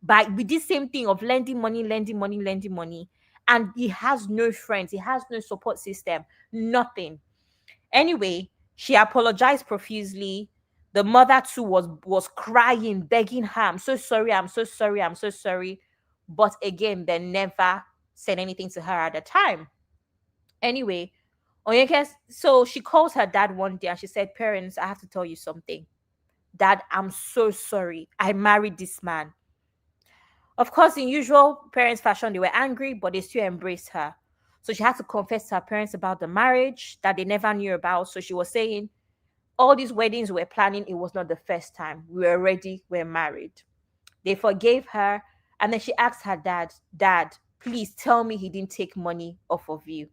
by with this same thing of lending money, lending money, lending money. And he has no friends, he has no support system, nothing. Anyway, she apologized profusely. The mother too was crying, begging her, I'm so sorry, I'm so sorry, I'm so sorry. But again, they never said anything to her at the time. Anyway, Onyeka, so she calls her dad one day and she said, Parents, I have to tell you something. Dad, I'm so sorry. I married this man. Of course, in usual parents' fashion, they were angry, but they still embraced her. So she had to confess to her parents about the marriage that they never knew about. So she was saying, all these weddings we were planning, it was not the first time. We were ready, we're married. They forgave her. And then she asked her dad, Dad, please tell me he didn't take money off of you.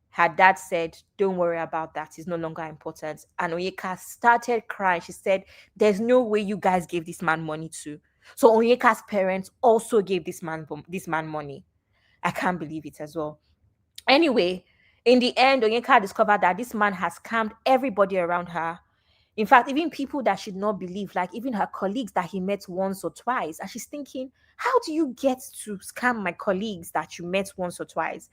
Her dad said, Don't worry about that. It's no longer important. And Onyeka started crying. She said, There's no way you guys gave this man money to. So Onyeka's parents also gave this man money. I can't believe it as well. Anyway, in the end, Onyeka discovered that this man has scammed everybody around her. In fact, even people that should not believe, like even her colleagues that he met once or twice. And she's thinking, how do you get to scam my colleagues that you met once or twice?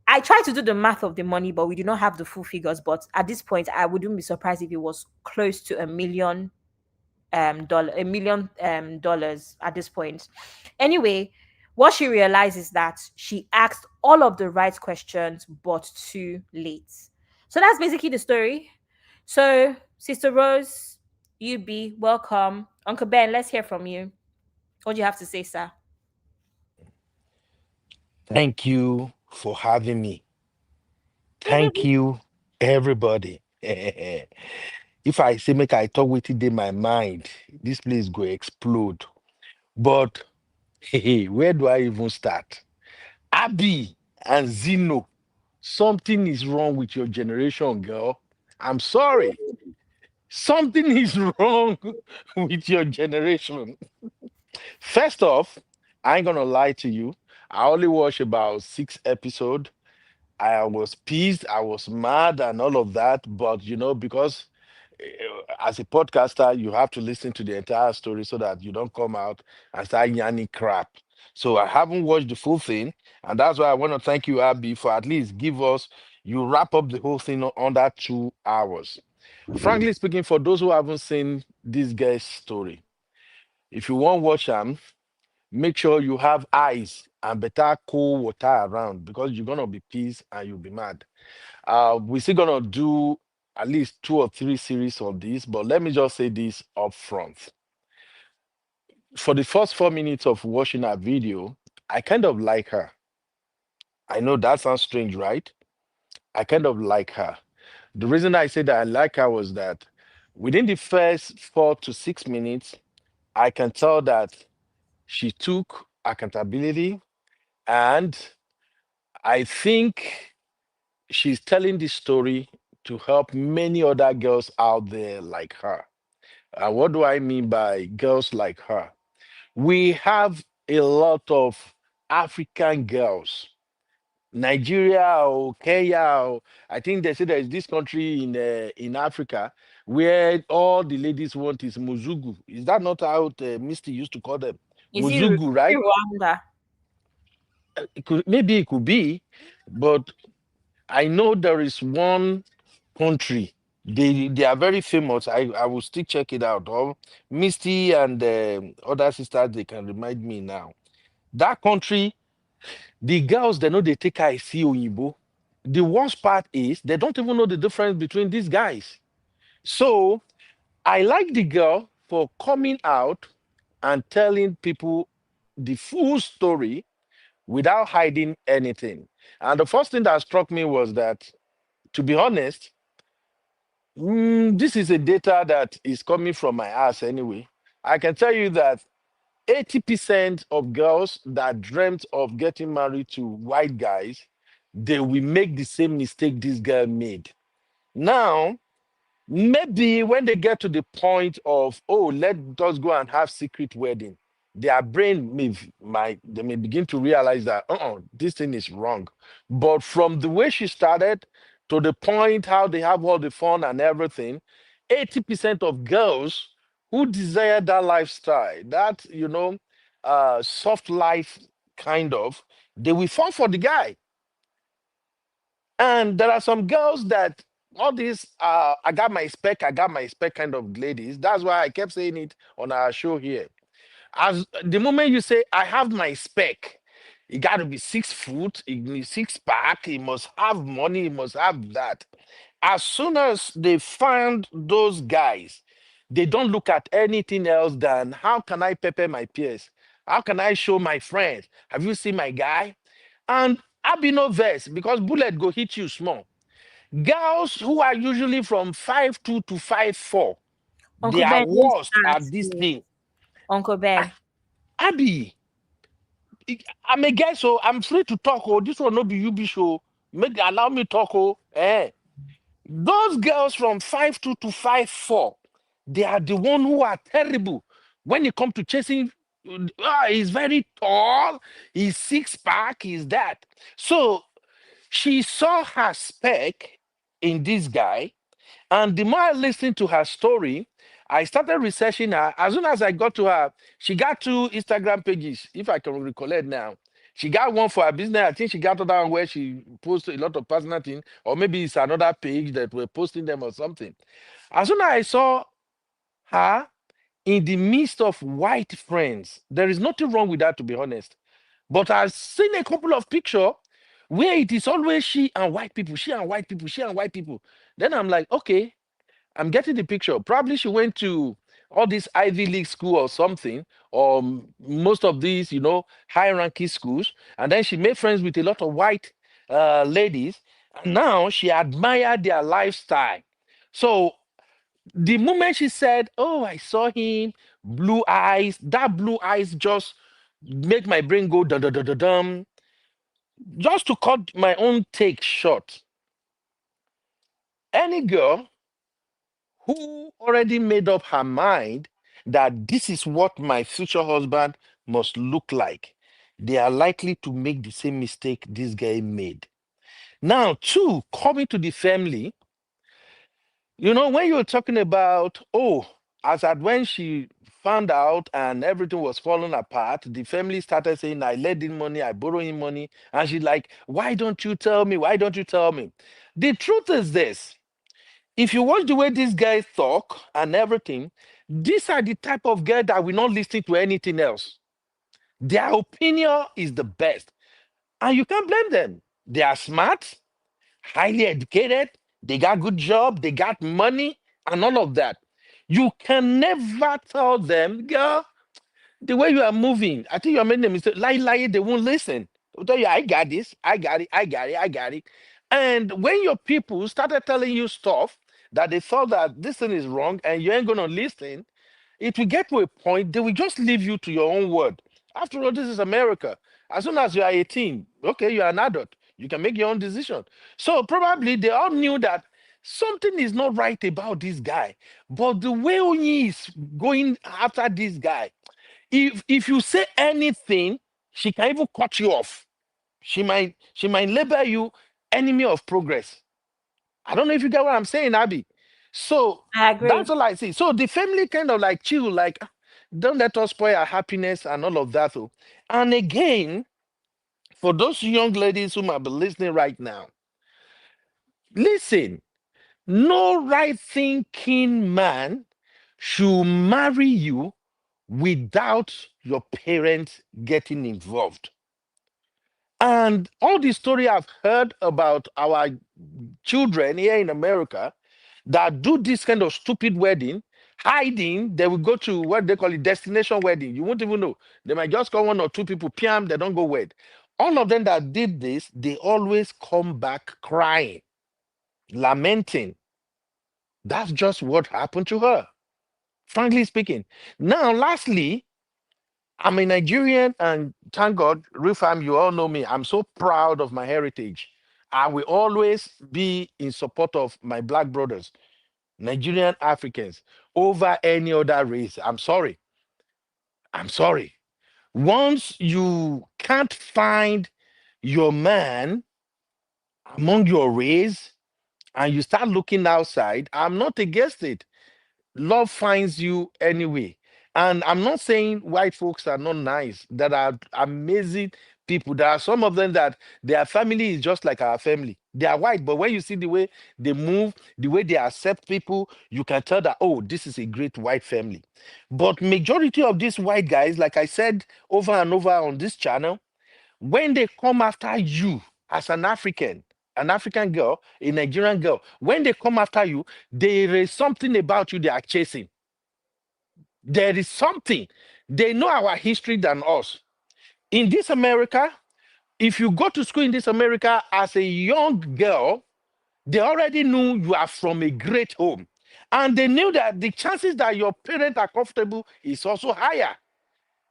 I tried to do the math of the money, but we do not have the full figures. But at this point, I wouldn't be surprised if it was close to $1 million at this point. Anyway, what she realized is that she asked all of the right questions, but too late. So that's basically the story. So, Sister Rose, you be welcome. Uncle Ben, let's hear from you. What do you have to say, sir? Thank you for having me. Thank you, everybody. If I say make I talk with it in my mind, this place go explode. But where do I even start? Abby and Zeno, something is wrong with your generation, girl. I'm sorry. Something is wrong with your generation. First off, I ain't gonna lie to you. I only watched about 6 episodes. I was pissed, I was mad, and all of that. But because as a podcaster, you have to listen to the entire story so that you don't come out and start yanning crap. So I haven't watched the full thing, and that's why I want to thank you, Abby, for at least give us you wrap up the whole thing under 2 hours. Frankly speaking, for those who haven't seen this guy's story, if you want to watch them, make sure you have eyes and better cool water around because you're gonna be pissed and you'll be mad. We're still gonna do at least 2 or 3 series of this, but let me just say this up front. For the first 4 minutes of watching our video, I kind of like her. I know that sounds strange, right? I kind of like her. The reason I said that I like her was that within the first 4 to 6 minutes, I can tell that she took accountability, and I think she's telling this story to help many other girls out there like her. And what do I mean by girls like her? we have a lot of African girls, Nigeria or Kenya. Or, I think they say there is this country in Africa where all the ladies want is muzugu. Is that not how Misty used to call them? Is it Muzugu, right? Rwanda? Maybe it could be, but I know there is one country. They are very famous. I will still check it out. Or Misty and other sisters, they can remind me now. That country, the girls they know they take I see Oyibo. The worst part is they don't even know the difference between these guys. So I like the girl for coming out and telling people the full story without hiding anything. And the first thing that struck me was that, to be honest, this is a data that is coming from my ass anyway. I can tell you that 80% of girls that dreamt of getting married to white guys, they will make the same mistake this girl made. Now, maybe when they get to the point of, oh, let us go and have secret wedding, their brain they may begin to realize that this thing is wrong. But from the way she started to the point how they have all the fun and everything, 80% of girls who desire that lifestyle, that soft life kind of, they will fall for the guy. And there are some girls that all these I got my spec kind of ladies. That's why I kept saying it on our show here. As the moment you say I have my spec, he got to be 6 foot, he needs six pack, he must have money, he must have that. As soon as they find those guys, they don't look at anything else than how can I pepper my peers? How can I show my friends? Have you seen my guy? And I be no verse because bullet go hit you small. Girls who are usually from 5'2" to 5'4", they Uncle are Ben, who's worst that? at this thing. Uncle Ben. Abby, I'm a guy, so I'm free to talk. Oh, this one no be you be show. Make allow me talk. Oh, those girls from 5'2" to 5'4", they are the one who are terrible when it comes to chasing. He's very tall. He's six pack. He's that. So she saw her spec in this guy, and the more I listened to her story, I started researching her. As soon as I got to her, she got 2 Instagram pages, if I can recollect now. She got one for her business. I think she got another one where she posted a lot of personal things, or maybe it's another page that we're posting them or something. As soon as I saw her in the midst of white friends, there is nothing wrong with that, to be honest. But I've seen a couple of pictures where it is always she and white people, she and white people, she and white people. Then I'm like, okay, I'm getting the picture. Probably she went to all this Ivy League school or something, or most of these, high ranking schools. And then she made friends with a lot of white ladies. And now she admired their lifestyle. So the moment she said, oh, I saw him, blue eyes, that blue eyes just make my brain go dum dum dum dum dum. Just to cut my own take short, any girl who already made up her mind that this is what my future husband must look like, they are likely to make the same mistake this guy made. Now, two, coming to the family, when you're talking about, oh, as at when she found out and everything was falling apart, the family started saying, I lent him money, I borrow him money. And she's like, why don't you tell me? Why don't you tell me? The truth is this. If you watch the way these guys talk and everything, these are the type of girls that will not listen to anything else. Their opinion is the best. And you can't blame them. They are smart, highly educated, they got good job, they got money, and all of that. You can never tell them, girl, the way you are moving, I think you are making a mistake. Lie, they won't listen. They'll tell you, I got this, I got it, I got it, I got it. And when your people started telling you stuff that they thought that this thing is wrong and you ain't gonna listen, it will get to a point they will just leave you to your own word. After all, this is America. As soon as you are 18, okay, you are an adult. You can make your own decision. So probably they all knew that something is not right about this guy. But the way he is going after this guy, If you say anything, she can even cut you off. She might label you enemy of progress. I don't know if you get what I'm saying, Abby. So I agree. that's all I see. So the family kind of like chill, like, "Ah, don't let us spoil our happiness and all of that." Oh. And again, for those young ladies who might be listening right now, listen, no right thinking man should marry you without your parents getting involved. And all the story I've heard about our children here in America that do this kind of stupid wedding, hiding, they will go to what they call it destination wedding. You won't even know. They might just call one or two people, PM, they don't go wed. All of them that did this, they always come back crying, lamenting. That's just what happened to her, frankly speaking. Now, lastly, I'm a Nigerian, and thank God, Rufam, you all know me. I'm so proud of my heritage. I will always be in support of my black brothers, Nigerian Africans, over any other race. I'm sorry. I'm sorry. Once you can't find your man among your race and you start looking outside, I'm not against it. Love finds you anyway. And I'm not saying white folks are not nice. There are amazing people. There are some of them that their family is just like our family. They are white, but when you see the way they move, the way they accept people, you can tell that, oh, this is a great white family. But majority of these white guys, like I said over and over on this channel, when they come after you as an African girl, a Nigerian girl, when they come after you, there is something about you they are chasing. There is something. They know our history than us. In this America, if you go to school in this America as a young girl, they already knew you are from a great home. And they knew that the chances that your parents are comfortable is also higher.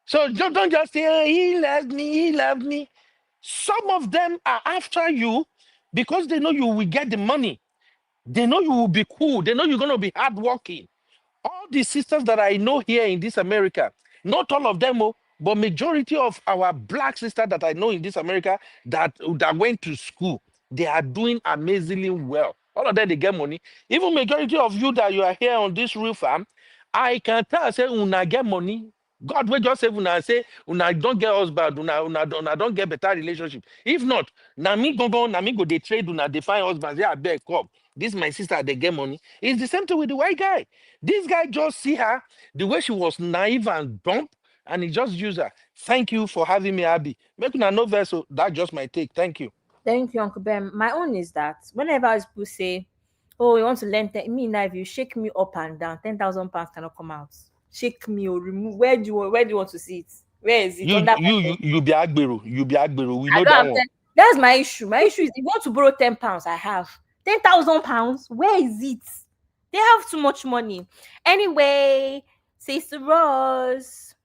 So don't just say, "Oh, he loved me, he loved me." Some of them are after you because they know you will get the money. They know you will be cool. They know you're going to be hardworking. All the sisters that I know here in this America, not all of them, oh, but majority of our black sisters that I know in this America that went to school, they are doing amazingly well. All of them, they get money. Even majority of you that you are here on this real farm, I can tell, say, una get money. God will just say, una say, una don't get husband, una don't get better relationship. If not, na me go they trade, una they find husband, yeah, I beg, come. This my sister, they get money. It's the same thing with the white guy. This guy just see her the way she was naive and dumb, and he just used her. Thank you for having me, Abby. Make una no vessel. That's just my take. Thank you. Thank you, Uncle Ben. My own is that whenever people say, "Oh, you want to learn," me now, if you shake me up and down, 10,000 pounds cannot come out. Shake me or remove. Where do you want to see it? Where is it? You Under my you bed. you you be Agbero. You be Agbero. We I know don't that have one. 10. That's my issue. My issue is if you want to borrow 10 pounds, I have 10,000 pounds. Where is it? They have too much money. Anyway, Sister Rose.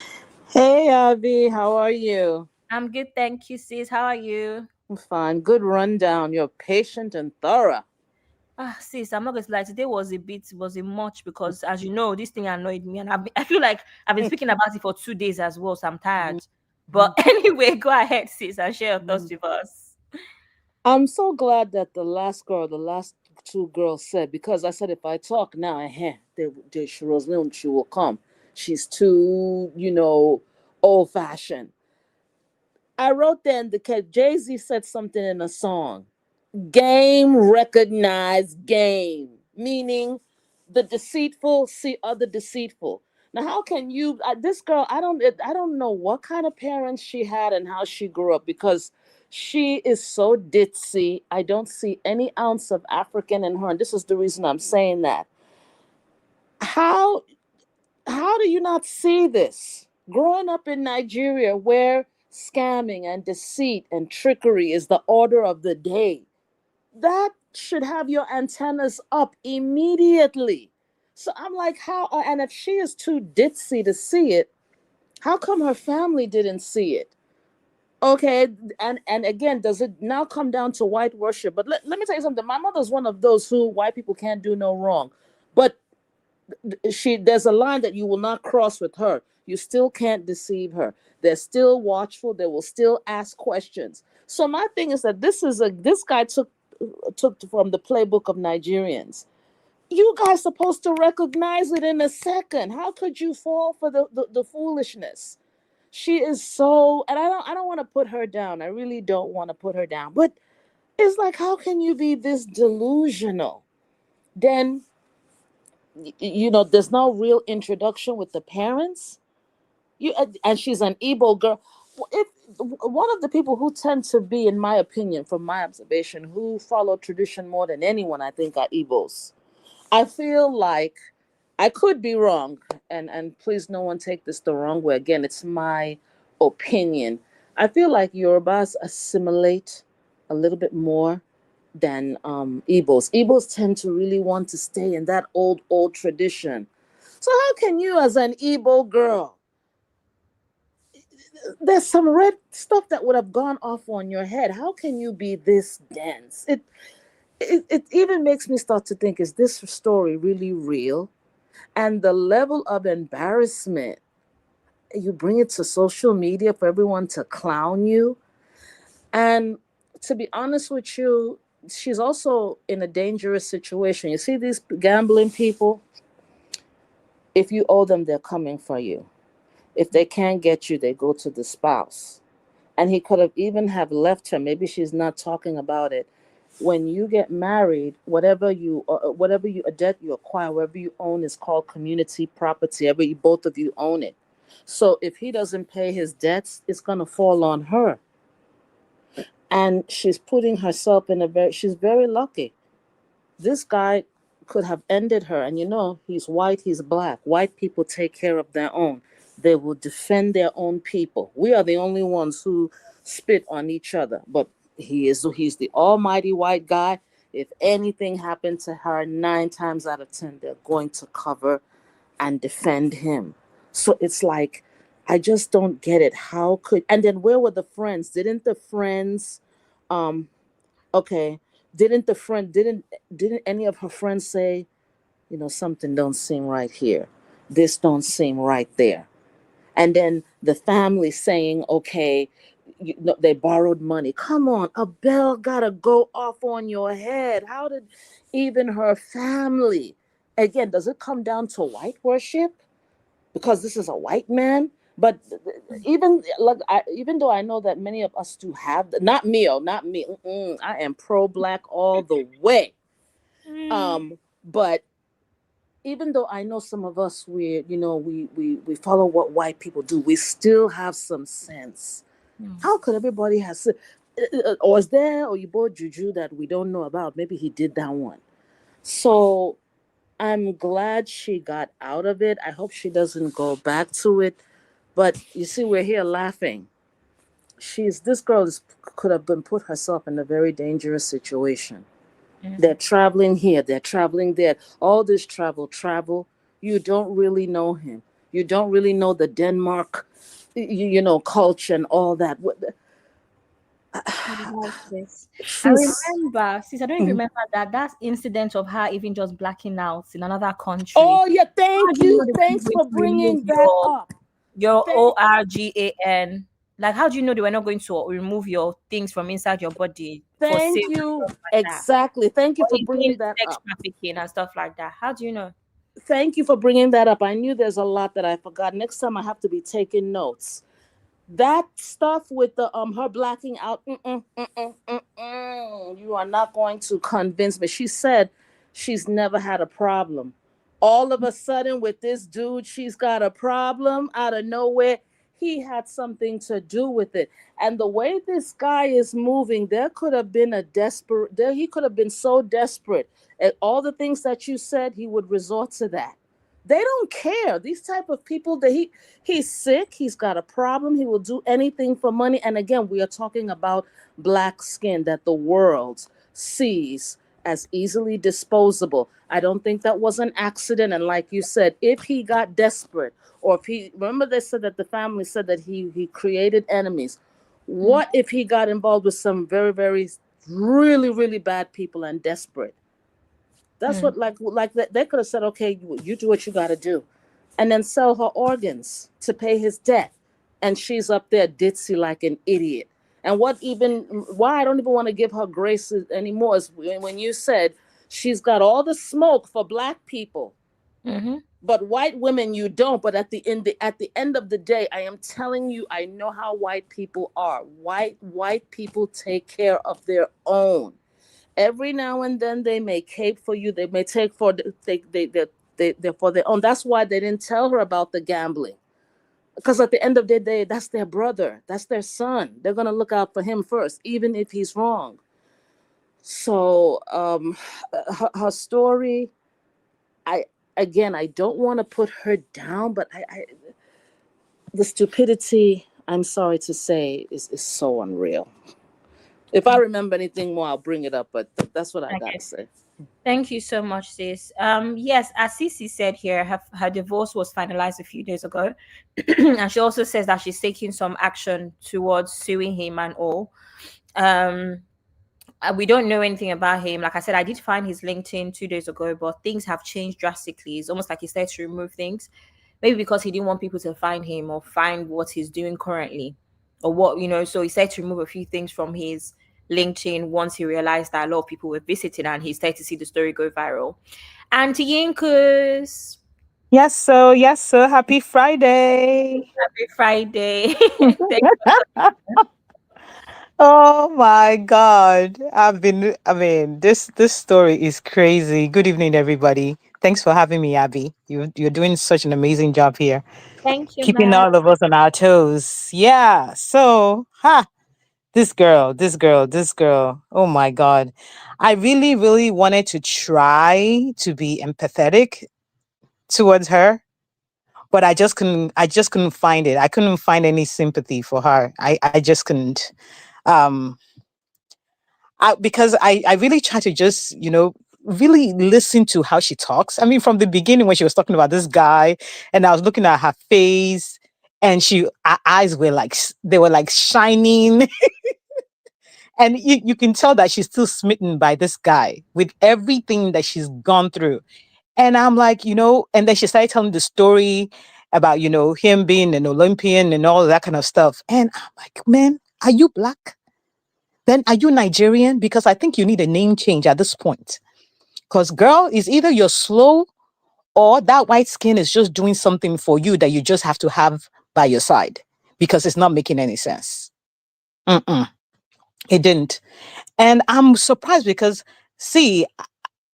Hey, Abby, how are you? I'm good, thank you, sis. How are you? I'm fine. Good rundown. You're patient and thorough. Sis, I'm not going to lie. Today was a much because, as you know, this thing annoyed me, and I feel like I've been speaking about it for 2 days as well. So I'm tired. But anyway, go ahead, sis, and share your thoughts with us. I'm so glad that the last two girls said, because I said if I talk now, Rosalind, she will come. She's too, old fashioned. I wrote there in the Jay-Z said something in a song. Game recognize game, meaning the deceitful see other deceitful. Now, how can you? This girl, I don't know what kind of parents she had and how she grew up because she is so ditzy. I don't see any ounce of African in her, and this is the reason I'm saying that. How how do you not see this? Growing up in Nigeria, where scamming and deceit and trickery is the order of the day, that should have your antennas up immediately. So I'm like, how? And if she is too ditzy to see it, how come her family didn't see it? Okay, and again, does it now come down to white worship? But let me tell you something. My mother's one of those who white people can't do no wrong. But there's a line that you will not cross with her. You still can't deceive her. They're still watchful. They will still ask questions. So my thing is that this guy took from the playbook of Nigerians. You guys supposed to recognize it in a second. How could you fall for the foolishness? She is so, and I don't want to put her down. I really don't want to put her down. But it's like, how can you be this delusional? Then there's no real introduction with the parents. And she's an Igbo girl. If one of the people who tend to be, in my opinion, from my observation, who follow tradition more than anyone, I think, are Igbos. I feel like I could be wrong, and please, no one take this the wrong way. Again, it's my opinion. I feel like Yorubas assimilate a little bit more than Igbos. Igbos tend to really want to stay in that old tradition. So how can you, as an Igbo girl, there's some red stuff that would have gone off on your head. How can you be this dense? It even makes me start to think, is this story really real? And the level of embarrassment, you bring it to social media for everyone to clown you. And to be honest with you, she's also in a dangerous situation. You see these gambling people, if you owe them, they're coming for you. If they can't get you, they go to the spouse. And he could have even have left her. Maybe she's not talking about it. When you get married, whatever a debt you acquire, whatever you own is called community property. Both of you own it. So if he doesn't pay his debts, it's gonna fall on her. And she's putting herself she's very lucky. This guy could have ended her. And he's white, he's black. White people take care of their own. They will defend their own people. We are the only ones who spit on each other. But he's the almighty white guy. If anything happened to her, 9 times out of 10, they're going to cover and defend him. So it's like, I just don't get it. And then where were the friends? Didn't the friends, okay, didn't any of her friends say, something don't seem right here. This don't seem right there. And then the family saying, okay, they borrowed money. Come on, a bell gotta go off on your head. How did even her family? Again, does it come down to white worship? Because this is a white man? But even though I know that many of us do have, not me, I am pro-black all the way. But even though I know some of us, we follow what white people do, we still have some sense. How could everybody have, or is there Oyibo juju that we don't know about? Maybe he did that one. So I'm glad she got out of it. I hope she doesn't go back to it. But you see, we're here laughing. This girl could have been put herself in a very dangerous situation. They're traveling here, they're traveling there. All this travel. You don't really know him. You don't really know the Denmark, culture and all that. I remember, sis, I don't even remember that incident of her even just blacking out in another country. Oh yeah, thank you. Thanks for bringing that up. Your ORGAN. Like, how do you know they were not going to remove your things from inside your body? Thank you. Exactly. Thank you for bringing that sex up. trafficking and stuff like that. How do you know? Thank you for bringing that up. I knew there's a lot that I forgot. Next time I have to be taking notes. That stuff with the her blacking out, you are not going to convince me. She said she's never had a problem. All of a sudden with this dude, she's got a problem out of nowhere. He had something to do with it. And the way this guy is moving, he could have been so desperate. At all the things that you said, he would resort to that. They don't care. These type of people, he's sick, he's got a problem, he will do anything for money. And again, we are talking about black skin that the world sees as easily disposable. I don't think that was an accident. And like you said, if he got desperate, or remember they said that the family said that he created enemies. What if he got involved with some very, very, really, really bad people and desperate? That's what, like they could have said, okay, you do what you got to do, and then sell her organs to pay his debt, and she's up there ditzy like an idiot. And why I don't even want to give her grace anymore is when you said she's got all the smoke for black people, Mm-hmm. but white women you don't. But at the end of the day, I am telling you, I know how white people are. White people take care of their own. Every now and then they may cape for you. They may take for they're for their own. That's why they didn't tell her about the gambling, because at the end of the day, that's their brother, that's their son. They're gonna look out for him first, even if he's wrong. So her story, I again, I don't want to put her down, but the stupidity, I'm sorry to say, is so unreal. If I remember anything more, I'll bring it up, but that's what I gotta Okay. say. Thank you so much, sis. Yes, as Cece said here, her divorce was finalized a few days ago. And she also says that she's taking some action towards suing him and all. Um, we don't know anything about him. Like I said, I did find his LinkedIn 2 days ago, but things have changed drastically. It's almost like he started to remove things, maybe because he didn't want people to find him or find what he's doing currently, or what, so he started to remove a few things from his LinkedIn once he realized that a lot of people were visiting, and he started to see the story go viral. Auntie Yinkus, Yes, so happy Friday. happy Friday. Oh my God. This story is crazy. Good evening, everybody. Thanks for having me, Abby. You're doing such an amazing job here, Thank you, keeping man. all of us on our toes. Yeah. So, this girl. Oh my God. I really, really wanted to try to be empathetic towards her, but I just couldn't find it. I couldn't find any sympathy for her. I just couldn't. Um, because I really try to just, really listen to how she talks. I mean, from the beginning when she was talking about this guy, and I was looking at her face, and her eyes were like, they were like shining. And you can tell that she's still smitten by this guy with everything that she's gone through. And I'm like, and then she started telling the story about, him being an Olympian and all of that kind of stuff. And I'm like, man, are you black? Then are you Nigerian? Because I think you need a name change at this point. Because, girl, is either you're slow or that white skin is just doing something for you that you just have to have by your side, because it's not making any sense. Mm-mm, it didn't. And I'm surprised because, see,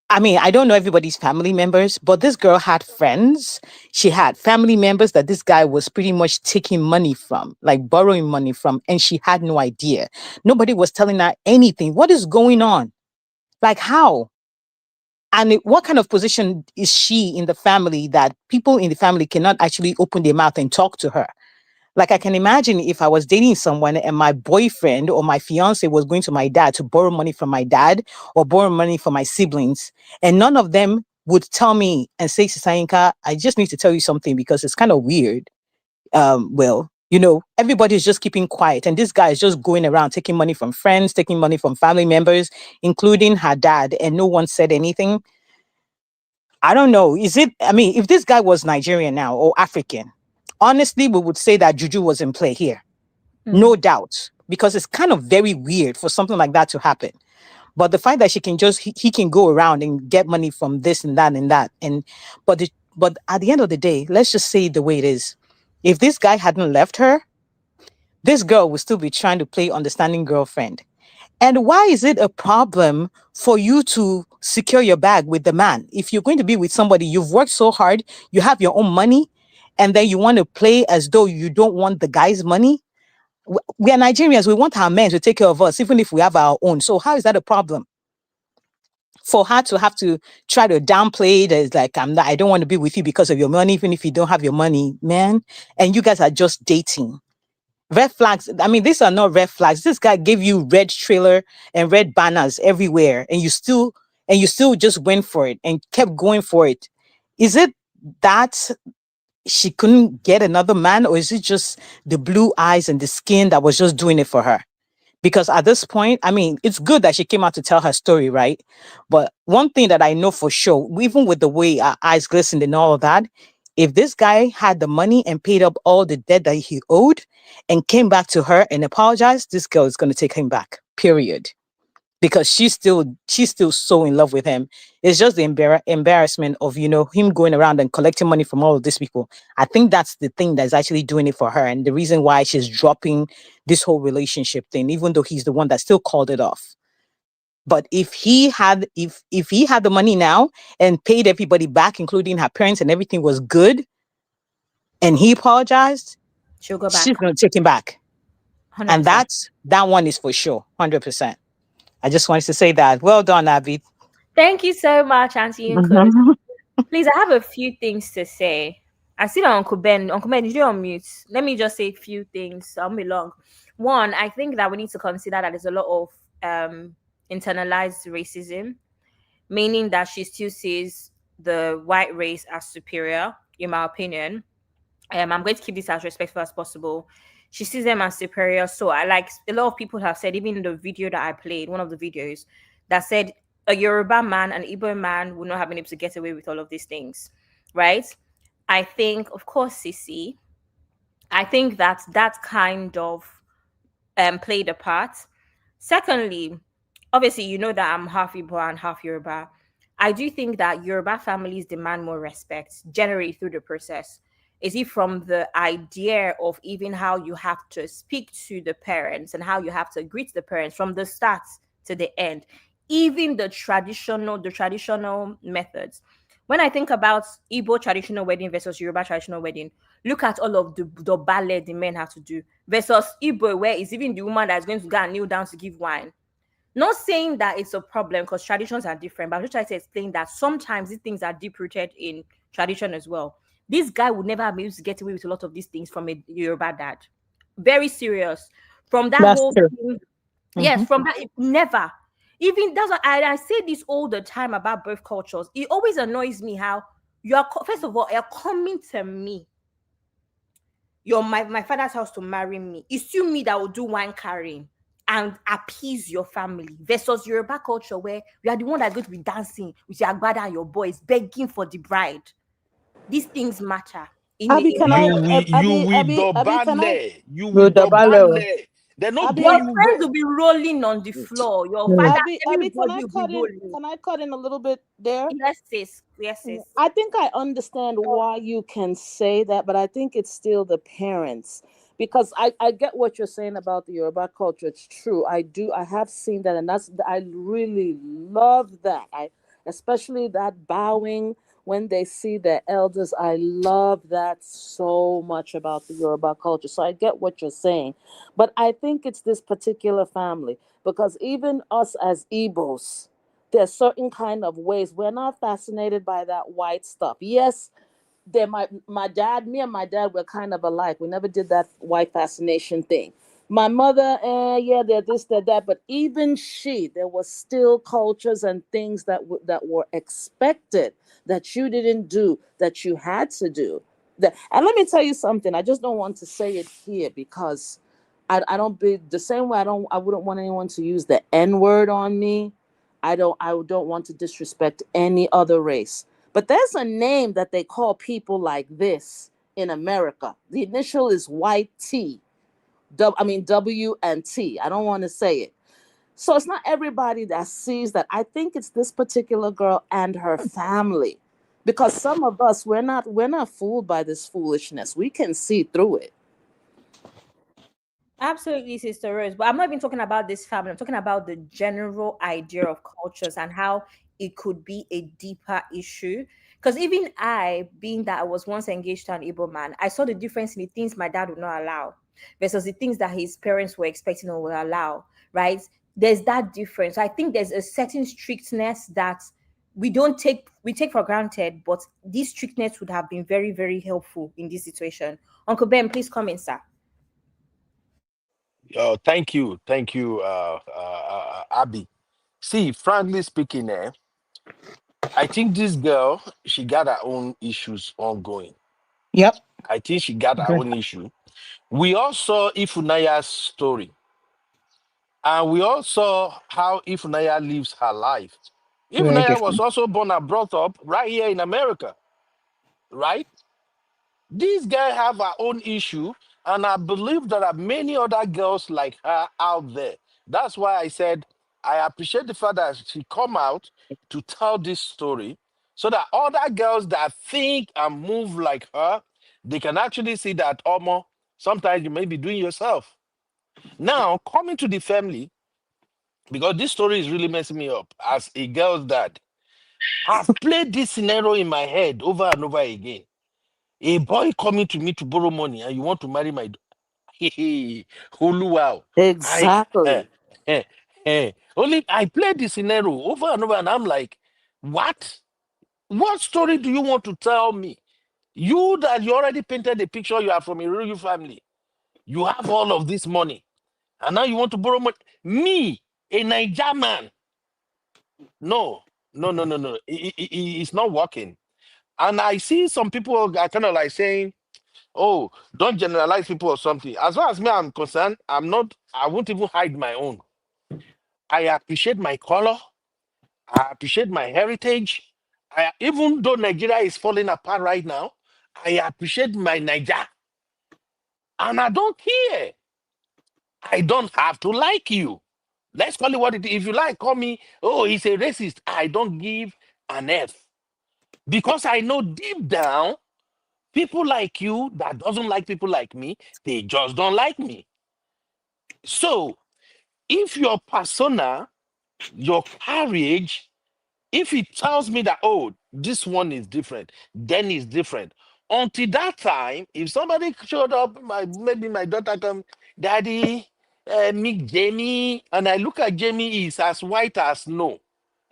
I mean, I don't know everybody's family members, but this girl had friends. She had family members that this guy was pretty much taking money from, like borrowing money from, and she had no idea. Nobody was telling her anything. What is going on? Like, how? And what kind of position is she in the family that people in the family cannot actually open their mouth and talk to her? Like, I can imagine if I was dating someone and my boyfriend or my fiance was going to my dad to borrow money from my dad or borrow money from my siblings, and none of them would tell me and say, Sisainka, I just need to tell you something because it's kind of weird. Well, everybody's just keeping quiet. And this guy is just going around taking money from friends, taking money from family members, including her dad, and no one said anything. I don't know. I mean, if this guy was Nigerian now or African, honestly, we would say that juju was in play here. No doubt. Because it's kind of very weird for something like that to happen. But the fact that he can go around and get money from this and that and that. But at the end of the day, let's just say it the way it is. If this guy hadn't left her, this girl would still be trying to play understanding girlfriend. And why is it a problem for you to secure your bag with the man? If you're going to be with somebody, you've worked so hard, you have your own money, and then you want to play as though you don't want the guy's money? We are Nigerians. We want our men to take care of us, even if we have our own. So how is that a problem? For her to have to try to downplay it as like, I don't want to be with you because of your money, even if you don't have your money, man. And you guys are just dating. Red flags. I mean, these are not red flags. This guy gave you red trailer and red banners everywhere, and you still just went for it and kept going for it. Is it that she couldn't get another man, or is it just the blue eyes and the skin that was just doing it for her? Because at this point, I mean, it's good that she came out to tell her story, right? But one thing that I know for sure, even with the way our eyes glistened and all of that, if this guy had the money and paid up all the debt that he owed and came back to her and apologized, this girl is going to take him back, period. Because she's still so in love with him. It's just the embarrassment of, him going around and collecting money from all of these people. I think that's the thing that's actually doing it for her, and the reason why she's dropping this whole relationship thing, even though he's the one that still called it off. But if he had the money now and paid everybody back, including her parents, and everything was good, and he apologized, She'll go she's back. gonna take him back. And 100%. that one is for sure, 100%. I just wanted to say that. Well done, Abby. Thank you so much, Auntie Yunkus. Please, I have a few things to say. I see that Uncle Ben. Uncle Ben, you're on mute. Let me just say a few things. I'll be long. One, I think that we need to consider that there's a lot of internalized racism, meaning that she still sees the white race as superior, in my opinion. I'm going to keep this as respectful as possible. She sees them as superior. So I like a lot of people have said, even in the video that I played, one of the videos that said a Yoruba man, an Igbo man would not have been able to get away with all of these things, right? I think, of course, Sissy, I think that kind of played a part. Secondly, obviously, you know that I'm half Igbo and half Yoruba. I do think that Yoruba families demand more respect generally through the process. Is it from the idea of even how you have to speak to the parents and how you have to greet the parents from the start to the end, even the traditional methods. When I think about Igbo traditional wedding versus Yoruba traditional wedding, look at all of the ballet the men have to do versus Igbo, where it's even the woman that's going to go and kneel down to give wine. Not saying that it's a problem because traditions are different, but I'm just trying to explain that sometimes these things are deep rooted in tradition as well. This guy would never be able to get away with a lot of these things from a Yoruba dad. Very serious. From that That's whole true. thing, yes, Hmm. from that, never. Even that's what I say this all the time about birth cultures. It always annoys me how first of all, you're coming to me, my father's house to marry me. It's still me that will do wine carrying and appease your family versus Yoruba culture where you are the one that's going to be dancing with your agbada and your boys begging for the bride. These things matter in Abby, can I? You will Abby, can I? dobale. You will Rodobalo. dobale. They not Abby, do your I, you friends well. will be rolling on the floor. Your Mm. father, Abby, can everybody I will be cut in? rolling. Can I cut in a little bit there? Yes, sis. Yes, sis. I think I understand why you can say that, but I think it's still the parents. Because I get what you're saying about the Yoruba culture. It's true. I do. I have seen that, and I really love that. I especially that bowing when they see their elders. I love that so much about the Yoruba culture. So I get what you're saying, but I think it's this particular family because even us as Igbos, there's certain kind of ways we're not fascinated by that white stuff. Yes, there my dad, me and my dad were kind of alike. We never did that white fascination thing. My mother, yeah, they're this, they're that, but even she, there was still cultures and things that were expected that you didn't do, that you had to do. And let me tell you something. I just don't want to say it here because I don't be the same way. I wouldn't want anyone to use the N word on me. I don't want to disrespect any other race. But there's a name that they call people like this in America. The initial is white T. I mean W and T. I don't want to say it. So it's not everybody that sees that. I think it's this particular girl and her family. Because some of us we're not fooled by this foolishness. We can see through it. Absolutely, Sister Rose. But I'm not even talking about this family. I'm talking about the general idea of cultures and how it could be a deeper issue. Because even I, being that I was once engaged to an Igbo man, I saw the difference in the things my dad would not allow versus the things that his parents were expecting or would allow, right? There's that difference. I think there's a certain strictness that we take for granted, but this strictness would have been very, very helpful in this situation. Uncle Ben, please come in, sir. Thank you, Abby. See, frankly speaking, I think this girl she got her own issues ongoing. Yep. I think she got her Agree. own issue. We all saw Ifunaya's story, And we all saw how Ifunanya lives her life. Very Ifunanya was different. also born and brought up right here in America, right? These guys have her own issue, and I believe there are many other girls like her out there. That's why I said I appreciate the fact that she come out to tell this story, so that other girls that think and move like her, they can actually see that Omo, sometimes you may be doing yourself. Now, coming to the family, because this story is really messing me up as a girl's dad. I've played this scenario in my head over and over again. A boy coming to me to borrow money and you want to marry my Hulu wow. I eh, Exactly. eh, only I played the scenario over and over, and I'm like, what? What story do you want to tell me? You that you already painted the picture, you are from a royal family. You have all of this money, and now you want to borrow money. Me, a Niger man. No, no, no, no, no. It's not working. And I see some people are kind of like saying, oh, don't generalize people or something. As far as me I'm concerned, I won't even hide my own. I appreciate my color. I appreciate my heritage. Even though Nigeria is falling apart right now, I appreciate my Niger. And I don't care. I don't have to like you. Let's call it what it is. If you like, call me, oh, he's a racist. I don't give an F. Because I know deep down, people like you that doesn't like people like me, they just don't like me. So if your persona, your carriage, if it tells me that, oh, this one is different, then it's different. Until that time, if somebody showed up, maybe my daughter come, Daddy, meet Jamie, and I look at Jamie, he's as white as snow.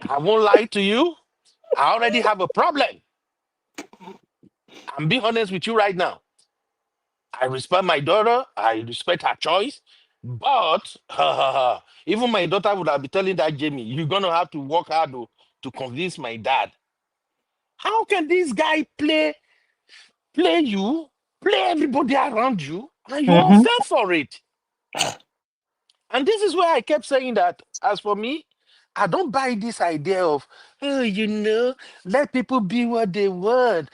I won't lie to you. I already have a problem. I'm being honest with you right now. I respect my daughter. I respect her choice. But even my daughter would have been telling that Jamie, you're gonna have to work hard to convince my dad. How can this guy play you, play everybody around you, and you all Mm-hmm. fell for it? And this is where I kept saying that as for me, I don't buy this idea of, oh, let people be what they want,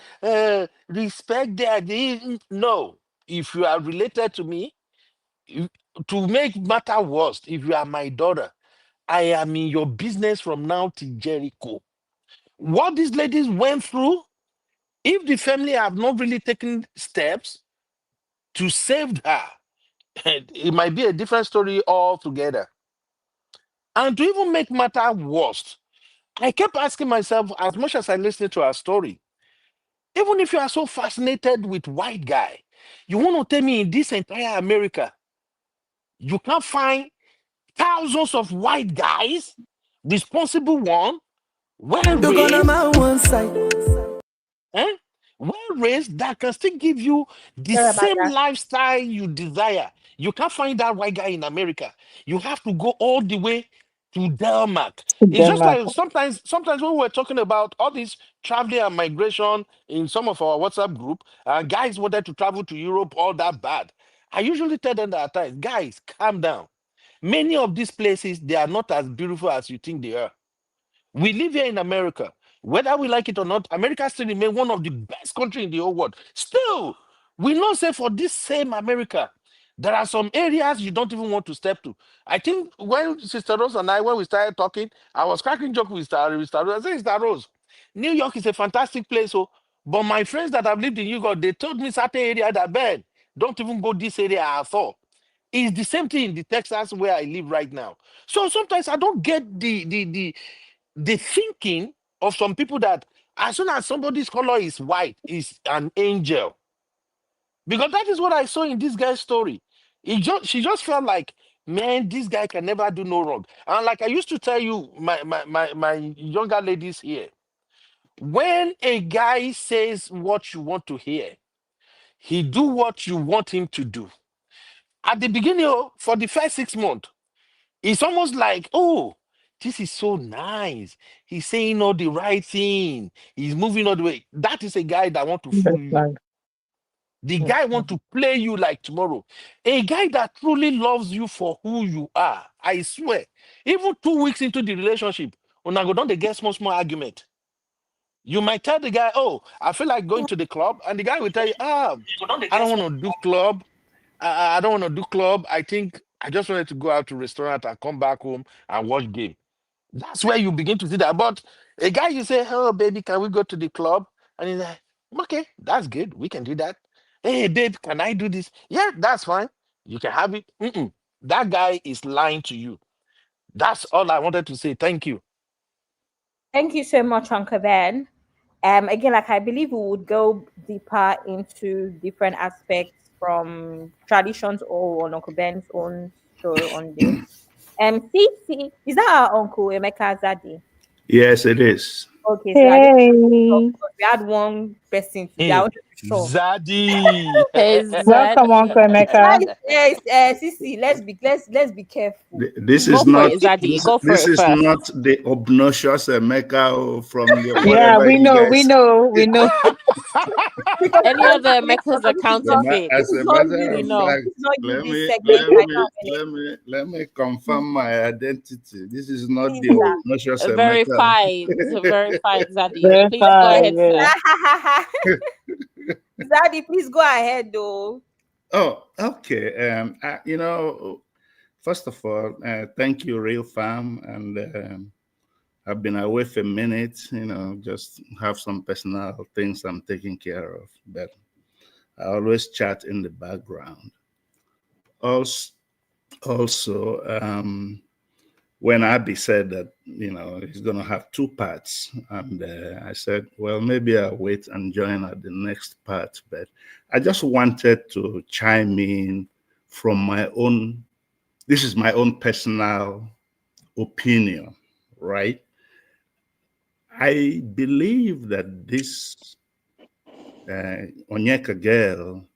respect their. No, if you are related to me, you- to make matter worse, if you are my daughter, I am in your business from now to Jericho. What these ladies went through, if the family have not really taken steps to save her, it might be a different story altogether. And to even make matter worse, I kept asking myself, as much as I listened to her story, even if you are so fascinated with white guy, you want to tell me in this entire America, you can't find thousands of white guys, responsible one, well You're gonna raised, my one side. eh? Well raised that can still give you the Sorry about same that. lifestyle you desire. You can't find that white guy in America. You have to go all the way to Denmark. It's just Denmark. like sometimes when we're talking about all this traveling and migration in some of our WhatsApp group, guys wanted to travel to Europe, all that bad. I usually tell them that at times, guys, calm down. Many of these places, they are not as beautiful as you think they are. We live here in America. Whether we like it or not, America still remains one of the best countries in the whole world. Still, we not say for this same America, there are some areas you don't even want to step to. I think when Sister Rose and I, when we started talking, I was cracking joke with Sister Rose. I said, Sister Rose, New York is a fantastic place. Oh, but my friends that have lived in New York, they told me certain area that, Ben, don't even go this area at all. It's the same thing in the Texas where I live right now. So sometimes I don't get the thinking of some people that as soon as somebody's color is white, is an angel. Because that is what I saw in this guy's story. She just felt like, man, this guy can never do no wrong. And like I used to tell you, my younger ladies here, when a guy says what you want to hear, he do what you want him to do. At the beginning, for the first 6 months, it's almost like, oh, this is so nice. He's saying all the right thing. He's moving all the way. That is a guy that want to fool That's you. right. The guy want to play you like tomorrow. A guy that truly loves you for who you are, I swear, even 2 weeks into the relationship, when I go down, they get small argument. You might tell the guy, "Oh, I feel like going to the club," and the guy will tell you, I don't want to do club. I don't want to do club. I think I just wanted to go out to restaurant and come back home and watch game." That's where you begin to see that. But a guy, you say, "Oh, baby, can we go to the club?" And he's like, "Okay, that's good. We can do that. Hey, babe, can I do this?" "Yeah, that's fine. You can have it." Mm-mm. That guy is lying to you. That's all I wanted to say. Thank you. Thank you so much, Uncle Ben. Again, like I believe we would go deeper into different aspects from traditions or on Uncle Ben's own show on this. See, is that our uncle Emeka Zadi? Yes, it is. Okay, so I just Hey, we had one person today. I Hmm. wanted to be sure. Zaddy. welcome, Uncle Emeka. Yes, Sisi, let's be careful. This Go is for not it, Zaddy. this, Go for this it is first. not the obnoxious Mecca from your Yeah, whatever we you know, we guys. know, we know. Because Any other Mecca's are counterfeit. this As is a not matter you. We of know. fact, This is not you. let This me segment let right me now, let me confirm my identity. This is not please, the obnoxious Mecca. Verified. Verified, Zaddy. Please go Verify, ahead, sir. yes. Zaddy, please go ahead, though. Oh, okay. First of all, thank you, Real Fam, and I've been away for a minute. Just have some personal things I'm taking care of, but I always chat in the background. Also, also, when Abby said that he's going to have two parts, and I said, well, maybe I'll wait and join at the next part. But I just wanted to chime in from my own. This is my own personal opinion, right? I believe that this Onyeka girl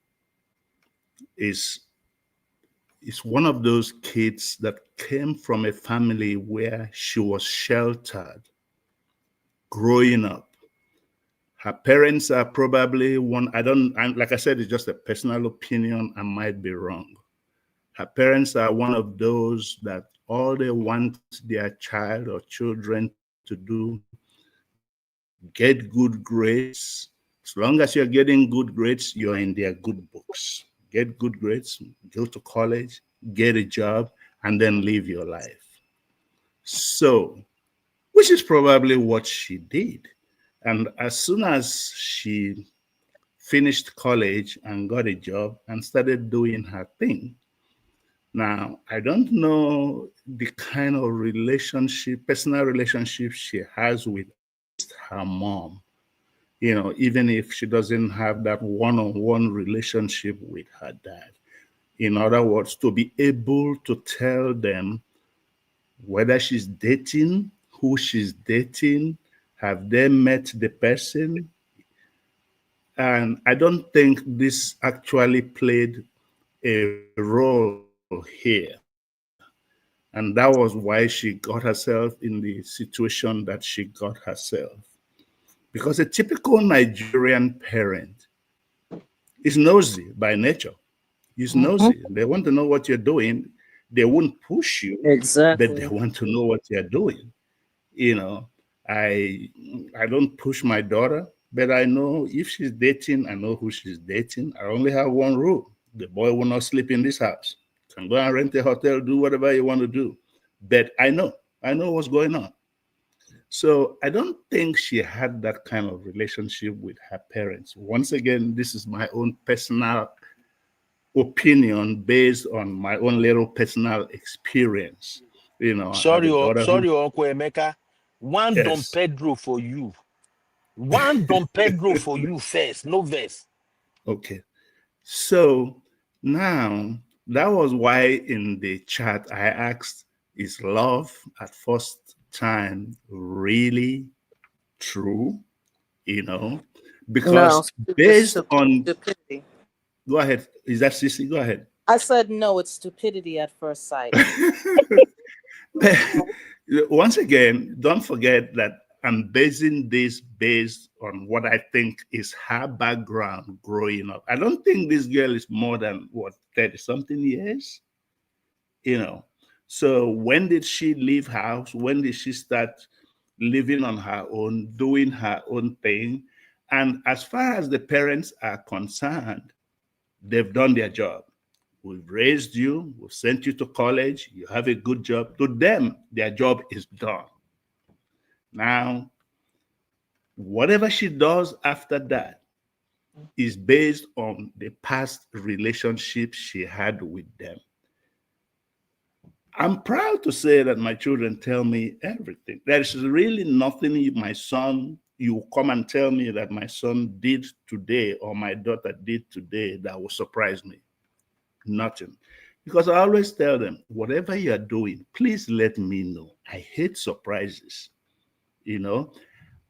is one of those kids that came from a family where she was sheltered growing up. Her parents are probably one, like I said, it's just a personal opinion. I might be wrong. Her parents are one of those that all they want their child or children to do, get good grades. As long as you're getting good grades, you're in their good books. Get good grades, go to college, get a job, and then live your life. So, which is probably what she did. And as soon as she finished college and got a job and started doing her thing, now I don't know the kind of relationship, personal relationship she has with her mom. Even if she doesn't have that one-on-one relationship with her dad. In other words, to be able to tell them whether she's dating, who she's dating, have they met the person? And I don't think this actually played a role here. And that was why she got herself in the situation that she got herself. Because a typical Nigerian parent is nosy by nature. He's Mhm. nosy. They want to know what you're doing. They won't push you, but they Exactly. want to know what you're doing. You know, I I don't push my daughter, but I know if she's dating, I know who she's dating. I only have one rule: the boy will not sleep in this house. Can go and rent a hotel, do whatever you want to do. But I know what's going on. So I don't think she had that kind of relationship with her parents. Once again, this is my own personal opinion based on my own little personal experience. I have a daughter who, Sorry, Uncle Emeka. One Dom yes, Pedro for you. One Dom Pedro for you first. No verse. okay. So now that was why in the chat I asked, is love at first time really true? No, Because it's based on, stupidity. go ahead, is that Sissy? Go ahead. I said no, it's stupidity at first sight. Once again, don't forget that I'm basing this based on what I think is her background growing up. I don't think this girl is more than, what, 30 something years? You know, so when did she leave house? When did she start living on her own, doing her own thing? And as far as the parents are concerned, they've done their job. We've raised you, we've sent you to college, you have a good job. To them, their job is done. Now, whatever she does after that is based on the past relationship she had with them. I'm proud to say that my children tell me everything. There is really nothing my son, you come and tell me that my son did today or my daughter did today that will surprise me. Nothing. Because I always tell them, whatever you're doing, please let me know. I hate surprises. You know,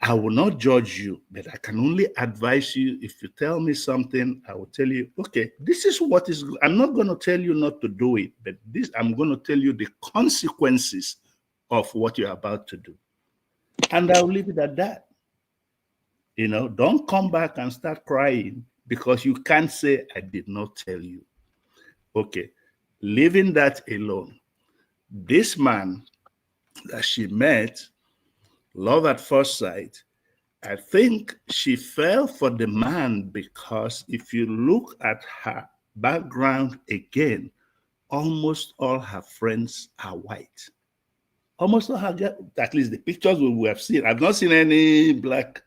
I will not judge you, but I can only advise you. If you tell me something, I will tell you, okay, this is what is, I'm not going to tell you not to do it, but this, I'm going to tell you the consequences of what you're about to do. And I'll leave it at that. You know, don't come back and start crying because you can't say, I did not tell you. Okay, leaving that alone, this man that she met, love at first sight, I think she fell for the man because if you look at her background again, almost all her friends are white. Almost all her, at least the pictures we have seen. I've not seen any black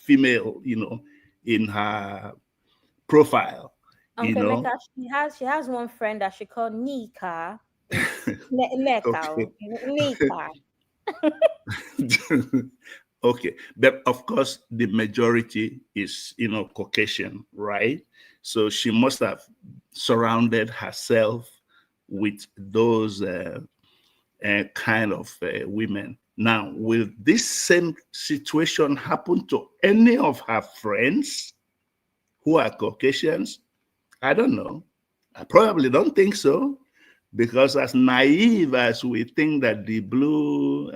female, you know, in her profile. You Uncle know, Mecca, she has one friend that she called Nika. Mecca. okay. Nika. Okay, but of course the majority is, you know, Caucasian, right? So she must have surrounded herself with those kind of women. Now, will this same situation happen to any of her friends who are Caucasians? I don't know. I probably don't think so. Because as naive as we think that the blue,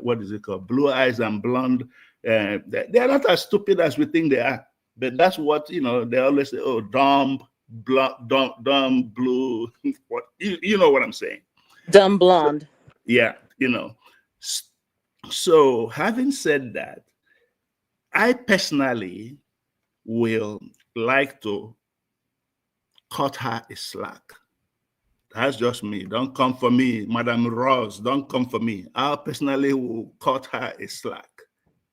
what is it called, blue eyes and blonde, they are not as stupid as we think they are. But that's what, you know, they always say, oh, dumb, dumb blue. What you know what I'm saying? Dumb blonde. Yeah, you know. So having said that, I personally will like to cut her a slack. That's just me. Don't come for me, Madam Ross. Don't come for me. I personally will cut her a slack,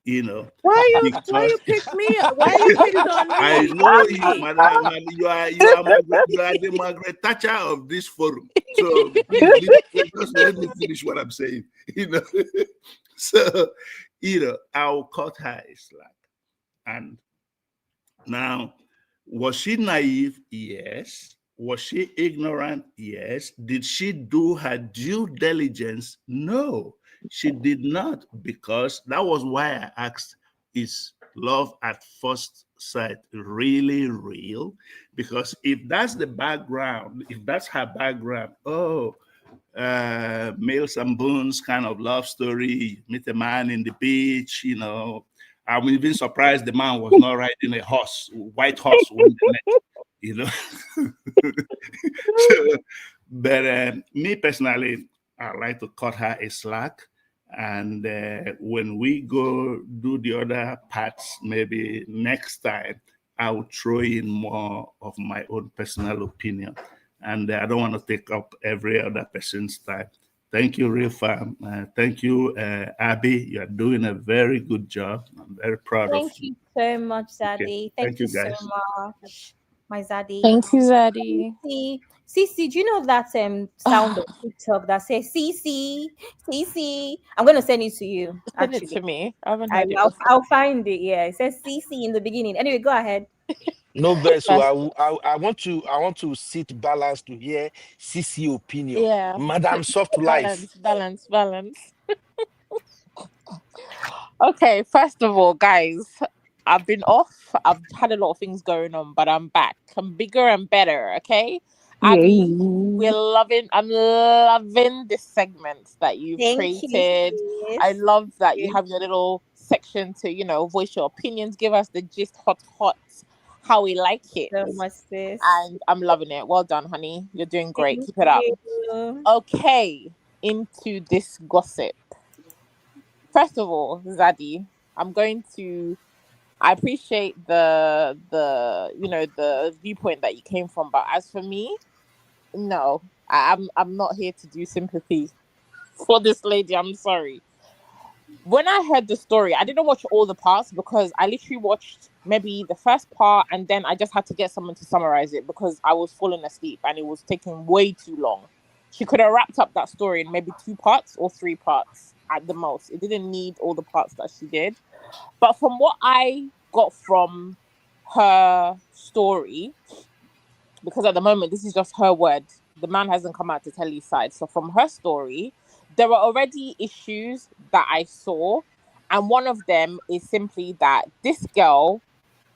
you know, Why because you pick me? Why you pick it on I me? know Why you, me? Madam. You are the Margaret Thatcher of this forum. So please, just let me finish what I'm saying. You know, so you know, I'll cut her a slack. And now, was she naive? Yes. Was she ignorant? Yes. Did she do her due diligence? No, she did not, because that was why I asked, is love at first sight really real? Because if that's the background, if that's her background, oh, Males and Boons kind of love story, meet a man in the beach, you know. I'm even surprised the man was not riding a horse, white horse when they met, you know. So, but me personally, I like to cut her a slack. And when we go do the other parts, maybe next time, I'll throw in more of my own personal opinion. And I don't want to take up every other person's time. Thank you, Real Farm. Thank you, Abby. You're doing a very good job. I'm very proud of Thank you. you so much, Okay. Zaddy. Thank Thank you you, so guys. much, my Zaddy. Thank you, Zaddy. Cece, do you know that sound of TikTok that says Cece, Cece? I'm gonna send it to you. Send it Actually, to me. I haven't heard it I'll, before. I'll find it. Yeah, it says Cece in the beginning. Anyway, go ahead. No verse. So First, I want to sit balance to hear CC opinion. yeah. Madam Soft Life. Balance. Okay, first of all, guys, I've been off. I've had a lot of things going on, but I'm back. I'm bigger and better, okay? Abby, Yay. I'm loving this segment that you've Thank you, created. I sis. love that you You have your little section to, voice your opinions, give us the gist, hot, how we like it. so much, sis. And I'm loving it. Well done, honey. You're doing great. Thank Keep it up. you. Okay, into this gossip. First of all, Zaddy, I'm going to I appreciate the viewpoint that you came from, but as for me, no, I'm not here to do sympathy for this lady. I'm sorry. When I heard the story, I didn't watch all the parts because I literally watched maybe the first part and then I just had to get someone to summarize it because I was falling asleep and it was taking way too long. She could have wrapped up that story in maybe 2 parts or 3 parts at the most. It didn't need all the parts that she did. But from what I got from her story, because at the moment this is just her word, the man hasn't come out to tell his side. So from her story, there are already issues that I saw, and one of them is simply that this girl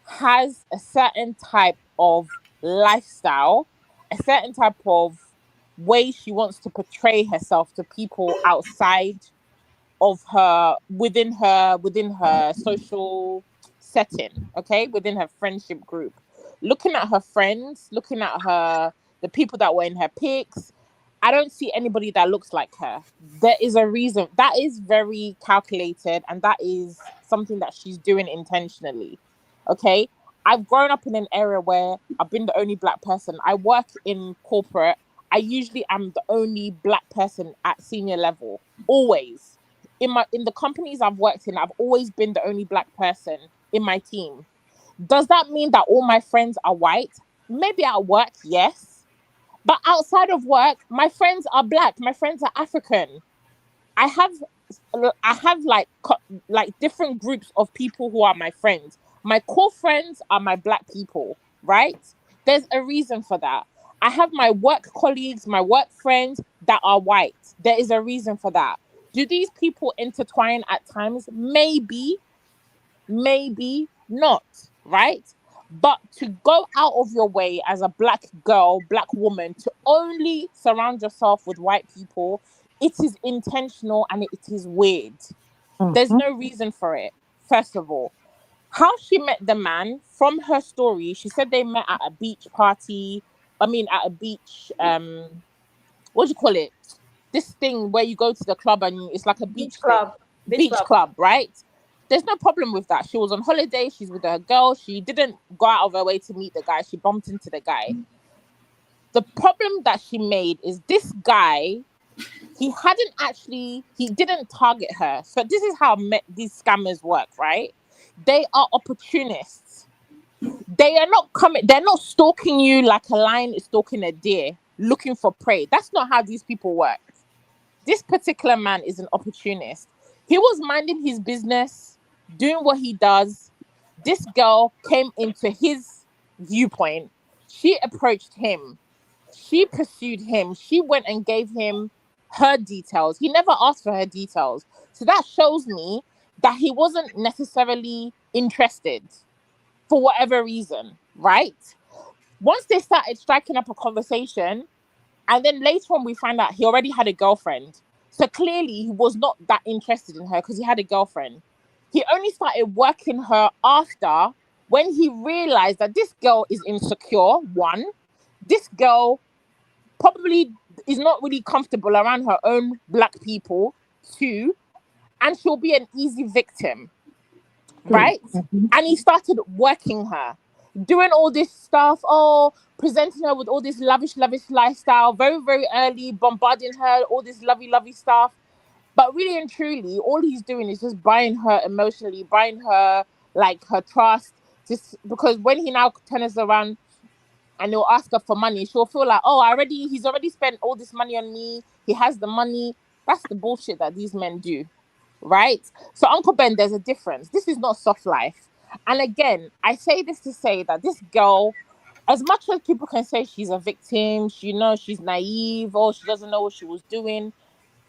has a certain type of lifestyle, a certain type of way she wants to portray herself to people outside of her within her social setting, okay, within her friendship group. Looking at her friends, looking at her the people that were in her pics, I don't see anybody that looks like her. There is a reason that is very calculated, and that is something that she's doing intentionally. Okay, I've grown up in an area where I've been the only black person. I work in corporate. I usually am the only black person at senior level, always. In the companies I've worked in, I've always been the only black person in my team. Does that mean that all my friends are white? Maybe at work, yes. But outside of work, my friends are black. My friends are African. I have like different groups of people who are my friends. My core friends are my black people, right? There's a reason for that. I have my work colleagues, my work friends that are white. There is a reason for that. Do these people intertwine at times? Maybe, maybe not, right? But to go out of your way as a black girl, black woman, to only surround yourself with white people, it is intentional and it is weird. There's Mhm. no reason for it, first of all. How she met the man, from her story, she said they met at a beach party. I mean, at a beach, what do you call it? This thing where you go to the club and it's like a Beach beach thing, club. Beach beach club. club, right? There's no problem with that. She was on holiday. She's with her girl. She didn't go out of her way to meet the guy. She bumped into the guy. The problem that she made is this guy. He didn't target her. So this is how these scammers work, right? They are opportunists. They are not coming. They're not stalking you like a lion is stalking a deer, looking for prey. That's not how these people work. This particular man is an opportunist. He was minding his business, doing what he does. This girl came into his viewpoint. She approached him. She pursued him. She went and gave him her details. He never asked for her details. So that shows me that he wasn't necessarily interested for whatever reason, right? Once they started striking up a conversation, and then later on, we find out he already had a girlfriend. So clearly, he was not that interested in her because he had a girlfriend. He only started working her after when he realized that this girl is insecure. One, this girl probably is not really comfortable around her own black people. Two, and she'll be an easy victim, True. right? And he started working her, doing all this stuff, presenting her with all this lavish lifestyle, very, very early, bombarding her, all this lovey stuff. But really and truly, all he's doing is just buying her emotionally, buying her like her trust. Just because when he now turns around and he'll ask her for money, she'll feel like, oh, he's already spent all this money on me. He has the money. That's the bullshit that these men do, right? So, Uncle Ben, there's a difference. This is not soft life. And again, I say this to say that this girl, as much as people can say she's a victim, she's naive, or she doesn't know what she was doing.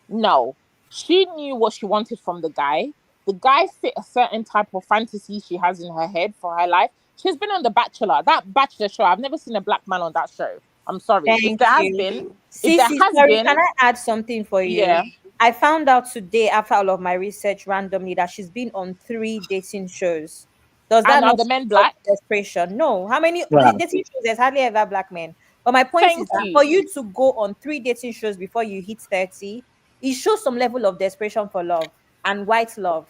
No, she knew what she wanted from the guy. The guy fit a certain type of fantasy she has in her head for her life. She's been on The Bachelor, that Bachelor show. I've never seen a black man on that show. I'm sorry. Thank you. If there Sissy, has sorry, been, can I add something for you? yeah. I found out today after all of my research randomly that she's been on 3 dating shows. Does that And are not the men speak of black? desperation? No. How many Yeah. dating shows? There's hardly ever black men. But my point is Thank that you. for you to go on 3 dating shows before you hit 30, it shows some level of desperation for love and white love.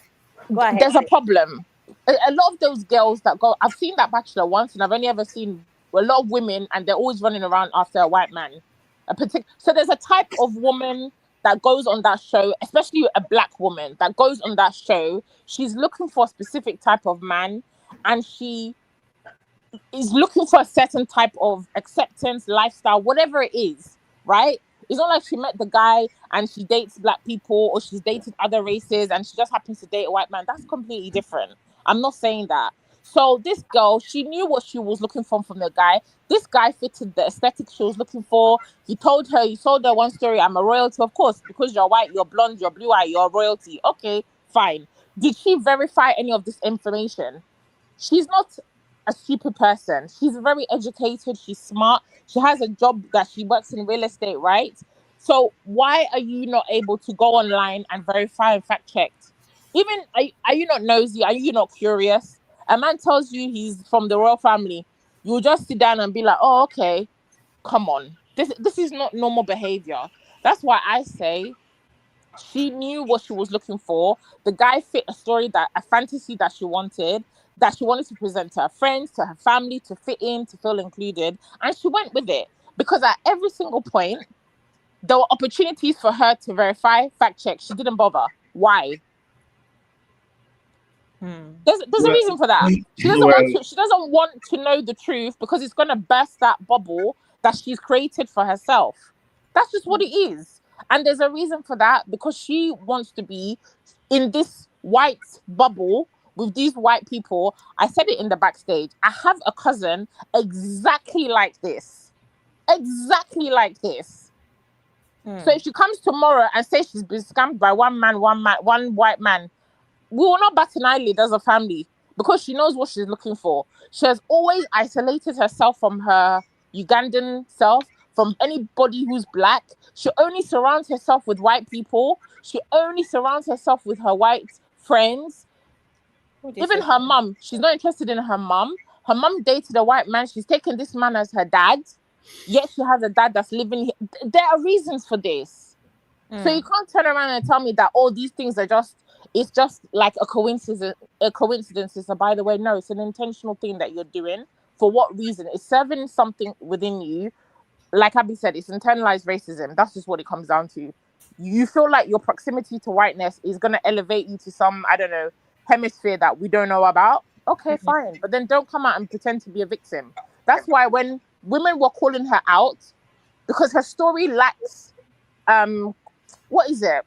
Go ahead, There's a sis. problem. A lot of those girls that go, I've seen that Bachelor once, and I've only ever seen a lot of women, and they're always running around after a white man. So there's a type of woman that goes on that show, especially a black woman that goes on that show. She's looking for a specific type of man, and she is looking for a certain type of acceptance, lifestyle, whatever it is, right? It's not like she met the guy and she dates black people or she's dated other races and she just happens to date a white man. That's completely different. I'm not saying that. So this girl, she knew what she was looking for from the guy. This guy fitted the aesthetic she was looking for. He told her one story, I'm a royalty. Of course, because you're white, you're blonde, you're blue eye, you're royalty. Okay, fine. Did she verify any of this information? She's not a stupid person. She's very educated. She's smart. She has a job that she works in real estate, right? So why are you not able to go online and verify and fact check? Even are you not nosy? Are you not curious? A man tells you he's from the royal family. You'll just sit down and be like, oh, okay, come on. This is not normal behavior. That's why I say she knew what she was looking for. The guy fit a fantasy that she wanted to present to her friends, to her family, to fit in, to feel included. And she went with it because at every single point, there were opportunities for her to verify, fact check. She didn't bother. Why? There's a Well, reason for that. She doesn't well, want to know the truth because it's going to burst that bubble that she's created for herself. That's just what it is. And there's a reason for that because she wants to be in this white bubble with these white people. I said it in the backstage. I have a cousin exactly like this. Exactly like this. So if she comes tomorrow and says she's been scammed by one white man, we will not bat an eyelid as a family because she knows what she's looking for. She has always isolated herself from her Ugandan self, from anybody who's black. She only surrounds herself with white people. She only surrounds herself with her white friends. Even her mom, she's not interested in her mom. Her mom dated a white man. She's taken this man as her dad. Yet she has a dad that's living here. There are reasons for this. So you can't turn around and tell me that all these things are it's just like a coincidence. So by the way, no, it's an intentional thing that you're doing. For what reason? It's serving something within you. Like Abby said, it's internalized racism. That's just what it comes down to. You feel like your proximity to whiteness is going to elevate you to some, I don't know, hemisphere that we don't know about. Okay, fine. But then don't come out and pretend to be a victim. That's why when women were calling her out, because her story lacks, what is it?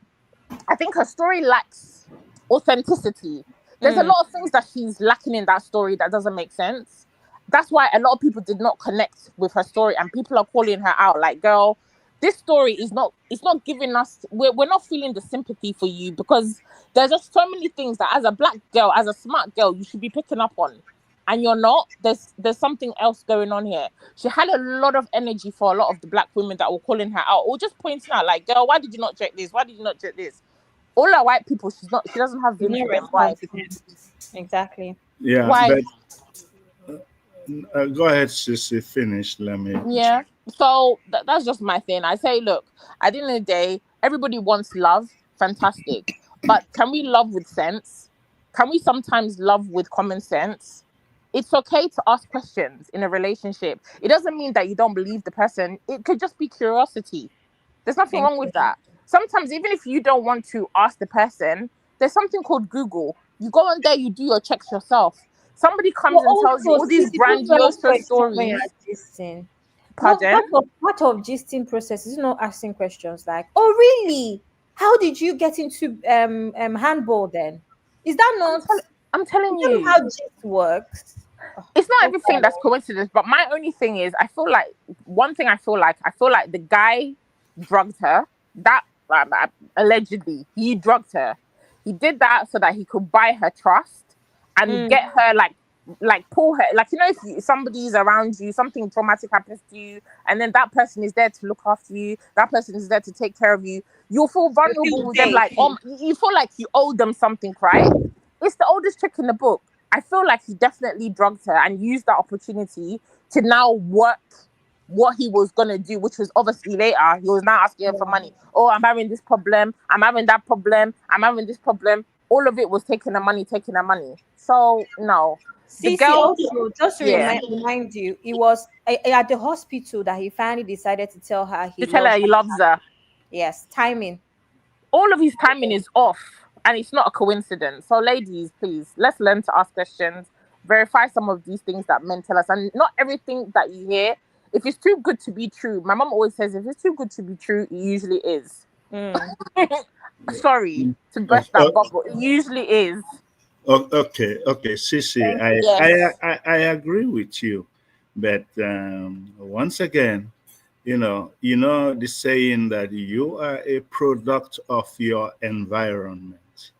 I think her story lacks authenticity. There's a lot of things that she's lacking in that story that doesn't make sense. That's why a lot of people did not connect with her story, and people are calling her out like, girl, this story is not, it's not giving us, we're not feeling the sympathy for you because there's just so many things that as a black girl, as a smart girl, you should be picking up on. And you're not. There's something else going on here. She had a lot of energy for a lot of the black women that were calling her out or just pointing out like, girl, why did you not check this? Why did you not check this? All our white people, she doesn't have vim No for them. Why? response to them. Exactly. yeah, Why? but go ahead, Sissy. Finish. Let me. Yeah. So that's just my thing. I say, look, at the end of the day, everybody wants love. Fantastic. But can we love with sense? Can we sometimes love with common sense? It's okay to ask questions in a relationship. It doesn't mean that you don't believe the person. It could just be curiosity. There's nothing Thank wrong with you. that. Sometimes, even if you don't want to ask the person, there's something called Google. You go on there, you do your checks yourself. Somebody But comes and tells you also, all these Sissy, put first grandiose question when you're stories. gisting. Pardon? Part of gisting process is not asking questions like, "Oh, really? How did you get into handball then?" Is that not? I'm telling Is that not you. how gist works? Oh, It's not oh, everything that's coincidence, but my only thing is, I feel like the guy drugged her. That allegedly he drugged her. He did that so that he could buy her trust and get her like like pull her, like, you know, if somebody's around you, something traumatic happens to you, and then that person is there to look after you, that person is there to take care of you, you'll feel You feel vulnerable with them, safe. like you feel like you owe them something, right? It's the oldest trick in the book. I feel like he definitely drugged her and used that opportunity to now work what he was gonna do, which was obviously later he was now asking her for money. Oh, I'm having this problem, I'm having that problem, I'm having this problem. All of it was taking the money, taking the money. So no, the Cece, girl, also, just to yeah, remind you, it was at the hospital that he finally decided to tell her he to tell loves her he loves her. her. Yes, timing. All of his timing is off, and it's not a coincidence. So, ladies, please, let's learn to ask questions, verify some of these things that men tell us, and not everything that you hear. If it's too good to be true, my mom always says, if it's too good to be true, it usually is. Mm. Sorry to Oh, burst that bubble. It usually is. okay, Sissy, Thank you. I agree with you, but once again, you know the saying that you are a product of your environment.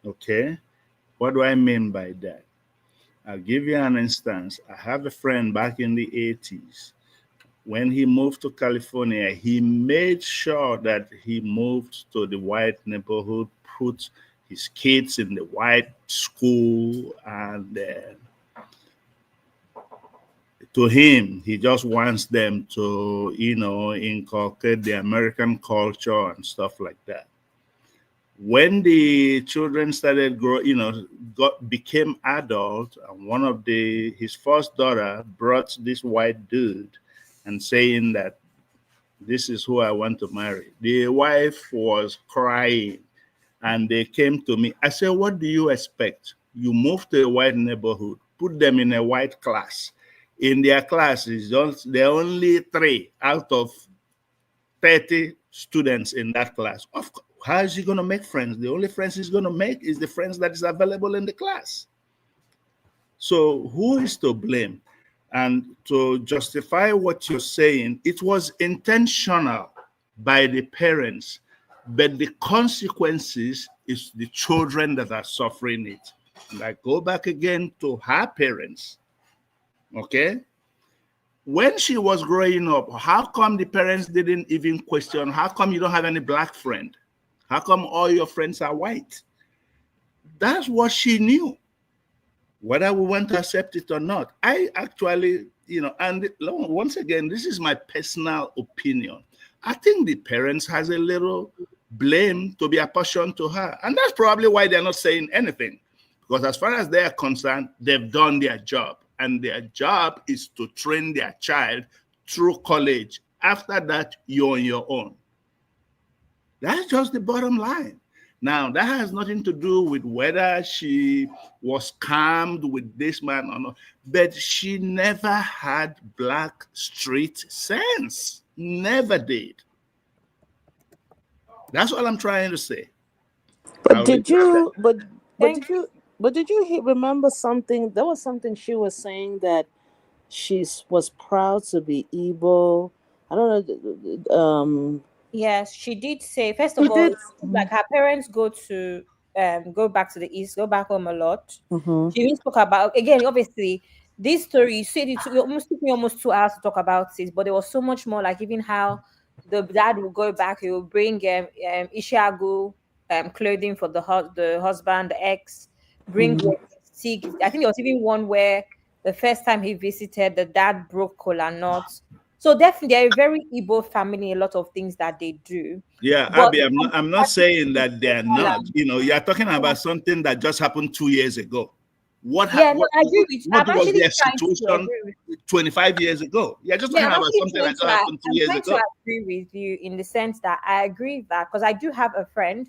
Okay, what do I mean by that? I'll give you an instance. I have a friend back in the 80s. When he moved to California, he made sure that he moved to the white neighborhood, put his kids in the white school, and to him, he just wants them to, inculcate the American culture and stuff like that. When the children started grow, became adult, and one of his first daughter brought this white dude and saying that this is who I want to marry. The wife was crying and they came to me. I said, what do you expect? You move to a white neighborhood, put them in a white class. In their class, there are only 3 out of 30 students in that class. Of course, how is he going to make friends? The only friends he's going to make is the friends that is available in the class. So who is to blame? And to justify what you're saying, it was intentional by the parents, but the consequences is the children that are suffering it. And I go back again to her parents. Okay? When she was growing up, how come the parents didn't even question, how come you don't have any black friend? How come all your friends are white? That's what she knew, whether we want to accept it or not. I actually, and once again, this is my personal opinion. I think the parents has a little blame to be apportioned to her. And that's probably why they're not saying anything. Because as far as they're concerned, they've done their job. And their job is to train their child through college. After that, you're on your own. That's just the bottom line. Now, that has nothing to do with whether she was calmed with this man or not, but she never had black street sense. Never did. That's all I'm trying to say. But I'll leave did it at that. you? Thank you. But did you remember something? There was something she was saying that she was proud to be Igbo. I don't know. Yes, she did say, first She of all, did. it seems like her parents go back to the east, go back home a lot. Mm-hmm. She even spoke about, again, obviously, this story, you said it almost took me almost 2 hours to talk about it, but there was so much more, like even how the dad will go back, he will bring Ishiagu clothing for the husband, the ex, bring Mm-hmm. sick. I think there was even one where the first time he visited, the dad broke kola nuts. So definitely, they're a very Igbo family. A lot of things that they do, Yeah, but Abby, I'm not saying that they're not. You're talking about something that just happened 2 years ago. What yeah, no, I agree with. what I'm was actually their trying to situation agree with. 25 years ago? You're just Yeah, talking I'm about actually something trying that just to. happened two I'm years trying to ago. agree with you in the sense that I agree with that because I do have a friend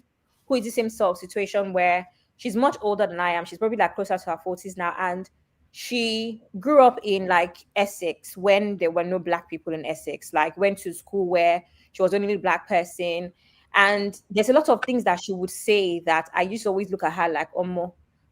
who is the same sort of situation where she's much older than I am. She's probably like closer to her 40s now, and she grew up in like Essex when there were no black people in Essex. Like went to school where she was the only black person, and there's a lot of things that she would say that I used to always look at her like,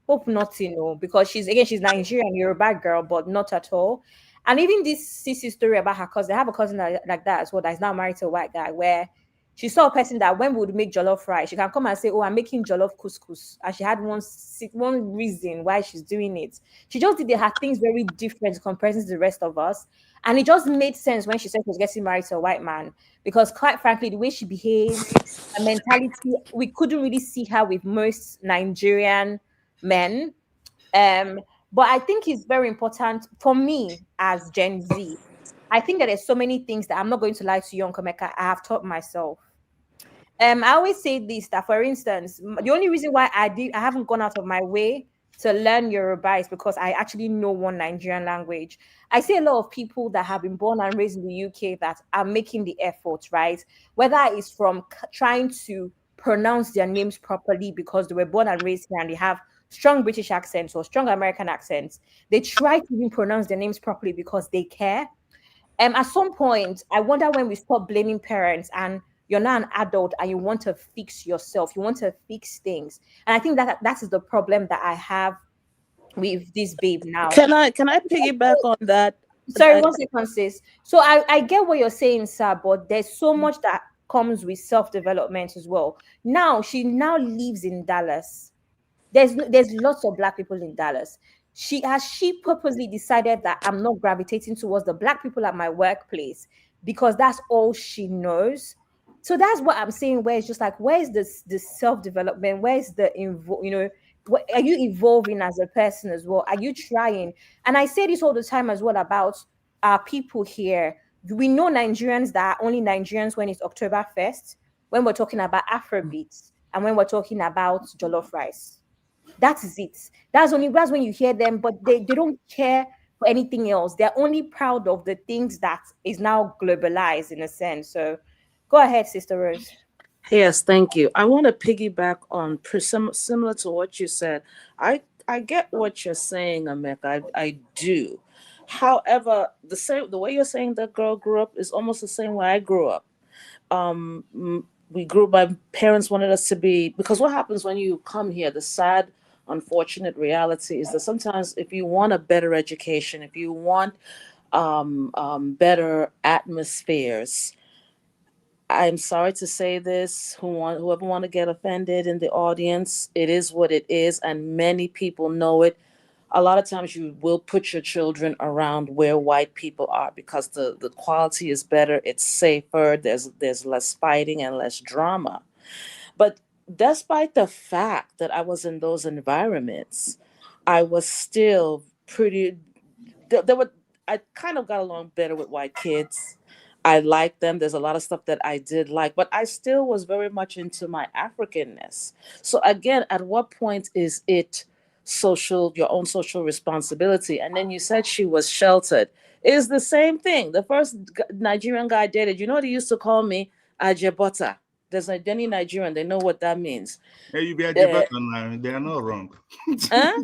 hope not, because she's Nigerian, you're a bad girl, but not at all. And even this Sissy story about her cousin, I have a cousin like that as well that is now married to a white guy, where She saw a person that when we would make jollof rice, she can come and say, "Oh, I'm making jollof couscous," and she had one reason why she's doing it. She just did her things very different compared to the rest of us, and it just made sense when she said she was getting married to a white man, because quite frankly, the way she behaved, her mentality, we couldn't really see her with most Nigerian men. Um, but I think it's very important for me as Gen Z. I think that there's so many things that I'm not going to lie to you, Uncle Mecca, I have taught myself. I always say this, that for instance, the only reason why I haven't gone out of my way to learn Yoruba is because I actually know one Nigerian language. I see a lot of people that have been born and raised in the UK that are making the effort, right? Whether it's from trying to pronounce their names properly because they were born and raised here and they have strong British accents or strong American accents. They try to even pronounce their names properly because they care. At some point, I wonder when we stop blaming parents and you're not an adult and you want to fix yourself, you want to fix things. And I think that is the problem that I have with this babe now. Can I piggyback on that? Sorry, I, one second, sis. So I get what you're saying, sir, but there's so much that comes with self-development as well. Now she now lives in Dallas. There's lots of black people in Dallas. She purposely decided that I'm not gravitating towards the black people at my workplace because that's all she knows. So that's what I'm saying. Where it's just like, where's this self development? Where's are you evolving as a person as well? Are you trying? And I say this all the time as well about our people here. We know Nigerians that are only Nigerians when it's October 1st, when we're talking about Afrobeats, and when we're talking about jollof rice. That is it. That's when you hear them, but they don't care for anything else. They're only proud of the things that is now globalized in a sense. So go ahead, Sister Rose. yes, thank you. I want to piggyback on similar to what you said. I get what you're saying, Ameka. I do. However, the way you're saying that girl grew up is almost the same way I grew up. We grew up, my parents wanted us to be, because what happens when you come here, the sad unfortunate reality is that sometimes if you want a better education, if you want better atmospheres, I'm sorry to say this, whoever want to get offended in the audience, it is what it is, and many people know it. A lot of times you will put your children around where white people are because the quality is better, it's safer, there's less fighting and less drama. But despite the fact that I was in those environments, I was still pretty. There were I kind of got along better with white kids. I liked them. There's a lot of stuff that I did like, but I still was very much into my Africanness. So again, at what point is it your own social responsibility? And then you said she was sheltered. It is the same thing. The first Nigerian guy I dated, you know what he used to call me? Ajebota. There's any Nigerian, they know what that means. Hey, you be a Uh, Jibota now. They are not wrong. huh?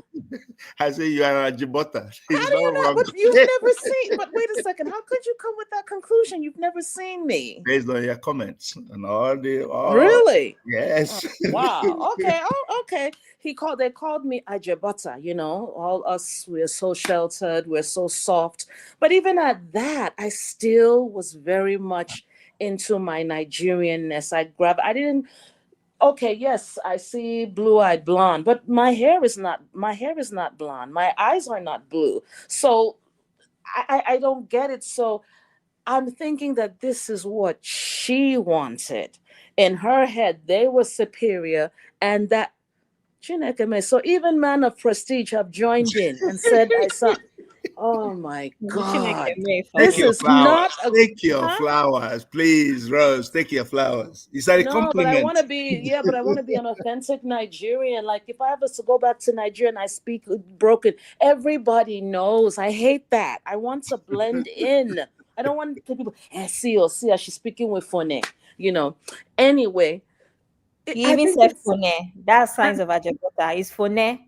I say you are a Jibota. How It's do not you know? wrong. But you've never seen. But wait a second. How could you come with that conclusion? You've never seen me. Based on your comments and all Really? yes. Wow. Okay. Oh, okay. They called me Ajabata, all us, we're so sheltered, we're so soft. But even at that, I still was very much into my Nigerianness. I didn't, okay, yes, I see blue-eyed blonde, but my hair is not blonde. My eyes are not blue. So I don't get it. So I'm thinking that this is what she wanted. In her head, they were superior, and that Chineke me. So even men of prestige have joined in and said, "I saw." Oh my God, Take this your is not flowers. a Take your huh? flowers, please, Rose. Take your flowers. Is that a No, but I want compliment? to be, yeah, but I want to be an authentic Nigerian. Like if I ever to go back to Nigeria and I speak broken, everybody knows. I hate that. I want to blend in. I don't want the people, see, she's speaking with phone, you know. Anyway, You I even think said it's, phone. That's signs of Ajabota. Is phone.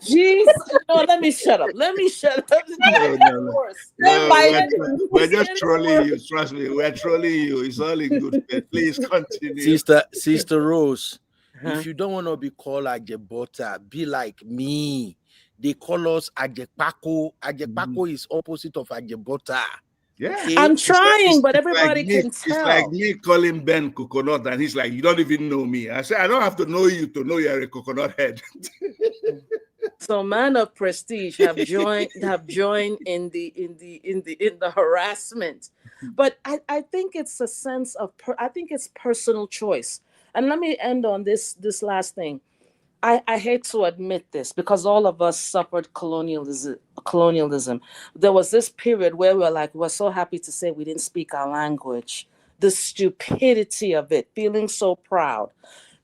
jeez, no, let me shut up. Let me shut up. That's No, no, getting no. worse. No, we're It's just getting trolling worse. you. Trust me, we're trolling you. It's all in good faith. Please continue. Sister Rose, Huh? if you don't want to be called Ajebota, be like me. They call us Ajekpako. Ajekpako is opposite of Ajebota. Yeah. I'm It's like trying, but it's like everybody me. can It's like tell. me calling Ben coconut, and he's like, "You don't even know me." I say, "I don't have to know you to know you're a coconut head." So man of prestige have joined in the harassment. But I think it's a sense of I think it's personal choice. And let me end on this last thing. I hate to admit this because all of us suffered colonialism. There was this period where we're so happy to say we didn't speak our language. The stupidity of it, feeling so proud.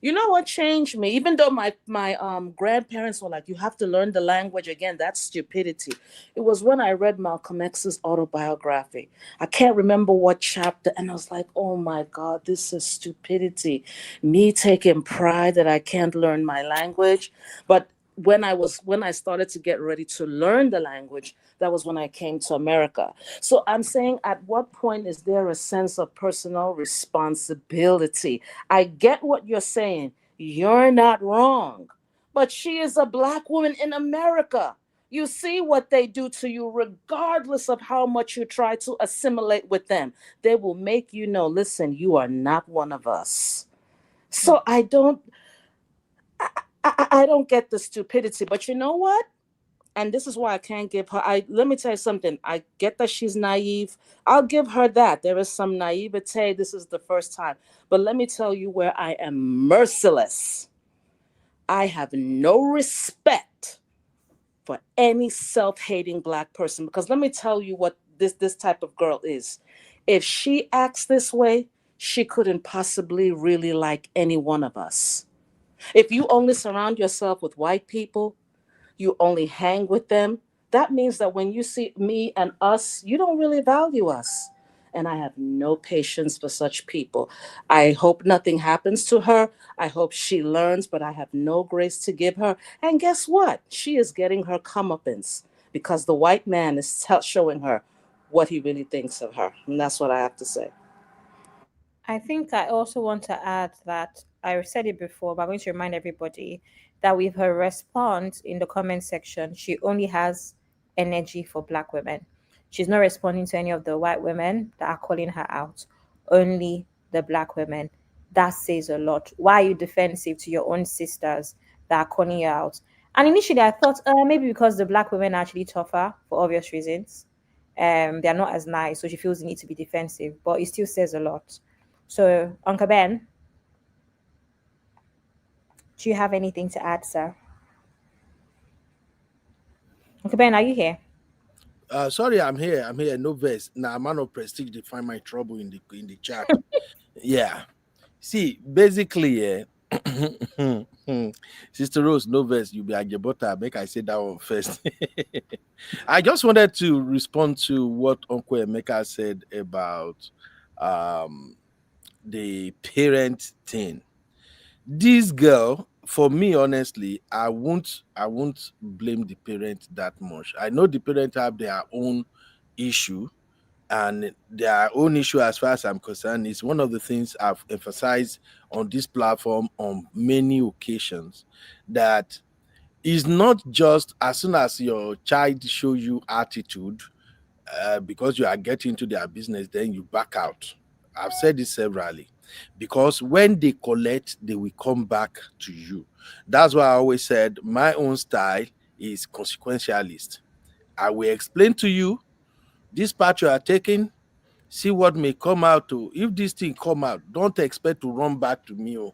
You know what changed me? Even though my grandparents were like, you have to learn the language again, that's stupidity. It was when I read Malcolm X's autobiography. I can't remember what chapter, and I was like, oh my God, this is stupidity. Me taking pride that I can't learn my language. But when I started to get ready to learn the language, that was when I came to America. So I'm saying, at what point is there a sense of personal responsibility? I get what you're saying. You're not wrong. But she is a black woman in America. You see what they do to you, regardless of how much you try to assimilate with them. They will make you know, listen, you are not one of us. So I don't get the stupidity. But you know what? And this is why I can't give her. Let me tell you something. I get that she's naive. I'll give her that. There is some naivete. This is the first time. But let me tell you where I am merciless. I have no respect for any self-hating black person, because let me tell you what this type of girl is. If she acts this way, she couldn't possibly really like any one of us. If you only surround yourself with white people, you only hang with them, that means that when you see me and us, you don't really value us. And I have no patience for such people. I hope nothing happens to her. I hope she learns, but I have no grace to give her. And guess what? She is getting her comeuppance because the white man is showing her what he really thinks of her. And that's what I have to say. I think I also want to add that I said it before, but I'm going to remind everybody that with her response in the comment section, she only has energy for black women. She's not responding to any of the white women that are calling her out, only the black women. That says a lot. Why are you defensive to your own sisters that are calling you out? And initially, I thought maybe because the black women are actually tougher for obvious reasons. They're not as nice, so she feels the need to be defensive, but it still says a lot. So, Uncle Ben, do you have anything to add, sir? Uncle Ben, are you here? Sorry, I'm here. I'm here. No verse. Now, man of prestige, they find my trouble in the chat. Yeah. See, basically, Sister Rose, no verse. You be Ajabota. Make I say that one first. I just wanted to respond to what Uncle Emeka said about um the parent thing. This girl, for me, honestly, I won't blame the parent that much. I know the parent have their own issue, and their own issue, as far as I'm concerned, is one of the things I've emphasized on this platform on many occasions, that is not just as soon as your child show you attitude, because you are getting into their business, then you back out. I've said this severally, because when they collect, they will come back to you. That's why I always said my own style is consequentialist. I will explain to you this path you are taking, see what may come out. To if this thing come out, don't expect to run back to me. Oh,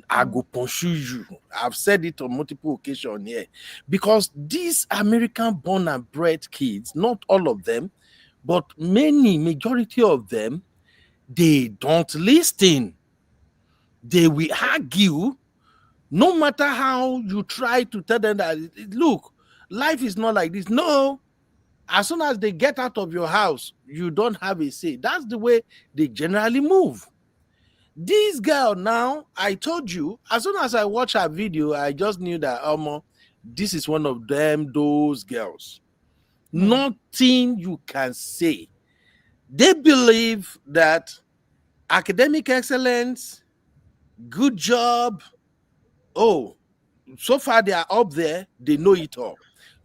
I go pursue you. I've said it on multiple occasions here, because these American born and bred kids, not all of them, but many, majority of them, they don't listen. They will argue, no matter how you try to tell them that, look, life is not like this. No, as soon as they get out of your house, you don't have a say. That's the way they generally move. This girl now, I told you, as soon as I watched her video, I just knew that this is one of them, those girls. Nothing you can say. They believe that academic excellence, good job, oh, so far they are up there, they know it all.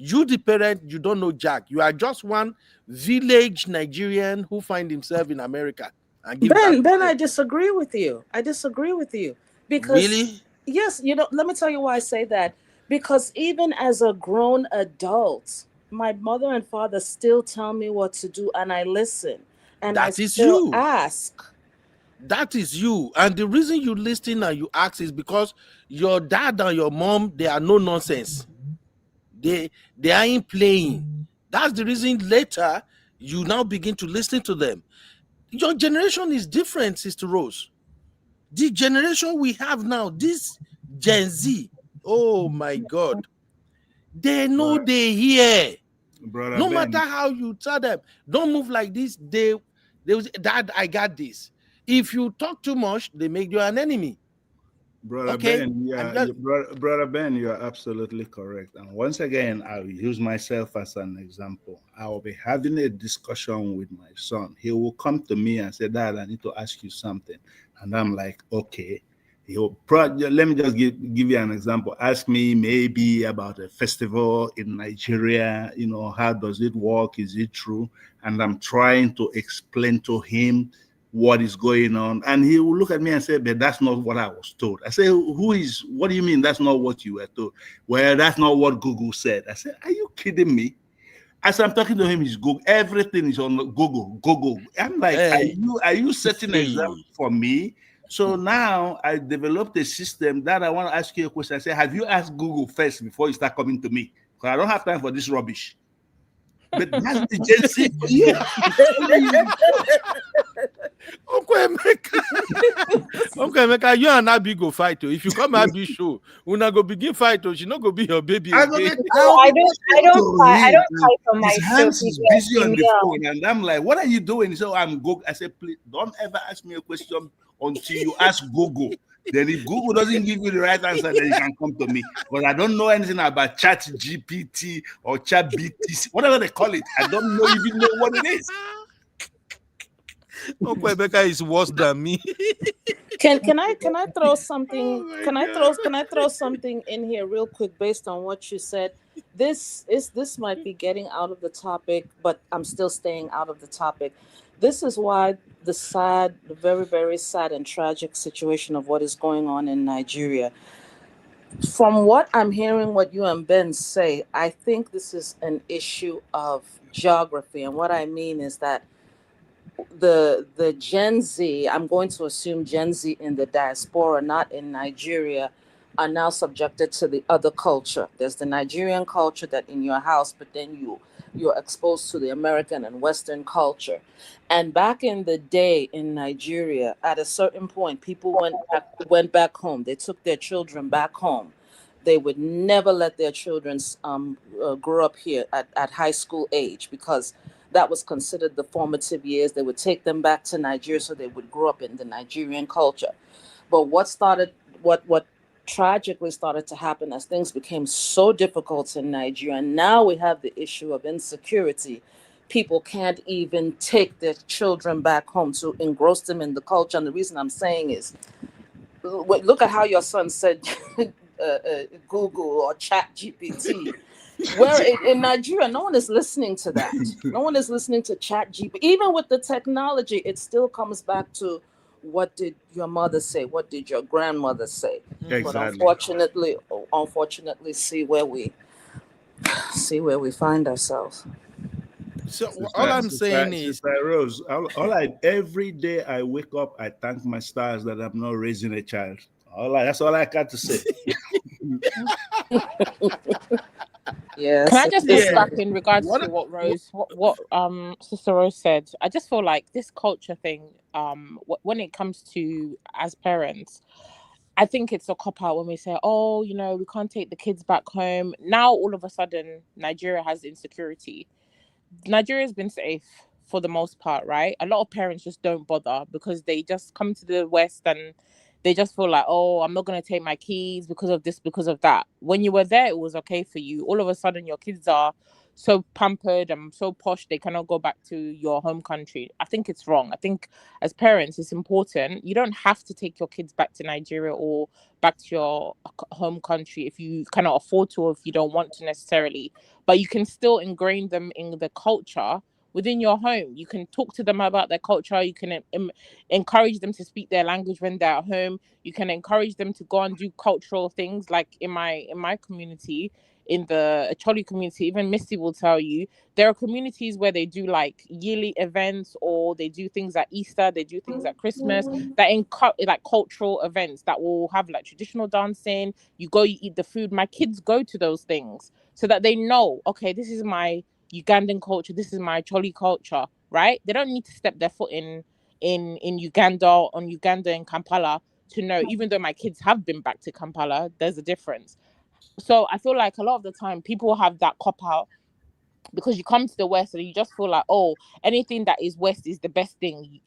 You, the parent, you don't know Jack. You are just one village Nigerian who find himself in America and give back to Ben, them. I disagree with you. I disagree with you because Really? yes, let me tell you why I say that. Because even as a grown adult, my mother and father still tell me what to do, and I listen, and I That is still you. ask. That is you. And the reason you listen and you ask is because your dad and your mom, they are no nonsense. They ain't playing. That's the reason later you now begin to listen to them. Your generation is different, Sister Rose. The generation we have now, this Gen Z, oh my God, they know But they hear. brother No matter Ben, how you tell them, don't move like this, they will say, Dad, I got this. If you talk too much, they make you an enemy. Brother Okay? Ben, I'm yeah, just brother Ben, you are absolutely correct. And once again, I'll use myself as an example. I will be having a discussion with my son. He will come to me and say, Dad, I need to ask you something. And I'm like, okay. Let me just give you an example. Ask me maybe about a festival in Nigeria. How does it work? Is it true? And I'm trying to explain to him what is going on, and he will look at me and say, but that's not what I was told. I say, what do you mean that's not what you were told? Well, that's not what Google said. I said, are you kidding me? As I'm talking to him, he's Google, everything is on Google. I'm like, hey, are you setting an example see. for me? So now I developed a system that I want to ask you a question. I say, have you asked Google first before you start coming to me? Because I don't have time for this rubbish. But that's the Gen Z. Yeah, I'm telling you. Uncle Emeka. Uncle Emeka, you and Abi go fight. Oh. If you come Abi show, una go begin fight. Oh. She not go be your baby again. No, I'll be I talking don't to fight. I him, don't and fight on my his show. hands He's is a busy on the female. phone, and I'm like, "What are you doing?" So I'm Google. I said, "Please don't ever ask me a question until you ask Google. Then if Google doesn't give you the right answer, then you can come to me. Because I don't know anything about Chat GPT or Chat BTC, whatever they call it. I don't even know what it is." Uncle Emeka is worse than me. Can I throw Oh something? my Can I throw something in here real quick based on what you said? This might be getting out of the topic, but I'm still staying out of the topic. This is why the very very sad and tragic situation of what is going on in Nigeria. From what I'm hearing, what you and Ben say, I think this is an issue of geography, and what I mean is that the Gen Z, I'm going to assume Gen Z in the diaspora, not in Nigeria, are now subjected to the other culture. There's the Nigerian culture that in your house, but then you're exposed to the American and Western culture. And back in the day in Nigeria, at a certain point, people went back home. They took their children back home. They would never let their children grow up here at high school age because that was considered the formative years. They would take them back to Nigeria so they would grow up in the Nigerian culture. But what tragically started to happen as things became so difficult in Nigeria, and now we have the issue of insecurity. People can't even take their children back home to engross them in the culture. And the reason I'm saying is, look at how your son said Google or Chat GPT. Where in Nigeria, no one is listening to that. No one is listening to Chat GPT. Even with the technology, it still comes back to what did your mother say? What did your grandmother say? But Exactly. unfortunately, see where we find ourselves. So all Sister, I'm sister, saying is, sister Rose, every day I wake up, I thank my stars that I'm not raising a child. That's all I got to say. Can Yes, I just it's yeah, piggyback like in regards what, to what what Rose, what Sister Rose said? I just feel like this culture thing, when it comes to as parents, I think it's a cop out when we say, oh, we can't take the kids back home. Now all of a sudden, Nigeria has insecurity. Nigeria's been safe for the most part, right? A lot of parents just don't bother because they just come to the West and they just feel like, oh, I'm not going to take my kids because of this, because of that. When you were there, it was okay for you. All of a sudden, your kids are so pampered and so posh they cannot go back to your home country. I think it's wrong. I think as parents it's important. You don't have to take your kids back to Nigeria or back to your home country if you cannot afford to or if you don't want to necessarily, but you can still ingrain them in the culture within your home. You can talk to them about their culture. You can encourage them to speak their language when they're at home. You can encourage them to go and do cultural things. Like in my community, in the Acholi community, even Misty will tell you, there are communities where they do like yearly events, or they do things at Easter, they do things at Christmas, that like cultural events that will have like traditional dancing. You go, you eat the food. My kids go to those things so that they know, okay, this is my Ugandan culture, this is my Choli culture, right? They don't need to step their foot in Uganda, on Uganda in Kampala, to know. Even though my kids have been back to Kampala, there's a difference. So I feel like a lot of the time people have that cop out because you come to the West and you just feel like, oh, anything that is West is the best thing.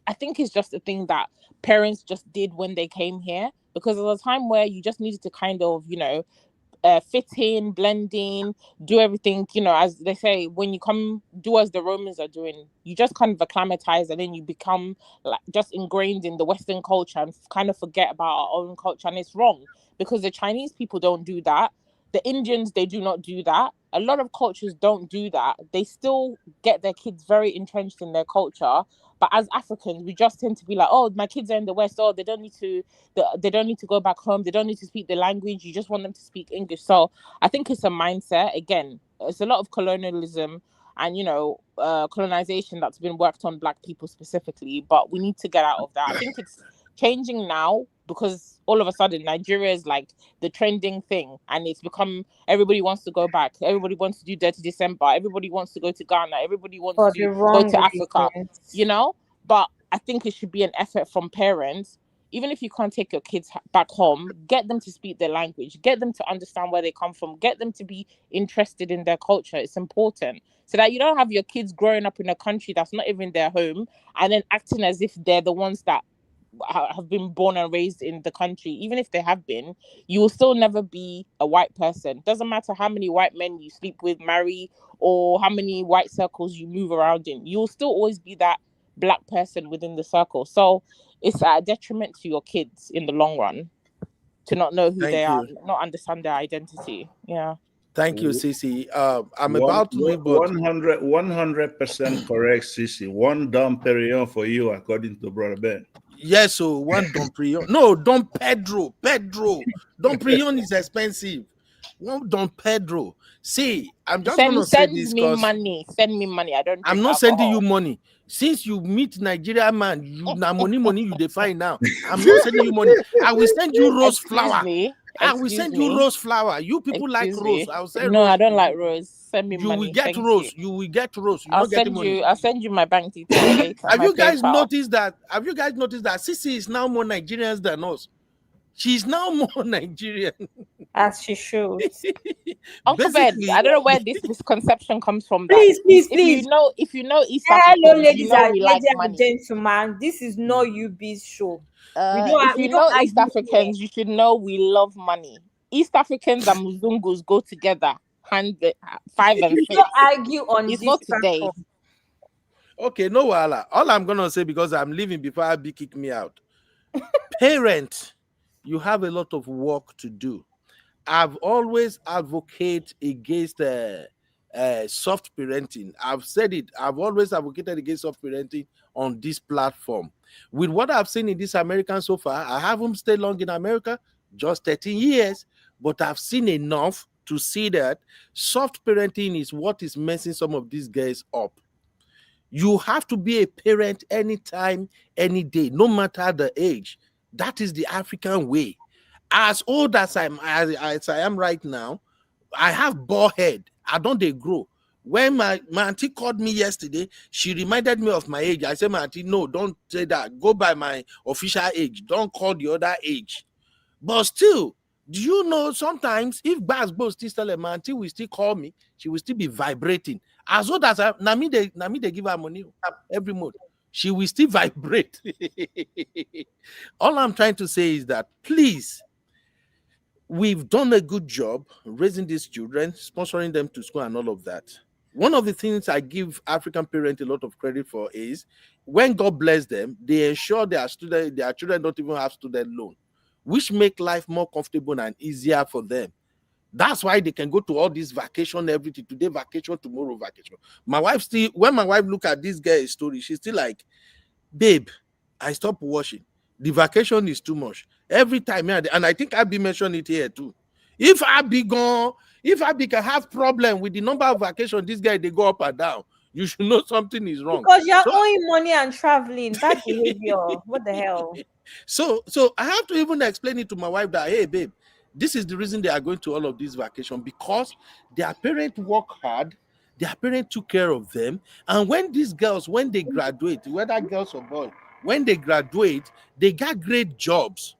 I think it's just a thing that parents just did when they came here, because there was a time where you just needed to kind of, fit in, blend in, do everything, as they say, when you come, do as the Romans are doing. You just kind of acclimatize, and then you become like just ingrained in the Western culture and kind of forget about our own culture. And it's wrong, because the Chinese people don't do that. The Indians, they do not do that. A lot of cultures don't do that. They still get their kids very entrenched in their culture. But as Africans, we just tend to be like, oh, my kids are in the West. Oh, they don't need to go back home. They don't need to speak the language. You just want them to speak English. So I think it's a mindset. Again, it's a lot of colonialism and, colonization that's been worked on Black people specifically. But we need to get out of that. I think it's changing now, because all of a sudden Nigeria is like the trending thing, and it's become, everybody wants to go back. Everybody wants to do Dirty December. Everybody wants to go to Ghana. Everybody wants For to the go wrong to Africa, reasons. But I think it should be an effort from parents. Even if you can't take your kids back home, get them to speak their language, get them to understand where they come from, get them to be interested in their culture. It's important, so that you don't have your kids growing up in a country that's not even their home, and then acting as if they're the ones that have been born and raised in the country. Even if they have been, you will still never be a white person. Doesn't matter how many white men you sleep with, marry, or how many white circles you move around in, you will still always be that Black person within the circle. So it's a detriment to your kids in the long run to not know who they Thank are, you. not understand their identity. Yeah. Thank you, Cece. I'm One, about to leave, but 100% correct, Sissy. One Dom Perignon for you, according to Brother Ben. yes, so one Don Prion. No, Don Pedro. Pedro. Don Prion is expensive. One Don Pedro. See, I'm just gonna say Send this me because money. Send me money. I don't I'm drink not sending you alcohol. money. Since you meet Nigeria man, you now money you define now. I'm not sending you money. I will send you rose Excuse flower. me. I will Excuse send you me. rose flower. You people like Excuse rose. me. I'll send No, I rose don't to like you. Rose. Send me You will money. get Thank you. rose. You will get rose. You're not getting money. I'll send you my bank details later, Have my you guys PayPal. noticed that? Have you guys noticed that Sisi is now more Nigerians than us? She's now more Nigerian. As she should. Uncle Ben, Basically, I don't know where this misconception comes from, that Please, please, please. if you know East Hello, Africans, you ladies know and we like ladies and money. gentlemen. This is not UB's show. If We you don't know East argue here. Africans, you should know we love money. East Africans and Muzungus go together, hand 5 and We 6. don't argue on It's this not today. platform. okay, no wala. All I'm gonna say, because I'm leaving before Abby kick me out. Parent, you have a lot of work to do. I've always advocate against soft parenting. I've said it. I've always advocated against soft parenting on this platform. With what I've seen in this American so far, I haven't stayed long in America, just 13 years, but I've seen enough to see that soft parenting is what is messing some of these guys up. You have to be a parent anytime, any day, no matter the age. That is the African way. As old as as I am right now, I have bald head. I don't they grow. When my auntie called me yesterday, she reminded me of my age. I said, my auntie, no, don't say that. Go by my official age. Don't call the other age. But still, do you know sometimes if Basbo still tell a man, auntie will still call me, she will still be vibrating. As old as I, Nami they give her money every month. She will still vibrate. All I'm trying to say is that please, we've done a good job raising these children, sponsoring them to school and all of that. One of the things I give African parents a lot of credit for is when God bless them, they ensure their children don't even have student loan, which make life more comfortable and easier for them. That's why they can go to all this vacation, everything. Today vacation, tomorrow vacation. My wife still, when my wife look at this girl's story, she's still like, babe, I stopped washing. The vacation is too much. Every time, and I think Abby mentioned it here too. If Abby can have problem with the number of vacations this guy they go up and down, you should know something is wrong. Because you're So owing money and traveling. Bad behavior. What the hell? so I have to even explain it to my wife that, hey, babe, this is the reason they are going to all of these vacations, because their parents work hard, their parents took care of them. And when these girls, when they graduate, whether girls or boys, when they graduate, they got great jobs.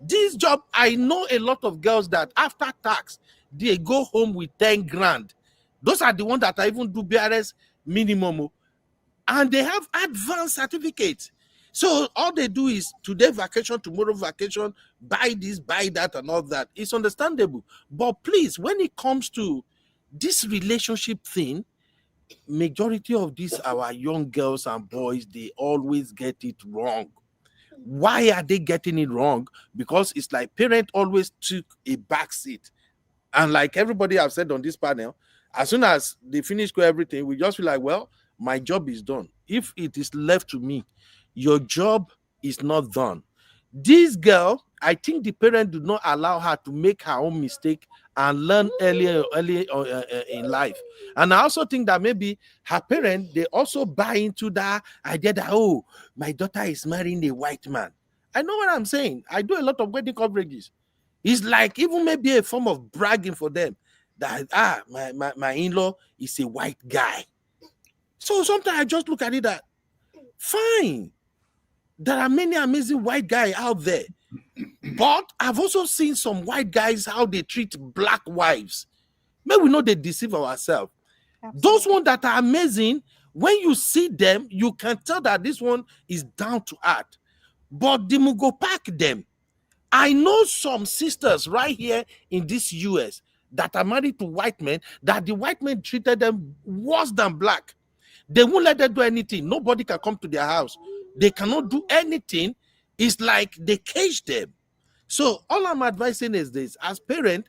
This job, I know a lot of girls that after tax, they go home with 10 grand. Those are the ones that I even do BRS minimum, and they have advanced certificates. So all they do is today vacation, tomorrow vacation, buy this, buy that, and all that. It's understandable. But please, when it comes to this relationship thing, majority of these our young girls and boys, they always get it wrong. Why are they getting it wrong? Because it's like parents always took a back seat. And like everybody have said on this panel, as soon as they finish everything, we just feel like, well, my job is done. If it is left to me, your job is not done. This girl, I think the parent did not allow her to make her own mistake and learn early in life. And I also think that maybe her parent, they also buy into that idea that, oh, my daughter is marrying a white man. I know what I'm saying. I do a lot of wedding coverages. It's like even maybe a form of bragging for them that, my in-law is a white guy. So sometimes I just look at it that, fine, there are many amazing white guys out there. But I've also seen some white guys, how they treat black wives. Maybe we know they deceive ourselves. Those ones that are amazing, when you see them, you can tell that this one is down to earth. But they will go pack them. I know some sisters right here in this US that are married to white men, that the white men treated them worse than black. They won't let them do anything. Nobody can come to their house. They cannot do anything. It's like they cage them. So all I'm advising is this: as parents,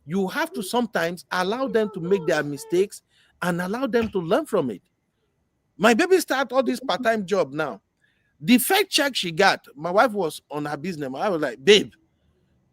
you have to sometimes allow them to make their mistakes and allow them to learn from it. My baby start all this part-time job now. The first check she got, my wife was on her business. I was like, babe,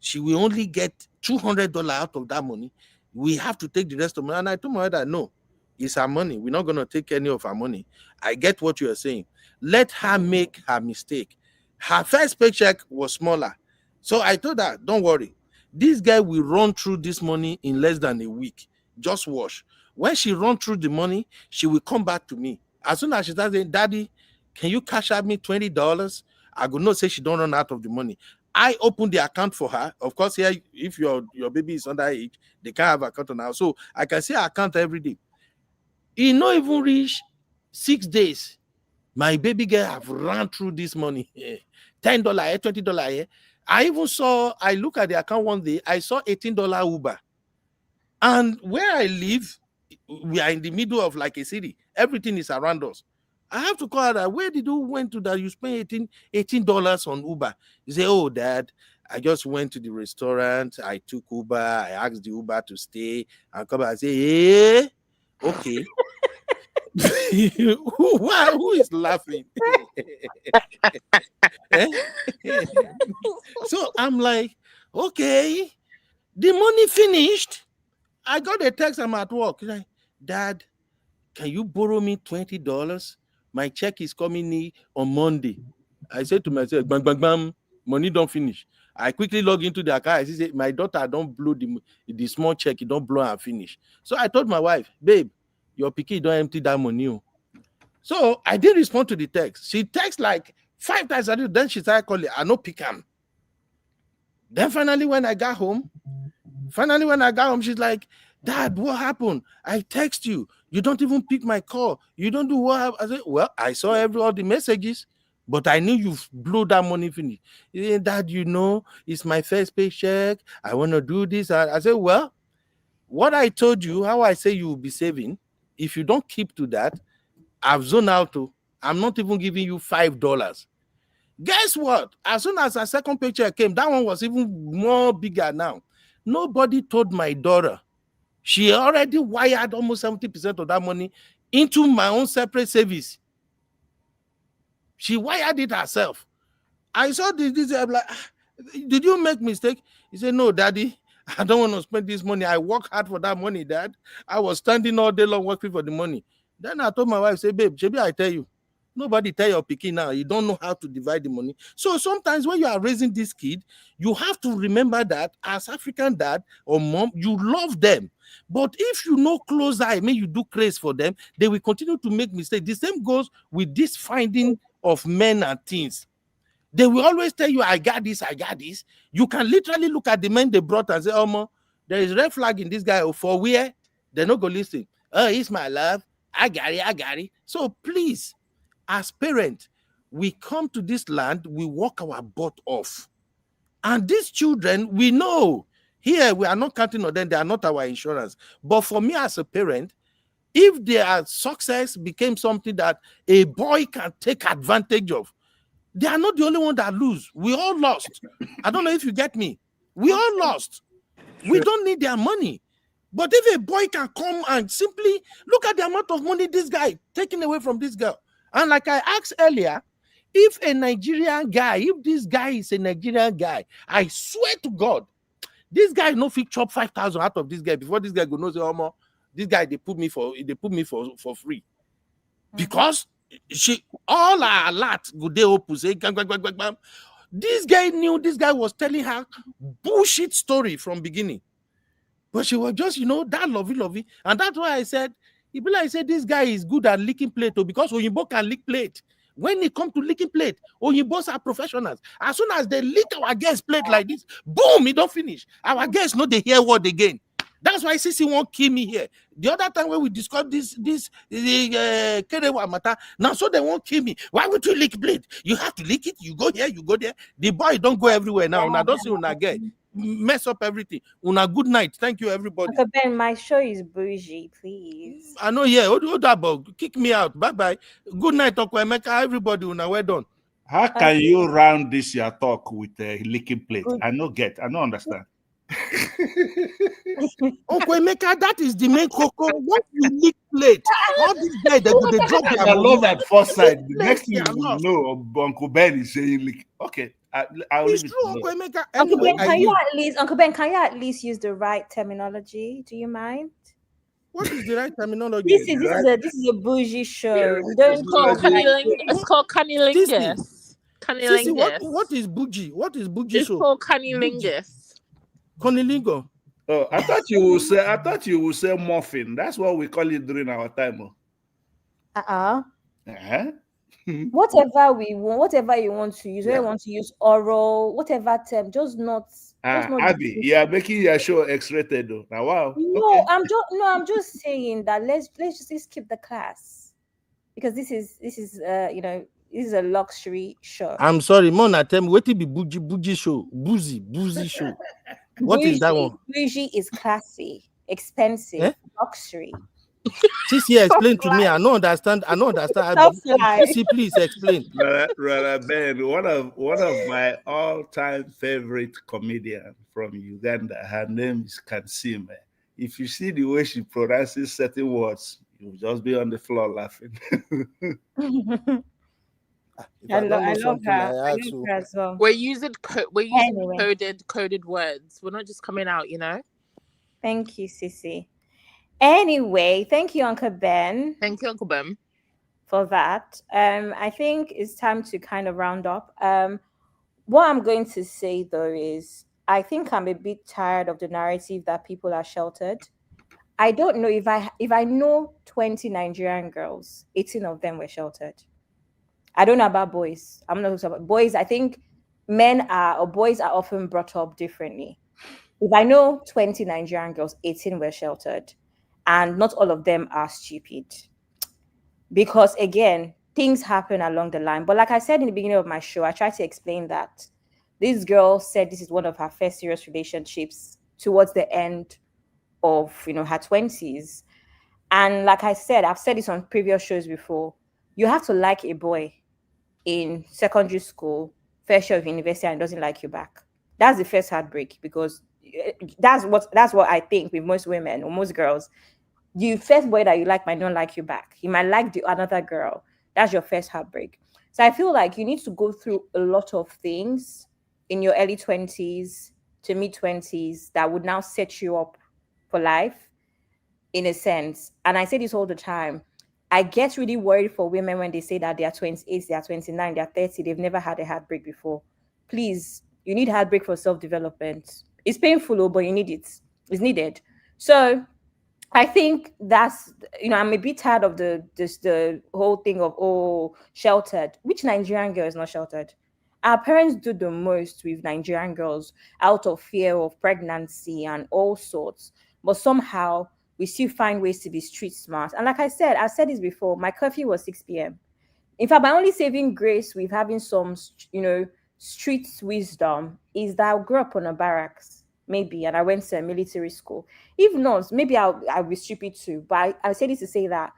she will only get $200 out of that money. We have to take the rest of money. And I told my mother, no, it's her money. We're not going to take any of her money. I get what you are saying. Let her make her mistake. Her first paycheck was smaller. So I told her, don't worry. This guy will run through this money in less than a week. Just watch. When she run through the money, she will come back to me. As soon as she starts saying, Daddy, can you cash out me $20? I will not say she don't run out of the money. I opened the account for her. Of course, here, if your baby is underage, they can't have account now. So I can see her account every day. It not even reach 6 days. My baby girl have run through this money. $10, $20. I look at the account one day, I saw $18 Uber. And where I live, we are in the middle of like a city. Everything is around us. I have to call her. Where did you went to that? You spent $18 on Uber. You say, oh, Dad, I just went to the restaurant. I took Uber. I asked the Uber to stay and come back. I say, hey, okay. Who is laughing? So I'm like, okay, the money finished. I got a text. I'm at work. Like, Dad, can you borrow me $20? My check is coming in on Monday. I said to myself, bang, bang, bang, money don't finish. I quickly log into the account. I say, my daughter don't blow the small check. It don't blow and finish. So I told my wife, babe, your pikin don't empty that money. So I didn't respond to the text. She texts like 5 times a day. Then she started calling. I no pick him. Then finally, when I got home, she's like, Dad, what happened? I text you. You don't even pick my call. You don't do what I said, well, I saw all the messages. But I knew you blew that money finish. Dad, it's my first paycheck. I want to do this. I said, well, what I told you, how I say you will be saving, if you don't keep to that, I've zoned out to. I'm not even giving you $5. Guess what? As soon as our second paycheck came, that one was even more bigger now. Nobody told my daughter. She already wired almost 70% of that money into my own separate service. She wired it herself. I saw this. I'm like, did you make mistake? He said, no, Daddy, I don't want to spend this money. I work hard for that money, Dad. I was standing all day long working for the money. Then I told my wife, say, babe, maybe I tell you, nobody tell your pikin now. You don't know how to divide the money. So sometimes when you are raising this kid, you have to remember that as African dad or mom, you love them. But if you know close eye, may you do craze for them, they will continue to make mistakes. The same goes with this finding of men and things. They will always tell you, I got this, I got this. You can literally look at the men they brought and say, oh, ma, there is red flag in this guy. For where? They're not going to listen. Oh, he's my love. I got it. So please, as parents, we come to this land, we walk our butt off. And these children, we know, here we are not counting on them. They are not our insurance. But for me as a parent, if their success became something that a boy can take advantage of, they are not the only one that lose. We all lost. I don't know if you get me. We all lost. We don't need their money. But if a boy can come and simply look at the amount of money this guy taking away from this girl. And like I asked earlier, if a Nigerian guy, if this guy is a Nigerian guy, I swear to God, this guy no fit chop 5,000 out of this guy before this guy go know say, oh, this guy they put me for free. Because she all her alert good day open say bam, bam, bam, bam, bam. This guy knew this guy was telling her bullshit story from beginning, but she was just that lovey, and that's why I said this guy is good at licking plate because Oyinbo can lick plate. When it comes to licking plate, Oyimbos are professionals. As soon as they lick our guest plate like this, boom, it don't finish. Our guests know they hear word again. That's why Sisi won't kill me here. The other time when we discussed the Kerewa matter, now so they won't kill me. Why would you lick blade? You have to lick it. You go here, you go there. The boy don't go everywhere now. Una don't see una get mess up everything. Una good night. Thank you, everybody. Uncle Ben, my show is bougie, please. I know, yeah. Hold that bug. Kick me out. Bye. Good night, Uncle Emeka. Everybody, una well done. How can you round this your talk with a licking plate? I don't understand. Uncle Emeka, that is the main cocoa. What you lick plate? All these guys they drop their I love at first sight. The next thing you know, Uncle Ben is saying lick. Okay, I'll it's leave true, it. Uncle Emeka. Uncle Anyway, Ben, Uncle Ben, can you at least use the right terminology? Do you mind? What is the right terminology? This is a bougie show. We don't It's called cunnilingus. Cunnilingus. What is bougie? What is bougie It's show? called cunnilingus. Cunnilingo. Oh, I thought you would say muffin. That's what we call it during our time. Whatever we want, whatever you want to use, whether you want to use oral, whatever term, just not. Abby, you are making your show X-rated though. Now, wow. No, okay. I'm just saying that let's just keep the class, because this is this is a luxury show. I'm sorry, Mona, tell me what it be bougie show, boozy show. What is that one? Bougie is classy, expensive, luxury. Sisi, explain to me. I don't understand. Sisi, please explain. Brother Ben, one of my all-time favorite comedian from Uganda. Her name is Kansime. If you see the way she pronounces certain words, you'll just be on the floor laughing. I love her. I love her as well. We're using coded words. We're not just coming out, Thank you, Sisi. Anyway, thank you, Uncle Ben. Thank you, Uncle Ben, for that. I think it's time to kind of round up. What I'm going to say though is I think I'm a bit tired of the narrative that people are sheltered. I don't know if I know 20 Nigerian girls, 18 of them were sheltered. I don't know about boys. I'm not talking about boys. I think boys are often brought up differently. If I know 20 Nigerian girls, 18 were sheltered. And not all of them are stupid. Because again, things happen along the line. But like I said in the beginning of my show, I tried to explain that this girl said this is one of her first serious relationships towards the end of her 20s. And like I said, I've said this on previous shows before, you have to like a boy in secondary school, first year of university, and doesn't like you back. That's the first heartbreak, because that's what I think with most women or most girls. You first boy that you like might not like you back. He might like the another girl. That's your first heartbreak. So I feel like you need to go through a lot of things in your early 20s to mid 20s that would now set you up for life, in a sense. And I say this all the time. I get really worried for women when they say that they are 28, they are 29, they are 30, they've never had a heartbreak before. Please, you need heartbreak for self development. It's painful, oh, but you need it. It's needed. So I think that's, I'm a bit tired of the whole thing of, oh, sheltered. Which Nigerian girl is not sheltered? Our parents do the most with Nigerian girls out of fear of pregnancy and all sorts. But somehow we still find ways to be street smart. And like I said, I've said this before, my curfew was 6 p.m. In fact, my only saving grace with having some, street wisdom is that I grew up on a barracks, maybe, and I went to a military school. If not, maybe I'll be stupid too. But I say this to say that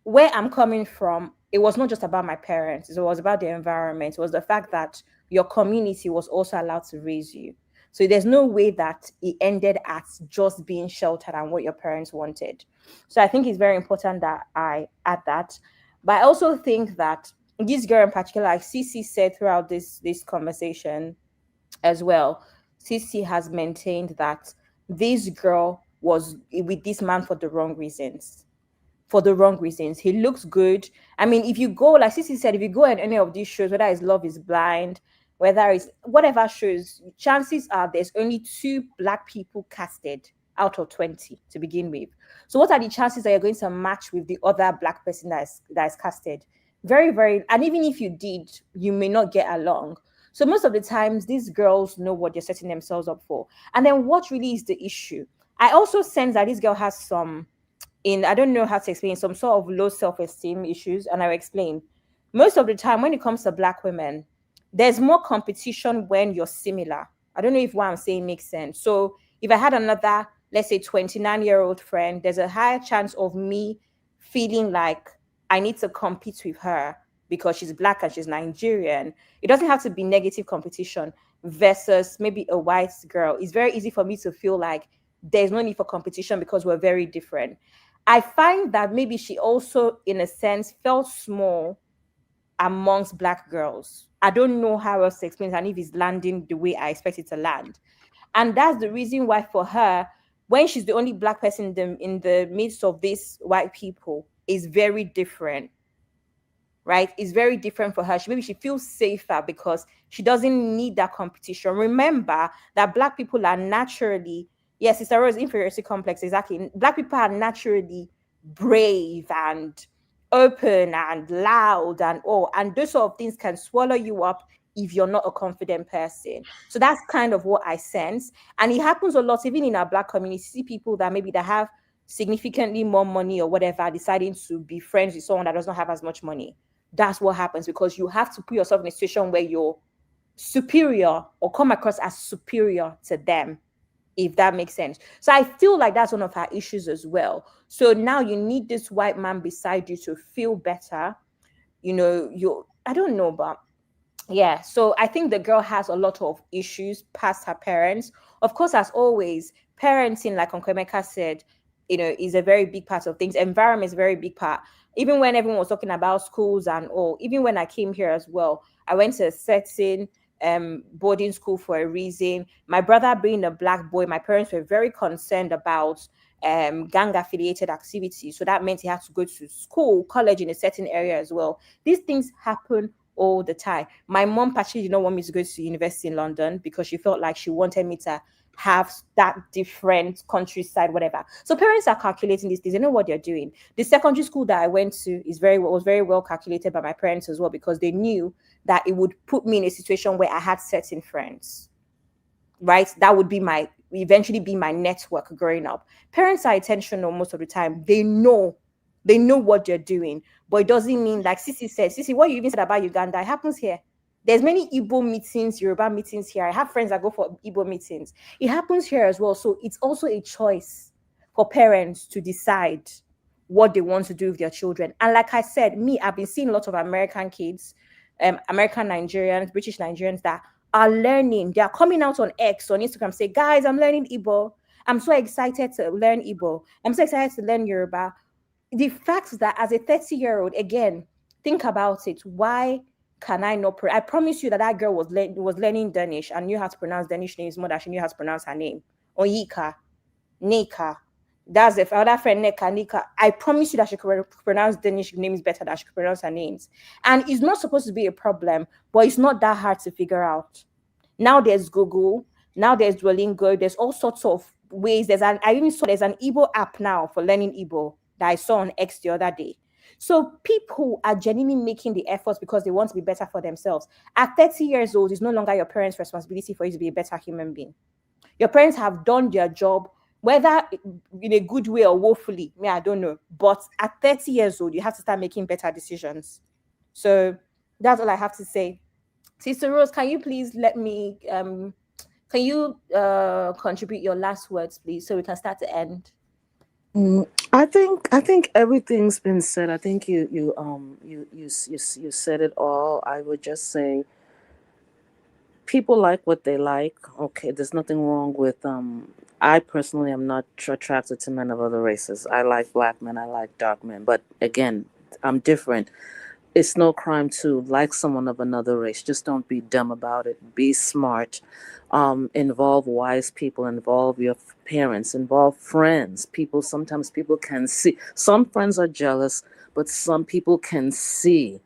where I'm coming from, it was not just about my parents, it was about the environment. It was the fact that your community was also allowed to raise you. So there's no way that it ended at just being sheltered and what your parents wanted. So I think it's very important that I add that. But I also think that this girl in particular, like Cece said throughout this conversation as well, Cece has maintained that this girl was with this man for the wrong reasons, for the wrong reasons. He looks good. I mean, if you go, like Sissy said, if you go in any of these shows, whether it's Love is Blind, whether it's whatever shows, chances are there's only two black people casted out of 20 to begin with. So what are the chances that you're going to match with the other black person that is casted? Very, very, and even if you did, you may not get along. So most of the times, these girls know what they're setting themselves up for. And then what really is the issue? I also sense that this girl has some, in I don't know how to explain, some sort of low self-esteem issues, and I'll explain. Most of the time when it comes to black women, there's more competition when you're similar. I don't know if what I'm saying makes sense. So if I had another, let's say 29-year-old friend, there's a higher chance of me feeling like I need to compete with her because she's black and she's Nigerian. It doesn't have to be negative competition versus maybe a white girl. It's very easy for me to feel like there's no need for competition because we're very different. I find that maybe she also, in a sense, felt small amongst black girls. I don't know how else to explain it and if it's landing the way I expect it to land. And that's the reason why for her, when she's the only black person in the midst of these white people, is very different, right? It's very different for her. Maybe she feels safer because she doesn't need that competition. Remember that black people are naturally, yes, it's a rose inferiority complex, exactly. Black people are naturally brave and open and loud and all, and those sort of things can swallow you up if you're not a confident person. So that's kind of what I sense. And it happens a lot, even in our black community. See people that maybe that have significantly more money or whatever, deciding to be friends with someone that does not have as much money. That's what happens because you have to put yourself in a situation where you're superior or come across as superior to them, if that makes sense. So I feel like that's one of her issues as well. So now you need this white man beside you to feel better. I don't know, but yeah. So I think the girl has a lot of issues past her parents. Of course, as always, parenting, like Uncle Emeka said, is a very big part of things. Environment is a very big part. Even when everyone was talking about schools and all, even when I came here as well, I went to a certain boarding school for a reason. My brother being a black boy, my parents were very concerned about gang affiliated activities. So that meant he had to go to school, college in a certain area as well. These things happen all the time. My mom actually did not want me to go to university in London because she felt like she wanted me to have that different countryside, whatever. So parents are calculating these things. They know what they're doing. The secondary school that I went to was very well calculated by my parents as well, because they knew that it would put me in a situation where I had certain friends, right? That would eventually be my network growing up. Parents are intentional most of the time. They know They know what they're doing, but it doesn't mean, like Sisi said, Sisi, what you even said about Uganda, it happens here. There's many Igbo meetings, Yoruba meetings here. I have friends that go for Igbo meetings. It happens here as well. So it's also a choice for parents to decide what they want to do with their children. And like I said, me, I've been seeing a lot of American kids, American Nigerians, British Nigerians that are learning. They are coming out on X, on Instagram, say, guys, I'm learning Igbo. I'm so excited to learn Igbo. I'm so excited to learn Yoruba. The fact that as a 30-year-old, again, think about it. Why can I not? I promise you that that girl was learning Danish and knew how to pronounce Danish names more than she knew how to pronounce her name. Onyeka, Nika. That's the other friend, Neka, Nika. I promise you that she could pronounce Danish names better than she could pronounce her names. And it's not supposed to be a problem, but it's not that hard to figure out. Now there's Google. Now there's Duolingo. There's all sorts of ways. I even saw there's an Igbo app now for learning Igbo that I saw on X the other day. So people are genuinely making the efforts because they want to be better for themselves. At 30 years old, it's no longer your parents' responsibility for you to be a better human being. Your parents have done their job, whether in a good way or woefully. Me, I don't know. But at 30 years old, you have to start making better decisions. So that's all I have to say. Sister Rose, can you please can you contribute your last words, please, so we can start to end? I think everything's been said. I think you said it all. I would just say people like what they like. Okay, there's nothing wrong with I personally am not attracted to men of other races. I like black men, I like dark men, but again, I'm different. It's no crime to like someone of another race. Just don't be dumb about it. Be smart. Involve wise people. Involve your parents. Involve friends. Sometimes people can see. Some friends are jealous, but some people can see.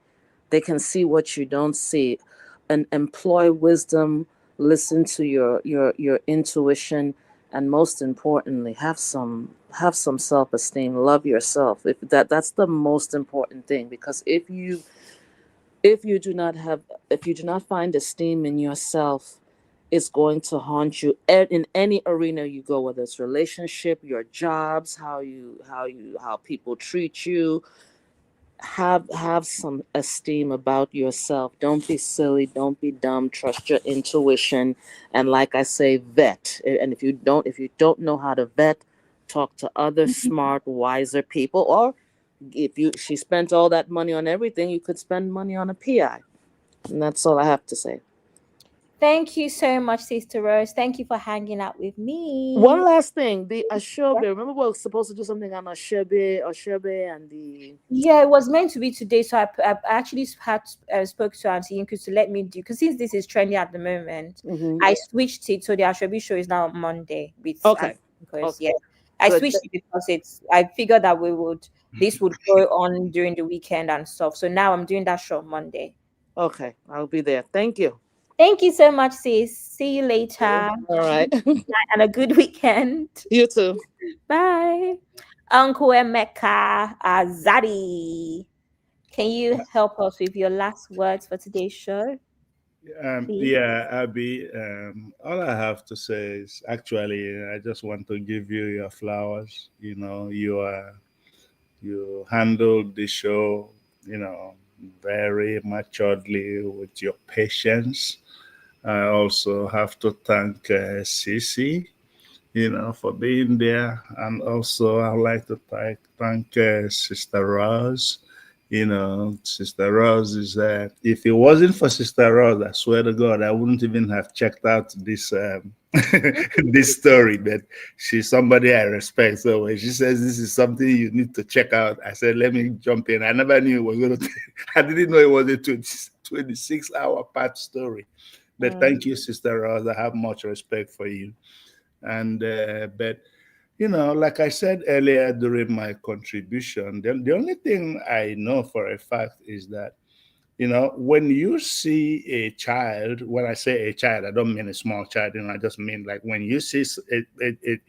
They can see what you don't see. And employ wisdom. Listen to your intuition, and most importantly, have some self-esteem. Love yourself. If that's the most important thing, because if you do not have if you do not find esteem in yourself, it's going to haunt you in any arena you go, whether it's relationship, your jobs, how people treat you. Have some esteem about yourself. Don't be silly, don't be dumb. Trust your intuition, and like I say, vet. And if you don't know how to vet, talk to other smart, wiser people. Or if she spent all that money on everything, you could spend money on a PI. And that's all I have to say. Thank you so much, Sister Rose. Thank you for hanging out with One me. last thing, the Yeah. Ashobe. Remember, we were supposed to do something on Ashobe, and the. Yeah, it was meant to be today, so I actually had spoke to Auntie Yinku to let me do, because since this is trending at the moment, Mhm. I switched it. So the Ashobi show is now on Monday with Okay. Auntie Yinku's. Okay. Yeah, I Good. switched it because I figured that this would go on during the weekend and stuff. So now I'm doing that show on Monday. Okay, I'll be there. Thank you. Thank you so much, sis. See you later, All right. and a good weekend. You too. Bye. Uncle Emeka Azadi. Can you help us with your last words for today's show, please? Yeah, Abby. All I have to say is actually, I just want to give you your flowers. You handled the show, very maturely with your patience. I also have to thank Sisi, for being there. And also, I'd like to thank Sister Rose. Sister Rose is, if it wasn't for Sister Rose, I swear to God, I wouldn't even have checked out this this story. But she's somebody I respect. So when she says this is something you need to check out, I said, let me jump in. I never knew it was going to, I didn't know it was a 26-hour part story. But thank you, Sister Rose. I have much respect for you. And but like I said earlier during my contribution, the only thing I know for a fact is that when you see a child, when I say a child, I don't mean a small child, I just mean like when you see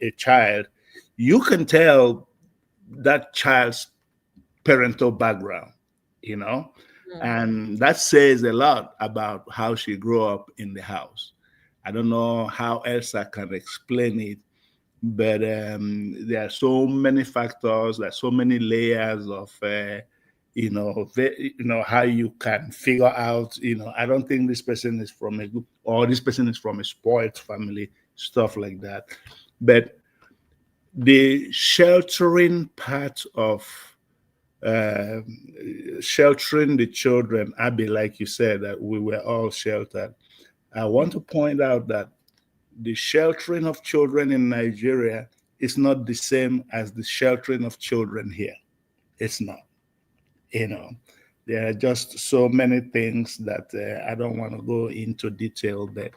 a child, you can tell that child's parental background, you know, and that says a lot about how she grew up in the house. I don't know how else I can explain it but there are so many factors, there are so many layers of how you can figure out, I don't think this person is from a good, or this person is from a spoiled family, stuff like that. But the sheltering part of uh, sheltering the children, Abby, like you said, that we were all sheltered. I want to point out that the sheltering of children in Nigeria is not the same as the sheltering of children here. It's not. You know, there are just so many things that I don't want to go into detail. But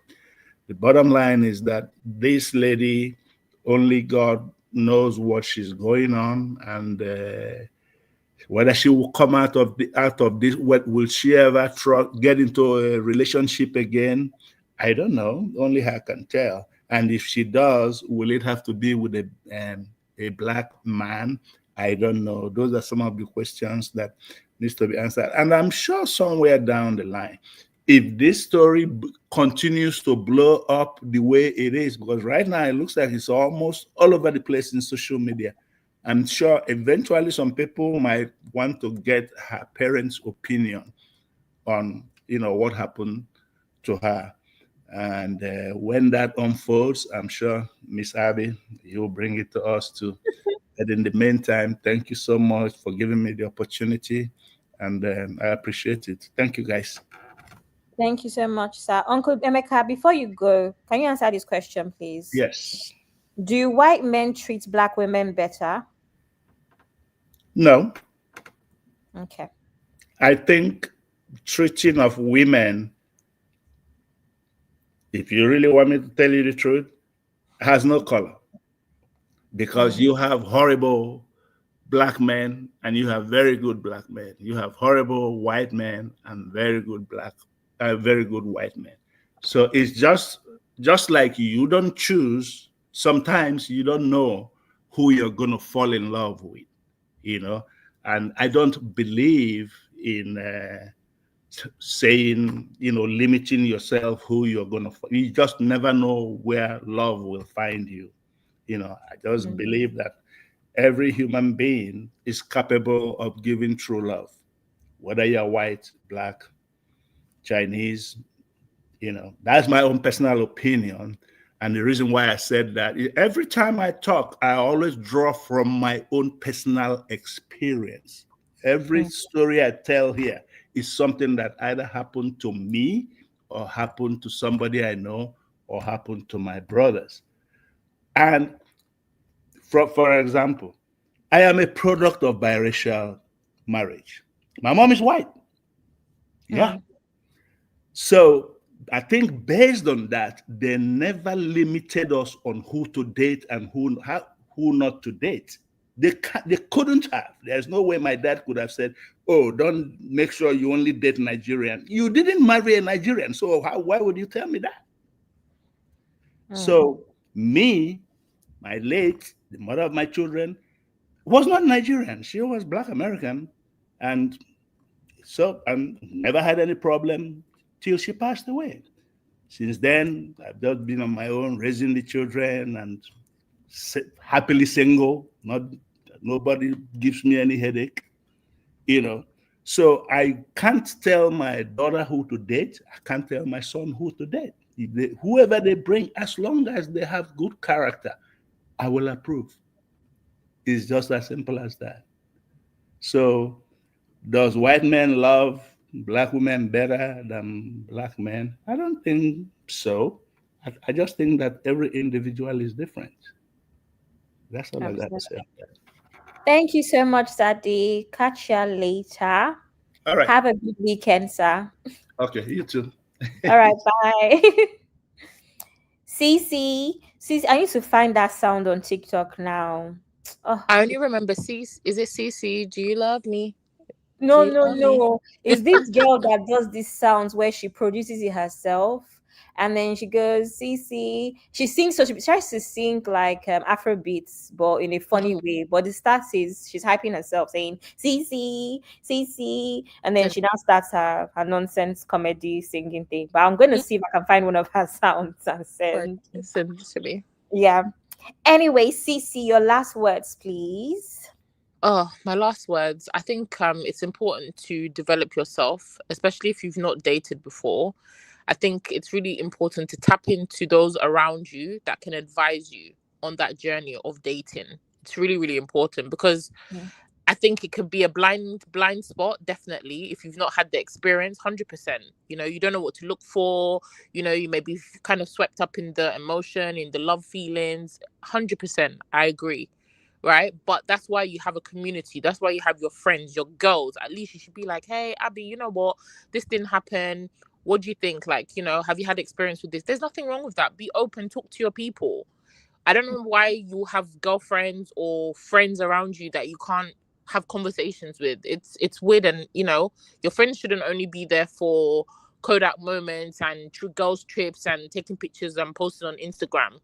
the bottom line is that this lady, only God knows what she's going on, and whether she will come out of this, what will she ever get into a relationship again? I don't know. Only her can tell. And if she does, will it have to be with a black man? I don't know. Those are some of the questions that needs to be answered. And I'm sure somewhere down the line, if this story continues to blow up the way it is, because right now it looks like it's almost all over the place in social media, I'm sure eventually some people might want to get her parents' opinion on, what happened to her. And when that unfolds, I'm sure Miss Abby, you'll bring it to us too. But in the meantime, thank you so much for giving me the opportunity, and I appreciate it. Thank you, guys. Thank you so much, sir. Uncle Emeka, before you go, can you answer this question, please? Yes. Do white men treat black women better? No, Okay. I think treating of women, if you really want me to tell you the truth, has no color, because Mm, you have horrible black men and you have very good black men. You have horrible white men and very good white men. So it's just like you don't choose. Sometimes you don't know who you're gonna fall in love with, you know. And I don't believe in saying, limiting yourself who you're gonna. You just never know where love will find you. I just mm, believe that every human being is capable of giving true love, whether you're white, black, Chinese. That's my own personal opinion. And the reason why I said that is every time I talk, I always draw from my own personal experience. Every mm, story I tell here is something that either happened to me or happened to somebody I know or happened to my brothers. And for example, I am a product of biracial marriage. My mom is white. Yeah. mm, So I think based on that, they never limited us on who to date and who not to date. They couldn't have. There's no way my dad could have said, "Oh, don't make sure you only date Nigerian." You didn't marry a Nigerian, so why would you tell me that? mm, So me, my late, the mother of my children, was not Nigerian. She was Black American, and so I never had any problem till she passed away. Since then, I've just been on my own, raising the children, and happily single. Not nobody gives me any headache, you know. So I can't tell my daughter who to date. I can't tell my son who to date. Whoever they bring, as long as they have good character, I will approve. It's just as simple as that. So, does white men love black women better than black men? I don't think so. I just think that every individual is different. That's all I got to absolutely. say on that. Thank you so much, Zadie. Catch you later. All right. Have a good weekend, sir. Okay. You too. All right, bye. Cece, Cece, I need to find that sound on TikTok now. Oh, I only remember C. Is it CC? Do you love me? Do no, you no, love me? no. It's this girl that does these sounds where she produces it herself. And then she goes, Cece. She sings, so she tries to sing like Afro beats, but in a funny way. But the start is she's hyping herself, saying, Cece, Cece. And then Send, she now starts her nonsense comedy singing thing. But I'm going to see if I can find one of her sounds and or send. send it to me. Yeah. Anyway, Cece, your last words, please. Oh, my last words. I think it's important to develop yourself, especially if you've not dated before. I think it's really important to tap into those around you that can advise you on that journey of dating. It's really, really important because I think it could be a blind spot, definitely, if you've not had the experience, 100%. You don't know what to look for. You may be kind of swept up in the emotion, in the love feelings. 100%. I agree. Right. But that's why you have a community. That's why you have your friends, your girls. At least you should be like, hey, Abby, you know what? This didn't happen. What do you think? Like, have you had experience with this? There's nothing wrong with that. Be open, talk to your people. I don't know why you have girlfriends or friends around you that you can't have conversations with. It's weird, and your friends shouldn't only be there for Kodak moments and girls trips and taking pictures and posting on Instagram.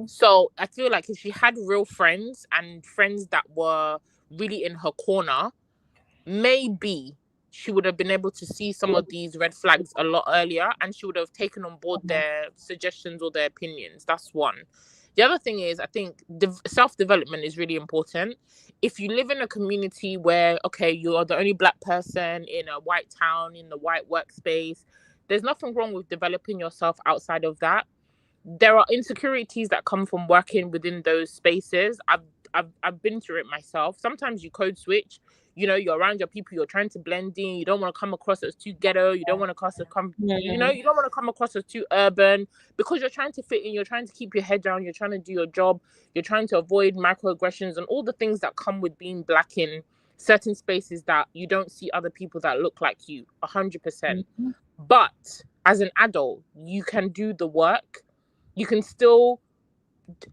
So I feel like if she had real friends and friends that were really in her corner, maybe she would have been able to see some of these red flags a lot earlier, and she would have taken on board their suggestions or their opinions. That's one. The other thing is, I think self-development is really important. If you live in a community where, okay, you are the only Black person in a white town, in the white workspace, there's nothing wrong with developing yourself outside of that. There are insecurities that come from working within those spaces. I've been through it myself. Sometimes you code switch. You're around your people. You're trying to blend in. You don't want to come across as too ghetto. You don't want to you don't want to come across as too urban because you're trying to fit in. You're trying to keep your head down. You're trying to do your job. You're trying to avoid microaggressions and all the things that come with being Black in certain spaces that you don't see other people that look like you. 100%. But as an adult, you can do the work. You can still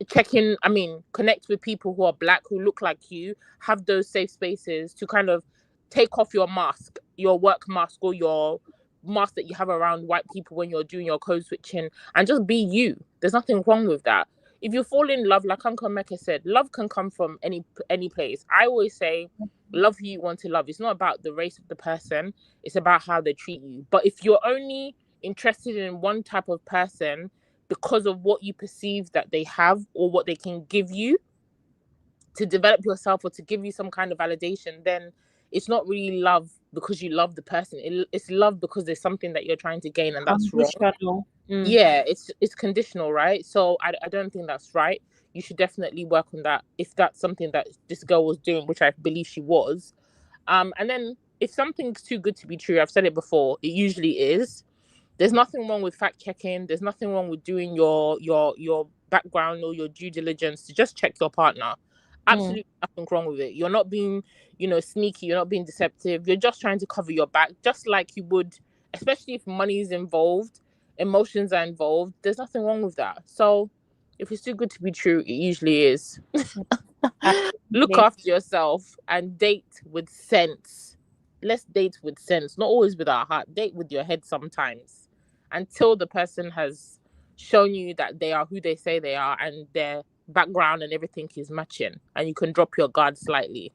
connect with people who are Black, who look like you, have those safe spaces to kind of take off your mask, your work mask, or your mask that you have around white people when you're doing your code switching, and just be you. There's nothing wrong with that. If you fall in love, like Uncle Mecca said, love can come from any place. I always say, love who you want to love. It's not about the race of the person. It's about how they treat you. But if you're only interested in one type of person because of what you perceive that they have or what they can give you to develop yourself or to give you some kind of validation, then it's not really love because you love the person. It's love because there's something that you're trying to gain, and that's wrong. Yeah, it's conditional, right? So I don't think that's right. You should definitely work on that if that's something that this girl was doing, which I believe she was. And then if something's too good to be true, I've said it before, it usually is. There's nothing wrong with fact checking. There's nothing wrong with doing your background or your due diligence to just check your partner. Absolutely nothing wrong with it. You're not being, sneaky. You're not being deceptive. You're just trying to cover your back, just like you would, especially if money is involved, emotions are involved. There's nothing wrong with that. So if it's too good to be true, it usually is. Look after yourself and date with sense. Let's date with sense, not always with our heart. Date with your head sometimes, until the person has shown you that they are who they say they are and their background and everything is matching, and you can drop your guard slightly.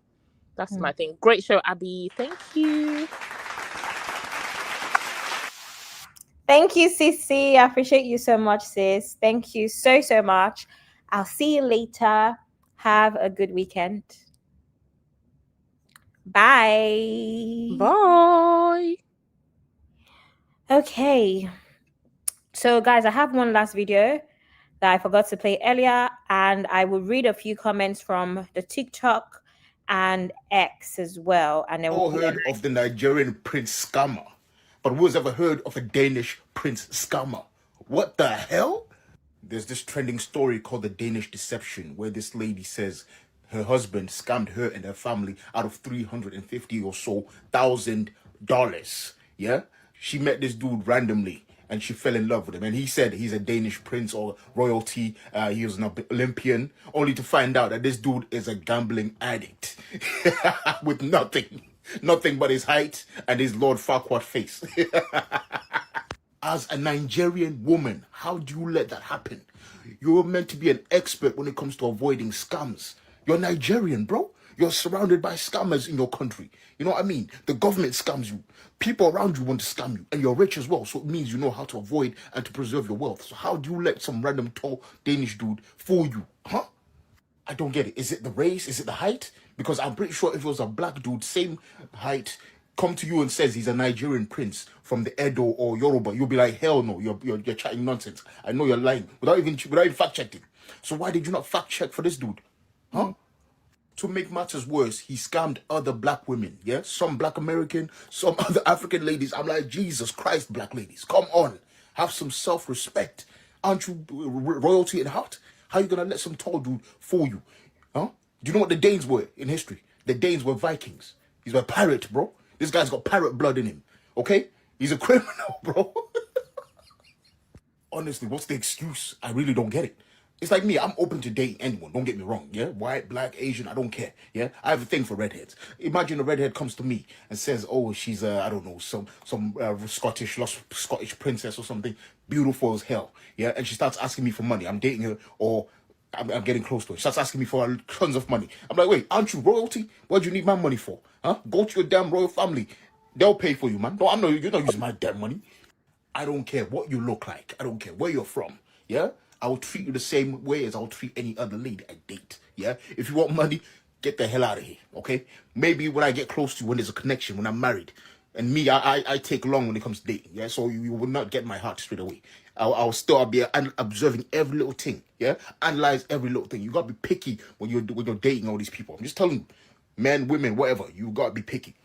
That's my thing. Great show, Abby. Thank you. Thank you, Sissy. I appreciate you so much, sis. Thank you so, so much. I'll see you later. Have a good weekend. Bye. Bye. Okay. So, guys, I have one last video that I forgot to play earlier, and I will read a few comments from the TikTok and X as well. And then all heard of the Nigerian Prince Scammer, but who's ever heard of a Danish Prince Scammer? What the hell? There's this trending story called the Danish Deception, where this lady says her husband scammed her and her family out of $350 or so thousand. Yeah, she met this dude randomly and she fell in love with him, and he said he's a Danish prince or royalty. He was an Olympian, only to find out that this dude is a gambling addict with nothing but his height and his Lord Farquaad face. As a Nigerian woman, how do you let that happen? You're meant to be an expert when it comes to avoiding scams. You're Nigerian, bro. You're surrounded by scammers in your country. You know what I mean? The government scams you. People around you want to scam you, and you're rich as well. So it means you know how to avoid and to preserve your wealth. So how do you let some random tall Danish dude fool you? Huh? I don't get it. Is it the race? Is it the height? Because I'm pretty sure if it was a black dude, same height, come to you and says he's a Nigerian prince from the Edo or Yoruba, you'll be like, hell no, you're chatting nonsense. I know you're lying without even fact checking. So why did you not fact check for this dude? Huh? To make matters worse, he scammed other black women. Yeah, some black American, some other African ladies. I'm like, Jesus Christ, black ladies, come on, have some self-respect. Aren't you royalty at heart? How you gonna let some tall dude fool you? Huh? Do you know what the Danes were in history? The Danes were Vikings. He's a pirate, bro. This guy's got pirate blood in him. Okay, he's a criminal, bro. Honestly, what's the excuse? I really don't get it. It's like me, I'm open to dating anyone, don't get me wrong, yeah? White, black, Asian, I don't care, yeah? I have a thing for redheads. Imagine a redhead comes to me and says, oh, she's, I don't know, some lost Scottish princess or something, beautiful as hell, yeah? And she starts asking me for money. I'm dating her, or I'm getting close to her. She starts asking me for tons of money. I'm like, wait, aren't you royalty? What do you need my money for? Huh? Go to your damn royal family. They'll pay for you, man. No, you're not using my damn money. I don't care what you look like. I don't care where you're from. Yeah? I will treat you the same way as I'll treat any other lady I date. Yeah? If you want money, get the hell out of here. Okay? Maybe when I get close to you, when there's a connection, when I'm married. And me, I take long when it comes to dating. Yeah? So you will not get my heart straight away. I'll be observing every little thing. Yeah? Analyze every little thing. You gotta be picky when you're dating all these people. I'm just telling you. Men, women, whatever. You gotta be picky.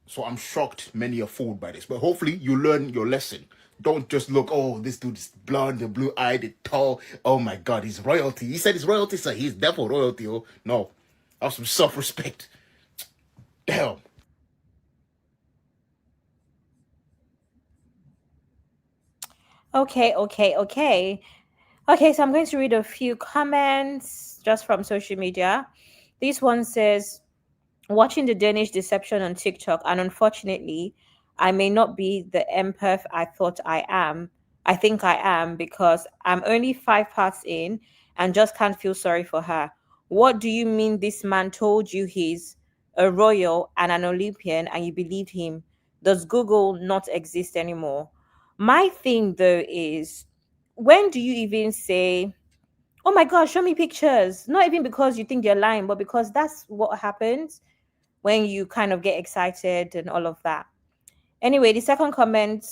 So I'm shocked many are fooled by this. But hopefully you learn your lesson. Don't just look, oh, this dude is blonde, and blue-eyed, tall. Oh my God, he's royalty. He said he's royalty, so he's devil royalty. Oh, no. Have some self-respect. Damn. Okay. Okay, so I'm going to read a few comments just from social media. This one says, watching the Danish deception on TikTok, and unfortunately, I may not be the empath I thought I am. I think I am because I'm only 5 parts in and just can't feel sorry for her. What do you mean this man told you he's a royal and an Olympian and you believed him? Does Google not exist anymore? My thing though is, when do you even say, oh my gosh, show me pictures? Not even because you think you're lying, but because that's what happens when you kind of get excited and all of that. Anyway, the second comment,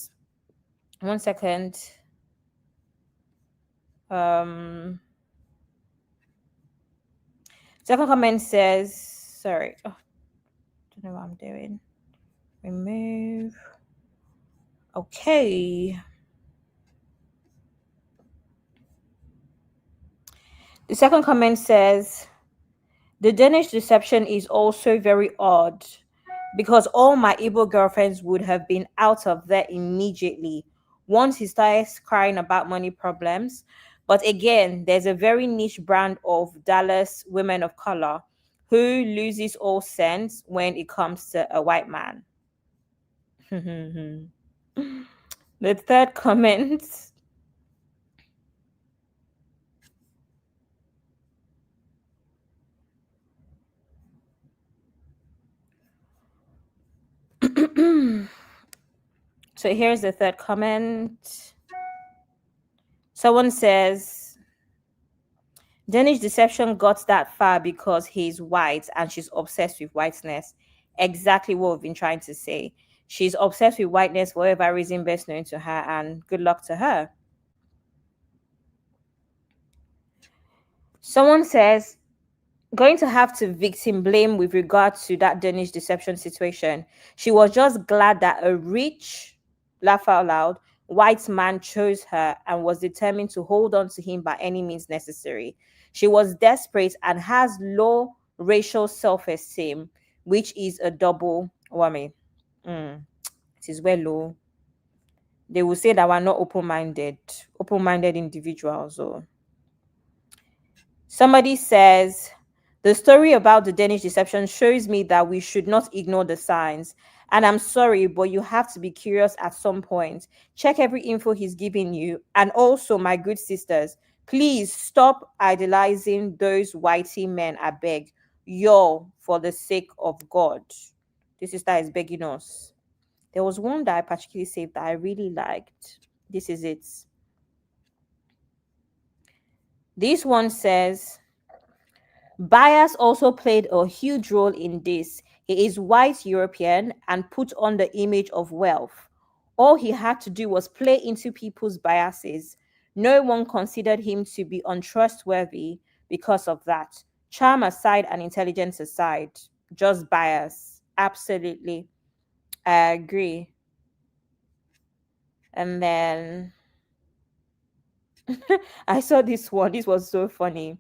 one second. Second comment says, sorry, don't know what I'm doing. Remove. Okay. The second comment says, the Danish deception is also very odd because all my Igbo girlfriends would have been out of there immediately once he starts crying about money problems. But again, there's a very niche brand of Dallas women of color who loses all sense when it comes to a white man. The third comment. So here's the third comment. Someone says, Danish deception got that far because he's white and she's obsessed with whiteness. Exactly what we've been trying to say. She's obsessed with whiteness for whatever reason best known to her, and good luck to her. Someone says, going to have to victim blame with regard to that Danish deception situation. She was just glad that a rich, laugh out loud, white man chose her and was determined to hold on to him by any means necessary. She was desperate and has low racial self-esteem, which is a double whammy. It is well low. They will say that we're not open-minded individuals. Or somebody says, the story about the Danish deception shows me that we should not ignore the signs. And I'm sorry, but you have to be curious at some point. Check every info he's giving you. And also, my good sisters, please stop idolizing those whitey men, I beg. Yo, for the sake of God. This sister is begging us. There was one that I particularly saved that I really liked. This is it. This one says, bias also played a huge role in this. He is white European and put on the image of wealth. All he had to do was play into people's biases. No one considered him to be untrustworthy because of that. Charm aside and intelligence aside, just bias. Absolutely. I agree. And then I saw this one. This was so funny.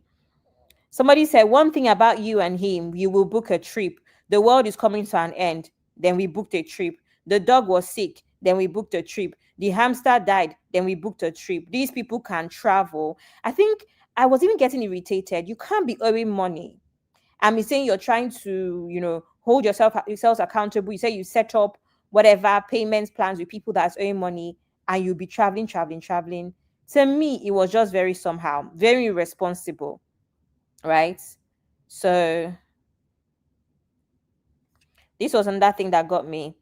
Somebody said, one thing about you and him, you will book a trip. The world is coming to an end. Then we booked a trip. The dog was sick. Then we booked a trip. The hamster died. Then we booked a trip. These people can travel. I think I was even getting irritated. You can't be owing money. I'm saying you're trying to, hold yourselves accountable. You say you set up whatever payments plans with people that's owing money, and you'll be traveling, traveling, traveling. To me, it was just very somehow, very irresponsible, right? So this was another thing that got me.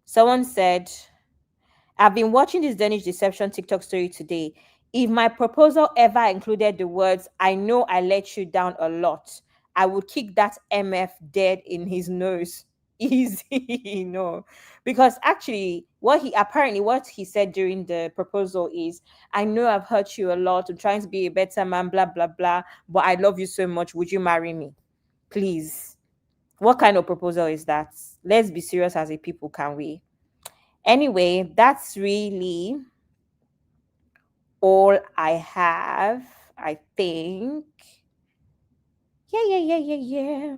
Someone said, I've been watching this Danish deception TikTok story today. If my proposal ever included the words, I know I let you down a lot, I would kick that MF dead in his nose. Easy, no. Because actually, what he said during the proposal is, I know I've hurt you a lot. I'm trying to be a better man, blah, blah, blah. But I love you so much. Would you marry me? Please. What kind of proposal is that? Let's be serious as a people, can we? Anyway, that's really all I have, I think. Yeah.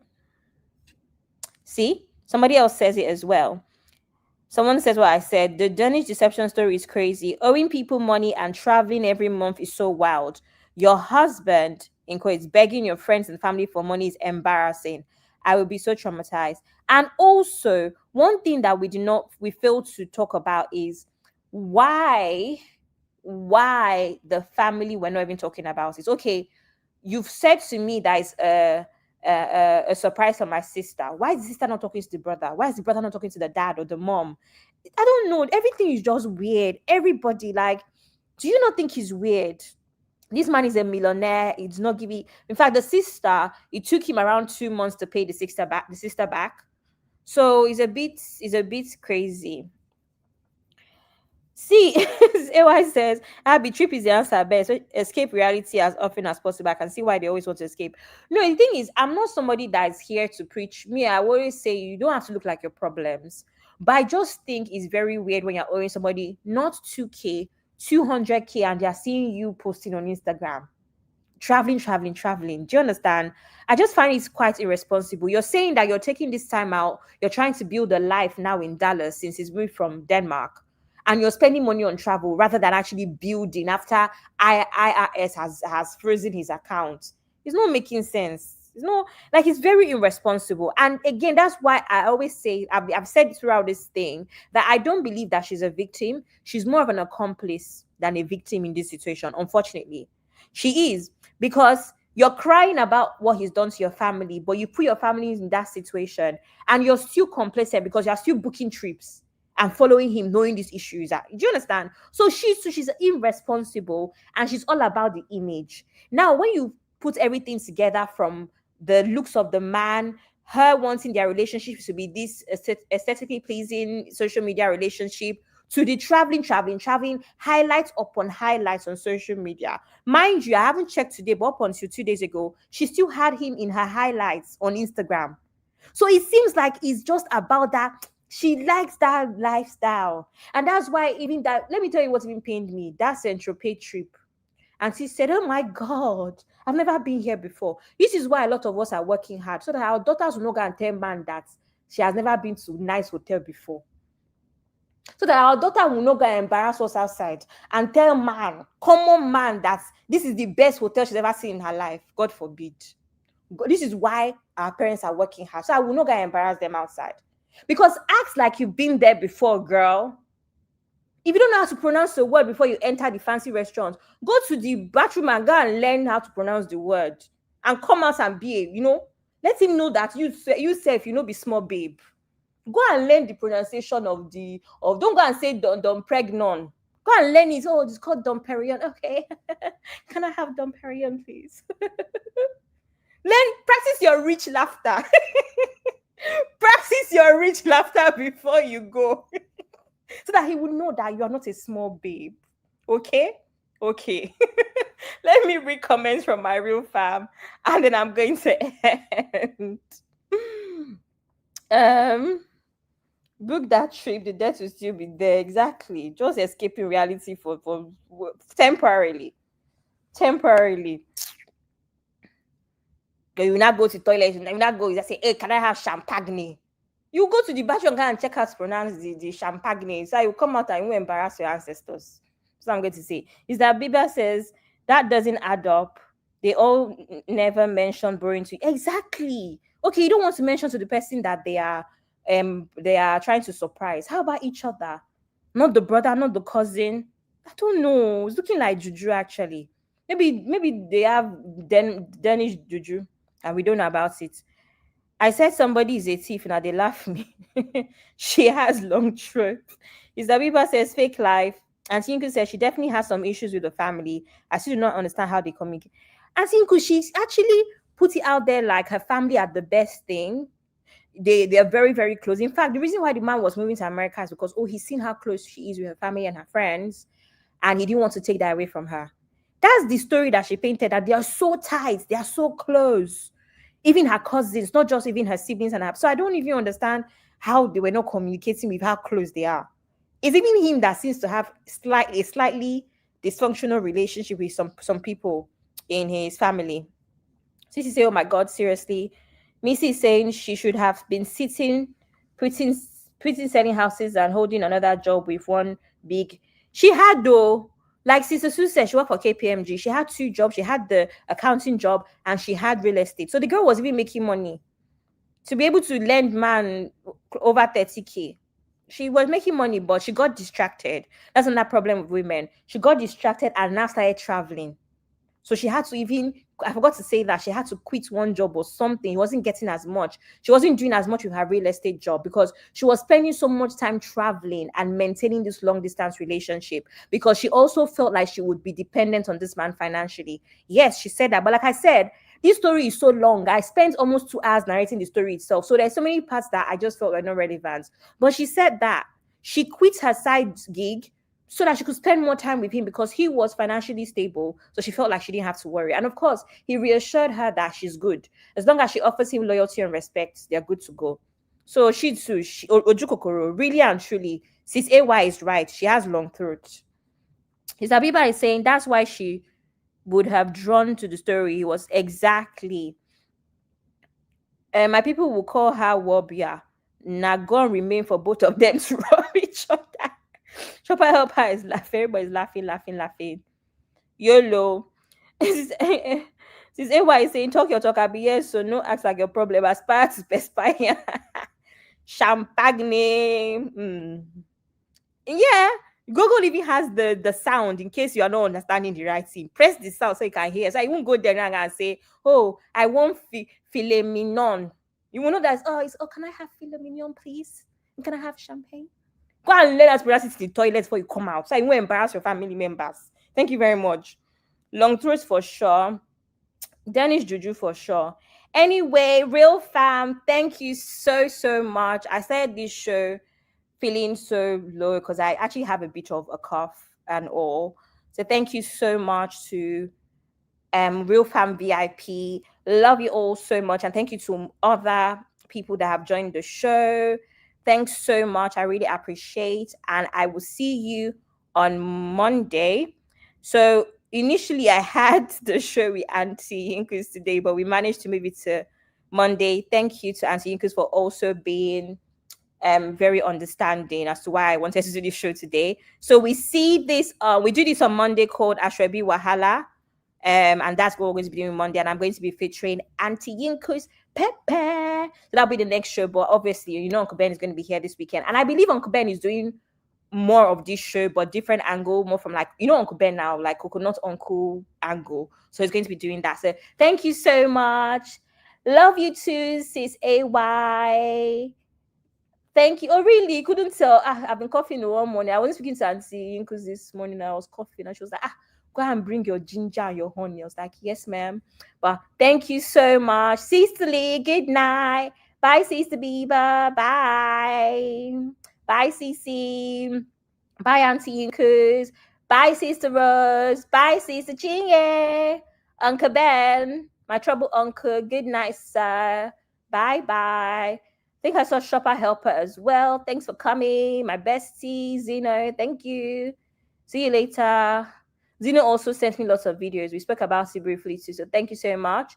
See, somebody else says it as well. Someone says what I said. The Danish deception story is crazy. Owing people money and traveling every month is so wild. Your husband, in quotes, begging your friends and family for money is embarrassing. I will be so traumatized. And also, one thing that we failed to talk about is why the family were not even talking about it. Okay, you've said to me that it's a surprise for my sister. Why is the sister not talking to the brother? Why is the brother not talking to the dad or the mom? I don't know. Everything is just weird. Everybody, like, do you not think he's weird? This man is a millionaire. It's not giving. In fact, the sister, it took him around 2 months to pay the sister back. So it's a bit crazy. See, AY says, Abby, trip is the answer best. So escape reality as often as possible. I can see why they always want to escape. No, the thing is, I'm not somebody that is here to preach. Me, I always say you don't have to look like your problems. But I just think it's very weird when you're owing somebody not 2K, 200K, and they're seeing you posting on Instagram. Traveling. Do you understand? I just find it's quite irresponsible. You're saying that you're taking this time out, you're trying to build a life now in Dallas since he's moved from Denmark, and you're spending money on travel rather than actually building after IRS has frozen his account. It's not making sense. It's not, like, it's very irresponsible. And again, that's why I always say, I've said throughout this thing, that I don't believe that she's a victim. She's more of an accomplice than a victim in this situation, unfortunately. She is, because you're crying about what he's done to your family, but you put your family in that situation and you're still complacent because you're still booking trips and following him, knowing these issues. Do you understand? So she's irresponsible, and she's all about the image. Now, when you put everything together, from the looks of the man, her wanting their relationship to be this aesthetically pleasing social media relationship, to the traveling, highlights upon highlights on social media. Mind you, I haven't checked today, but up until 2 days ago, she still had him in her highlights on Instagram. So it seems like it's just about that. She likes that lifestyle. And that's why, even that, let me tell you what even pained me. That Central Pay trip. And she said, oh my God, I've never been here before. This is why a lot of us are working hard, so that our daughters will not go and tell man that she has never been to a nice hotel before. So that our daughter will not go and embarrass us outside and tell common man, that this is the best hotel she's ever seen in her life. God forbid. This is why our parents are working hard. So I will not go and embarrass them outside. Because act like you've been there before, girl. If you don't know how to pronounce the word before you enter the fancy restaurant, go to the bathroom and go and learn how to pronounce the word. And come out and be Let him know that you self, you know, be small babe. Go and learn the pronunciation of don't go and say Dom Pregnon. Go and learn it. Oh, it's called Domperion. Okay. Can I have Domperion, please? Practice your rich laughter. Practice your rich laughter before you go. So that he will know that you are not a small babe. Okay? Okay. Let me read comments from my real fam, and then I'm going to end. Book that trip, the debt will still be there. Exactly. Just escaping reality for temporarily. Temporarily. You will not go to toilet, you will not go, you just say, hey, can I have champagne? You go to the bathroom and check how to pronounce the champagne. So you come out and you embarrass your ancestors. So I'm going to say is that Bieber says that doesn't add up. They all never mention borrowing to exactly. Okay, you don't want to mention to the person that they are trying to surprise. How about each other? Not the brother, not the cousin. I don't know. It's looking like juju actually. Maybe they have Danish juju and we don't know about it. I said somebody is a thief, now they laugh me. She has long throat. Isabiba says fake life. And Tinku says she definitely has some issues with the family. I still do not understand how they communicate. And Tinku, she's actually put it out there like her family are the best thing. They are very, very close. In fact, the reason why the man was moving to America is because he's seen how close she is with her family and her friends, and he didn't want to take that away from her. That's the story that she painted, that they are so tight, they are so close. Even her cousins, not just even her siblings and her. So I don't even understand how they were not communicating with how close they are. It's even him that seems to have a slightly dysfunctional relationship with some people in his family. Sissy say, oh my God, seriously. Missy is saying she should have been sitting, putting, selling houses and holding another job with one big. She had though, like Sister Sue said, she worked for KPMG. She had 2 jobs. She had the accounting job and she had real estate. So the girl was even making money. To be able to lend man over 30K. She was making money, but she got distracted. That's another problem with women. She got distracted and now started traveling. So she had to even, I forgot to say that she had to quit one job or something. He wasn't getting as much. She wasn't doing as much with her real estate job because she was spending so much time traveling and maintaining this long distance relationship because she also felt like she would be dependent on this man financially. Yes, she said that. But like I said, this story is so long. I spent almost 2 hours narrating the story itself. So there's so many parts that I just felt were not relevant. But she said that she quit her side gig so that she could spend more time with him because he was financially stable. So she felt like she didn't have to worry. And of course, he reassured her that she's good. As long as she offers him loyalty and respect, they're good to go. So Shih Tzu, Ojukokoro, really and truly, Sis AY is right. She has long throat. His Abiba is saying that's why she would have drawn to the story. He was exactly. My people will call her Wobia. Nagon remain for both of them to rub each other. Chopper helper is laughing. Everybody's laughing. YOLO. Since AY is saying, talk your talk, I'll be yes, so no acts like your problem. Aspire to perspire. Champagne. Yeah. Google even has the sound in case you are not understanding the right thing. Press the sound so you can hear. So I won't go there and say, oh, I want filet mignon. You will know that, can I have filet mignon, please? Can I have champagne? Go and let us pronounce it in the toilet before you come out. So you won't embarrass your family members. Thank you very much. Long throats for sure. Danish Juju for sure. Anyway, real fam, thank you so much. I started this show feeling so low because I actually have a bit of a cough and all. So thank you so much to Real Fam VIP. Love you all so much. And thank you to other people that have joined the show. Thanks so much. I really appreciate. And I will see you on Monday. So initially I had the show with Auntie Yinkus today, but we managed to move it to Monday. Thank you to Auntie Yinkus for also being very understanding as to why I wanted to do this show today. So we see this, we do this on Monday called Ashrebi Wahala. And that's what we're going to be doing Monday. And I'm going to be featuring Auntie Yinkus Pepe. So that'll be the next show. But obviously, you know, Uncle Ben is going to be here this weekend. And I believe Uncle Ben is doing more of this show, but different angle, more from like, you know, Uncle Ben now, like Coconut Uncle angle. So he's going to be doing that. So thank you so much. Love you too, sis AY. Thank you. Oh, really? Couldn't tell. I've been coughing all morning. I wasn't speaking to Auntie because this morning I was coughing and she was like, go and bring your ginger and your honey. I was like, yes, ma'am. But thank you so much. Sister Lee, good night. Bye, Sister Bieber. Bye. Bye, Cece. Bye, Auntie Incus. Bye, Sister Rose. Bye, Sister Chinye. Uncle Ben, my trouble uncle. Good night, sir. Bye bye. I think I saw Shopper Helper as well. Thanks for coming. My bestie, Zeno. Thank you. See you later. Zeno also sent me lots of videos. We spoke about it briefly too. So thank you so much.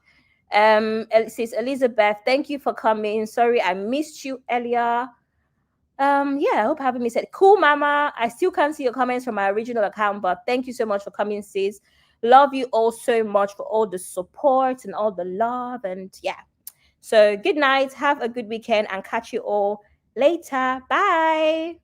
It says Elizabeth, thank you for coming. Sorry, I missed you earlier. Yeah, I hope having me said cool, mama. I still can't see your comments from my original account, but thank you so much for coming, sis. Love you all so much for all the support and all the love. And yeah. So good night, have a good weekend, and catch you all later. Bye.